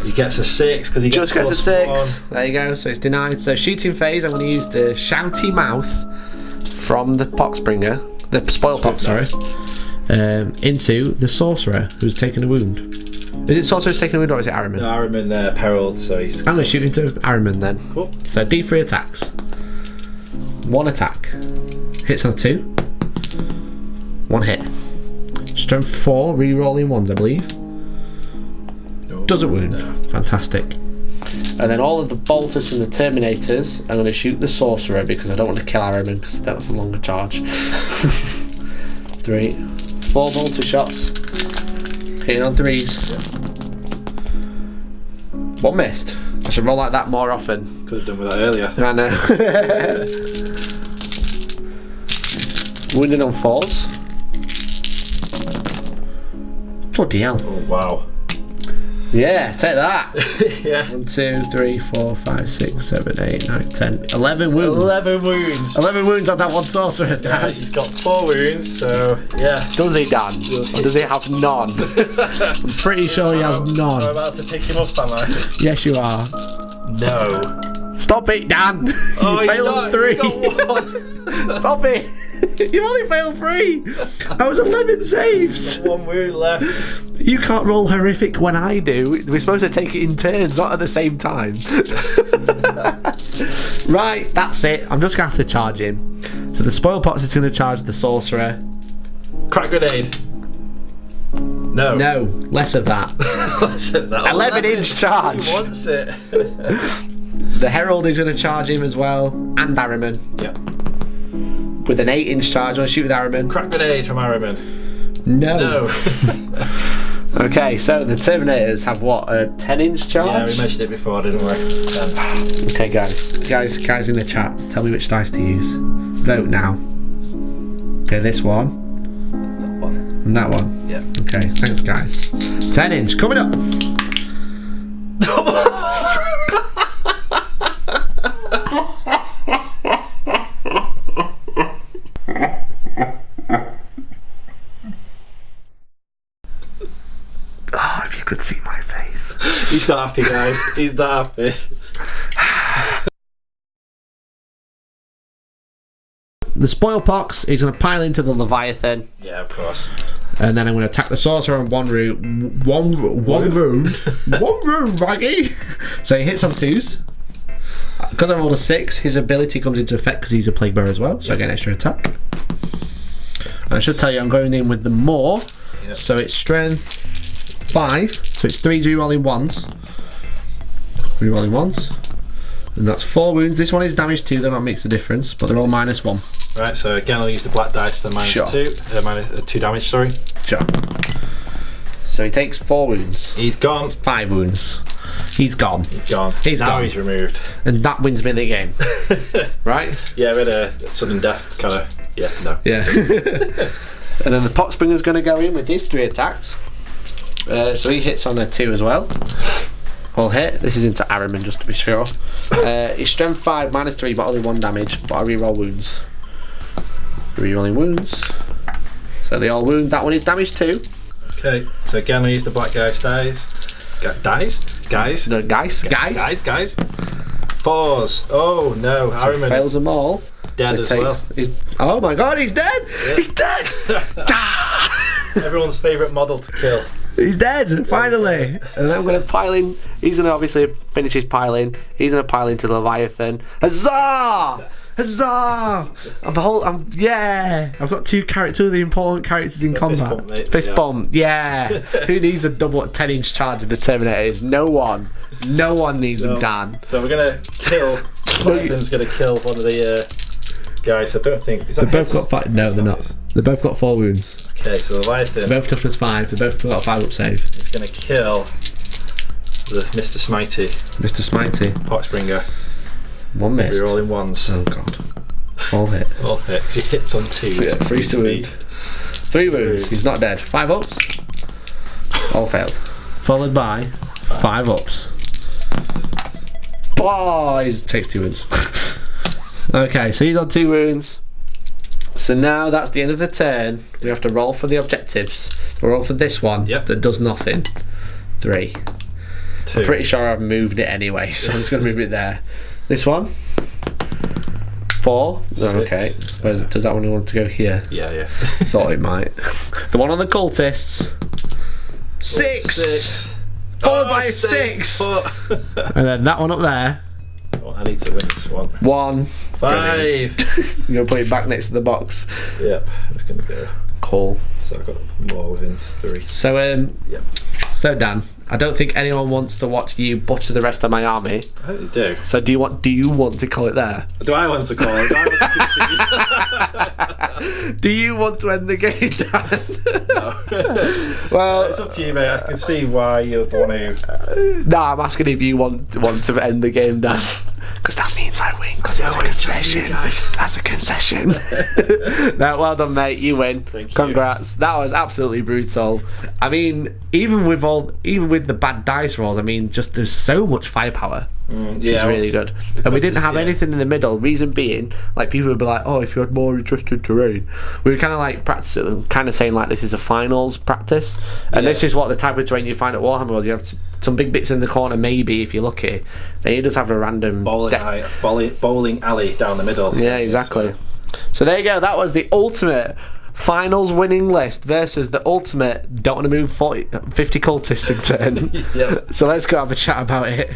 He gets a 6 because he Just gets a +1. 6. There you go. So it's denied. So shooting phase, I'm going to use the shouty mouth from the Poxbringer, the spoil pox, sorry, into the sorcerer who's taken a wound. Is it sorcerer who's taken a wound, or is it Araman? No, Araman perilled, so he's. I'm going to shoot into Araman then. Cool. So D3 attacks. 1 attack. Hits on 2. 1 hit. Strength 4, re-rolling 1s, I believe. Doesn't wound. No. Fantastic. And then all of the bolters from the Terminators, I'm going to shoot the sorcerer because I don't want to kill Araman because that's a longer charge. 3, 4 bolter shots. Hitting on 3s. 1 missed. I should roll like that more often. Could have done with that earlier. I know. Wounded on 4s. Bloody hell. Oh wow. Yeah, take that. Yeah. 1, 2, 3, 4, 5, 6, 7, 8, 9, 10, 11 wounds. 11 wounds. 11 wounds on that one sorcerer. Yeah, he's got 4 wounds, so yeah. Does he, Dan? Or does he have none? I'm pretty sure he has I'm none. about to pick him up, am I? Yes, you are. No. Stop it, Dan. Oh, You he's failed not. 3. He's got 1. Stop it. You've only failed 3. That was 11 saves. 1 wound left. You can't roll horrific when I do. We're supposed to take it in turns, not at the same time. Right, that's it. I'm just going to have to charge him. So the spoil pox is going to charge the sorcerer. Crack grenade. No. No, less of that. What's it, that 11-inch charge. He wants it. The Herald is going to charge him as well, and Araman. Yeah. With an 8-inch charge, want to shoot with Araman? Crack grenade from Araman. No. No. Okay, so the Terminators have what, a 10-inch charge? Yeah, we mentioned it before, didn't we? Okay, guys in the chat, tell me which dice to use. Vote now. Okay, this one. That one. And that one. Yeah. Okay, thanks, guys. 10-inch coming up. Oh, if you could see my face. He's not happy, guys. He's not happy. The spoil pox is going to pile into the Leviathan, Yeah, of course. and then I'm going to attack the sorcerer on one room, Mikey. So he hits on 2s. Because I rolled a 6, his ability comes into effect because he's a Plaguebearer as well, so I get an extra attack. And I should tell you, I'm going in with the more, Yep. so it's strength 5, so it's 3 rerolling ones. Rerolling ones. And that's 4 wounds. This one is damage 2, that makes a difference, but they're all -1. Right, so again I'll use the black dice, the Sure. -2, 2 damage, sorry. Sure. So he takes 4 wounds. He's gone. 5 wounds. He's gone. He's gone. He's now gone. he's removed. And that wins me the game. Right? Yeah, we had a sudden death kind of. Yeah, no. Yeah. And then the Potspringer's going to go in with his 3 attacks. So he hits on a 2 as well. All hit. This is into Araman, just to be sure. His strength 5, -3, but only 1 damage. But I reroll wounds. Rerolling wounds. So they all wound. That one is damage 2. Okay, so again I use the black dice. Guys. No, guys. 4s. Oh no, So Araman fails them all. dead So as takes- well. Oh my god, he's dead! Yeah. He's dead! Everyone's favourite model to kill. He's dead, finally! And I'm going to pile in. He's going to obviously finish his piling. He's going to pile into the Leviathan. Huzzah! Huzzah! Yeah! I've got 2 of the important characters in combat. Fist bump, mate. Fist Yeah. bump, yeah! Who needs a double 10-inch charge of the Terminators? No one. No one needs them, Dan. So we're gonna kill. Jonathan's gonna kill one of the guys. I don't think. Is that They've both hits? got 5. No, they're not. They've both got 4 wounds. Okay, so the Leviathan They're both toughness 5. They've both got a 5-up save. is gonna kill the Mr. Smitey Mr. Smitey. Potspringer. 1 miss. We're all in ones. Oh god. All hit. All hit. 'Cause he hits on 2. Yeah, 3 to wound. 3 wounds. He's not dead. 5 ups. All failed. Followed by 5 ups. Oh, he takes 2 wounds. Okay, so he's on 2 wounds. So now that's the end of the turn. We have to roll for the objectives. We'll roll for this one that does nothing. 3. 2. I'm pretty sure I've moved it anyway, so I'm just going to move it there. This one. 4. Oh, okay. Does that one want to go here? Yeah. Thought it might. The one on the cultists. 6. Followed by a 6. And then that one up there. Oh, I need to win this one. 1. 5. You're going to put it back next to the box. Yep. It's gonna go. Cool. So I've got more within 3. So Yep. So Dan, I don't think anyone wants to watch you butcher the rest of my army. I hope you do. So do you want to call it there? Do I want to call it? Do I want to concede? Do you want to end the game, Dan? No. Well, It's up to you, mate. I can see why you'd want to. no, I'm asking if you want to end the game, Dan. Because that means I win. Because it's a concession. That's a concession. No, well done, mate. You win. Thank you. Congrats. That was absolutely brutal. I mean, even with the bad dice rolls, I mean, just there's so much firepower. Yeah, It's really good. And we didn't have anything in the middle. Reason being, like, people would be like, "Oh, if you had more interesting terrain." We were kind of like practicing, kind of saying like this is a finals practice, and this is what the type of terrain you find at Warhammer World. You have some big bits in the corner, maybe if you're lucky. Then you just have a random bowling alley down the middle. Yeah, exactly. So there you go. That was the ultimate finals winning list versus the ultimate don't want to move 50 cultists in turn. Yep. So let's go have a chat about it.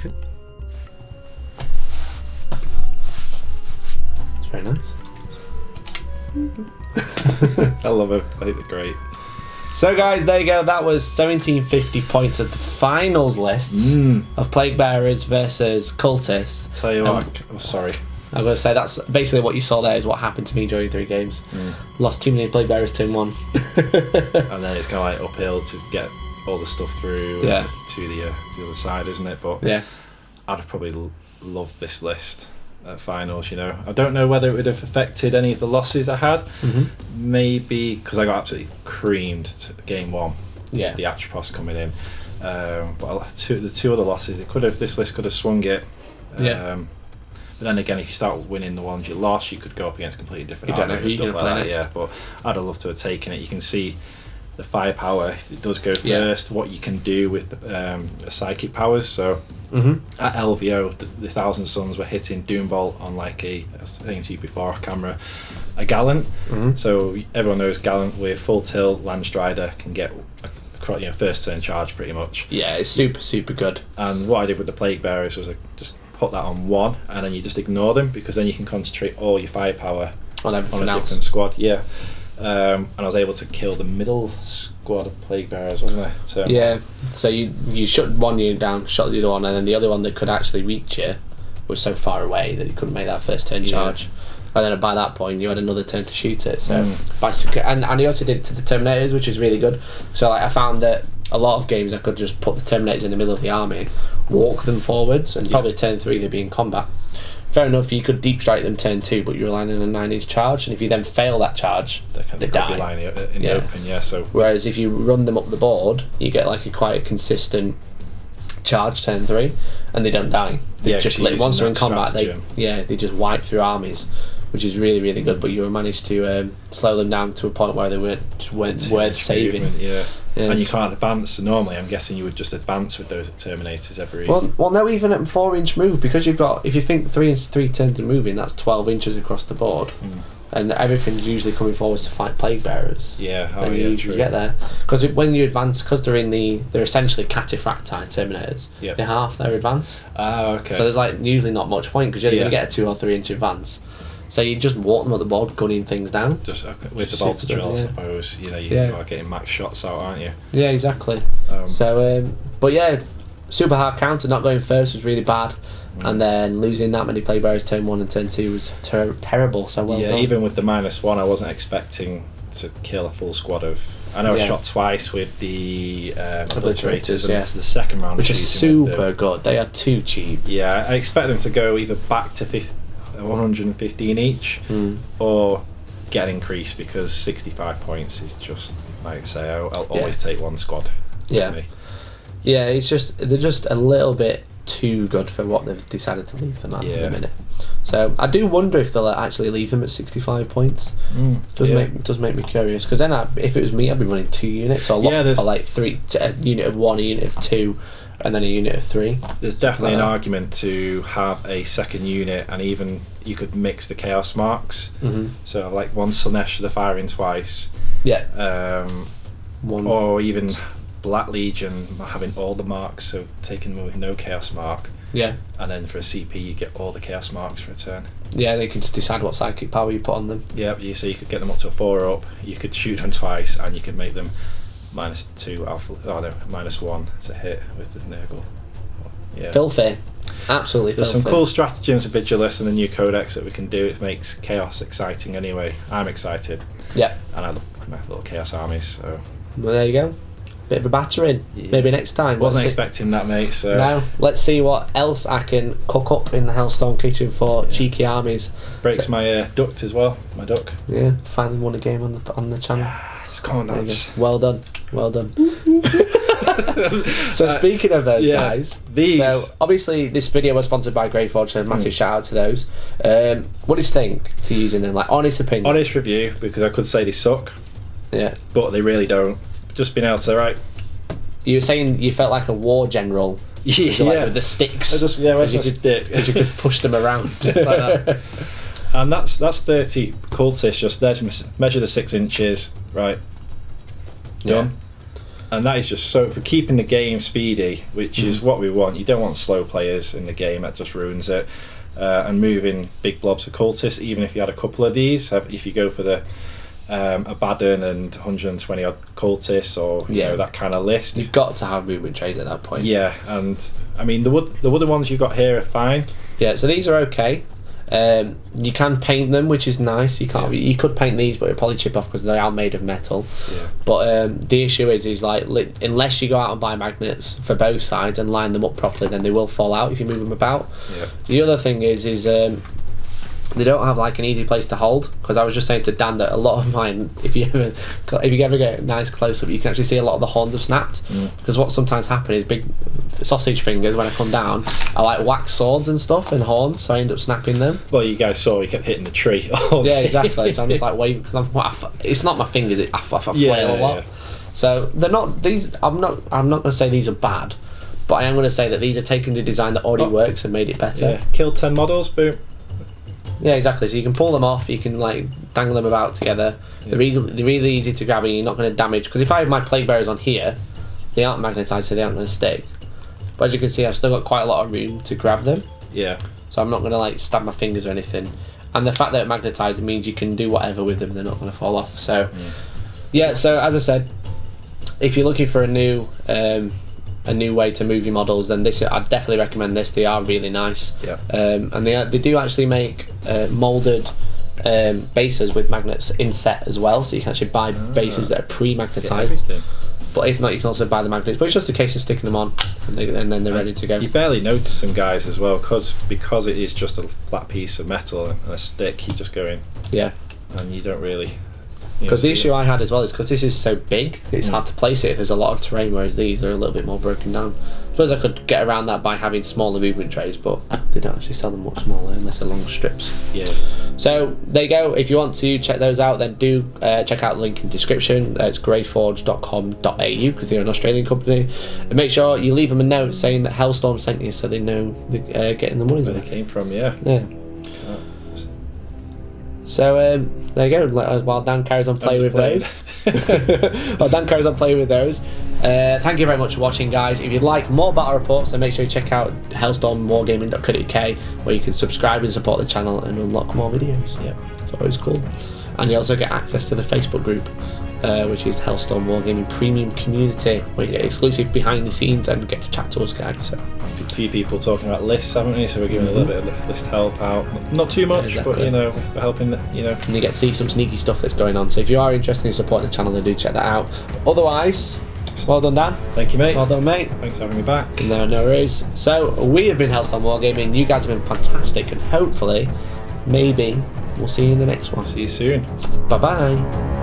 It's very nice. I love them. I think they're great. So guys, there you go. That was 1750 points of the finals list of Plaguebearers versus cultists. Tell you what, I'm sorry. I'm going to say that's basically what you saw there is what happened to me during 3 games. Lost too many Plaguebearers turn 1. And then it's kind of like uphill to get all the stuff through to the other side, isn't it? But Yeah. I'd have probably loved this list at finals, you know. I don't know whether it would have affected any of the losses I had. Maybe because I got absolutely creamed to game 1. Yeah. The Atropos coming in. But the 2 other losses, this list could have swung it. But then again, if you start winning the ones you lost, you could go up against completely different You don't know armies who and you're stuff gonna like play that. next. Yeah, but I'd have loved to have taken it. You can see the firepower, if it does go first, what you can do with psychic powers. So at LVO, the Thousand Suns were hitting Doombolt on like I was saying to you before off camera, a Gallant. So everyone knows Gallant with full tilt, Landstrider can get a first turn charge pretty much. Yeah, it's super good. And what I did with the Plaguebearers was I just put that on 1 and then you just ignore them because then you can concentrate all your firepower On on everything a else. different squad. Yeah. and I was able to kill the middle squad of Plaguebearers, wasn't I? So, Yeah. So you shut one unit down, shot the other one, and then the other one that could actually reach you was so far away that you couldn't make that first turn charge. And then by that point, you had another turn to shoot it. So, and he also did it to the Terminators, which is really good. So, like, I found that a lot of games I could just put the Terminators in the middle of the army, walk them forwards, and probably turn 3 they'd be in combat. Fair enough, you could deep strike them turn 2, but you're relying on a 9-inch charge, and if you then fail that charge, they die. Line in the open, so. Whereas if you run them up the board, you get like a quite consistent charge turn 3, and they don't die. They just once they're in combat, they just wipe through armies, which is really, really good. But you managed to slow them down to a point where they weren't worth saving. Yeah. And you can't advance. Normally, I'm guessing you would just advance with those Terminators every. Well, no, even at 4-inch move, because you've got, if you think 3 turns of moving, that's 12 inches across the board, and everything's usually coming forwards to fight Plaguebearers. Yeah, you get there because when you advance, because they're essentially cataphracti Terminators. Yeah. They're half their advance. Okay. So there's like usually not much point because you're going to get a 2 or 3 inch advance. So you just walk them up the board, gunning things down. Just with the bolter drill, I suppose. You are getting max shots out, aren't you? Yeah, exactly. But yeah, super hard counter. Not going first was really bad, and then losing that many Plaguebearers turn 1 and turn 2 was terrible. So well done. Even with the -1, I wasn't expecting to kill a full squad of. I know I shot twice with the obliterators, and it's the second round, which is super good. They are too cheap. Yeah, I expect them to go either back to 115 each, or get an increase, because 65 points is just, like I say, I'll always take one squad. Yeah, they're just a little bit too good for what they've decided to leave them at the minute. So I do wonder if they'll actually leave them at 65 points. Does make me curious, because then if it was me, I'd be running 2 units, or like 3, a unit of 1, a unit of 2, and then a unit of 3. There's definitely an argument to have a second unit, and even you could mix the chaos marks. So like one Slanesh, the firing twice. Or even Black Legion having all the marks, so taking them with no chaos mark. And then for a CP you get all the chaos marks for a turn. Yeah, they could just decide what psychic power you put on them. So you could get them up to a 4 up, you could shoot them twice, and you could make them -2 alpha. -1 to hit with the Nurgle. Filthy. Absolutely There's filthy. some cool stratagems with Vigilus and the new codex that we can do. It makes chaos exciting anyway. I'm excited. And I love my little chaos armies. So. Well, there you go. Bit of a battering. Maybe next time. Wasn't expecting that, mate. So. No. Let's see what else I can cook up in the Hellstorm kitchen for cheeky armies. Breaks my duct as well. My duck. Yeah. Finally won a game on the channel. It's gone. Well done. Well done. So speaking of those guys, so obviously this video was sponsored by Greyforge, so massive shout out to those. What do you think to using them? Like, honest opinion. Honest review, because I could say they suck. Yeah. But they really don't. Just being able to You were saying you felt like a war general. Like with the sticks. Where's my stick? Because you could push them around like that. And that's 30 cultists. Just measure the 6 inches, right? Done. And that is just so for keeping the game speedy, which is what we want. You don't want slow players in the game; that just ruins it. And moving big blobs of cultists, even if you had a couple of these, if you go for the Abaddon and 120 odd cultists, or you know, that kind of list, you've got to have movement trades at that point. Yeah, and I mean the wooden ones you've got here are fine. Yeah, so these are okay. You can paint them, which is nice. You can't. You could paint these, but it'll probably chip off because they are made of metal. Yeah. But the issue is like unless you go out and buy magnets for both sides and line them up properly, then they will fall out if you move them about. Yeah. The other thing is they don't have like an easy place to hold, because I was just saying to Dan that a lot of mine, if you ever get a nice close up, you can actually see a lot of the horns have snapped. Because what sometimes happens is big sausage fingers, when I come down, I like whack swords and stuff and horns, so I end up snapping them. Well, you guys saw he kept hitting the tree. Yeah, exactly. So I'm just like waving, because it's not my fingers, I flail a lot. Yeah. So they're not these. I'm not going to say these are bad, but I am going to say that these are taking the design that already works and made it better. Yeah. Killed 10 models, boom. Yeah, exactly. So you can pull them off, you can like dangle them about together. Yeah. They're really easy to grab, and you're not going to damage. Because if I have my Plaguebearers on here, they aren't magnetised, so they aren't going to stick. But as you can see, I've still got quite a lot of room to grab them. Yeah. So I'm not going to like stab my fingers or anything. and the fact that it magnetizes means you can do whatever with them; they're not going to fall off. So, yeah. So as I said, if you're looking for a new way to move your models, then I'd definitely recommend this. They are really nice. Yeah. And they do actually make molded bases with magnets in set as well, so you can actually buy bases that are pre-magnetized. But if not, you can also buy the magnets. But it's just a case of sticking them on, and then they're ready to go. You barely notice some guys as well, because it is just a flat piece of metal and a stick. You just go in, and you don't really. Because the issue I had as well is because this is so big, it's hard to place it if there's a lot of terrain, whereas these are a little bit more broken down. I suppose I could get around that by having smaller movement trays, but they don't actually sell them much smaller unless they're long strips. Yeah. So there you go. If you want to check those out, then do check out the link in the description. It's greyforge.com.au because they're an Australian company. And make sure you leave them a note saying that Hellstorm sent you, so they know they're getting the money. Where they came from, yeah. So there you go. While Dan carries on playing with those. Thank you very much for watching, guys. If you'd like more battle reports, then make sure you check out hellstormwargaming.co.uk, where you can subscribe and support the channel and unlock more videos. Yeah, it's always cool. And you also get access to the Facebook group, which is Hellstorm Wargaming Premium Community, where you get exclusive behind the scenes and get to chat to us guys. So a few people talking about lists, haven't we? So we're giving a little bit of list help out. Not too much, but we're helping. And you get to see some sneaky stuff that's going on. So if you are interested in supporting the channel, then do check that out. Otherwise, well done, Dan. Thank you, mate. Well done, mate. Thanks for having me back. No worries. So we have been Hellstorm Wargaming. You guys have been fantastic, and hopefully, maybe we'll see you in the next one. See you soon. Bye bye.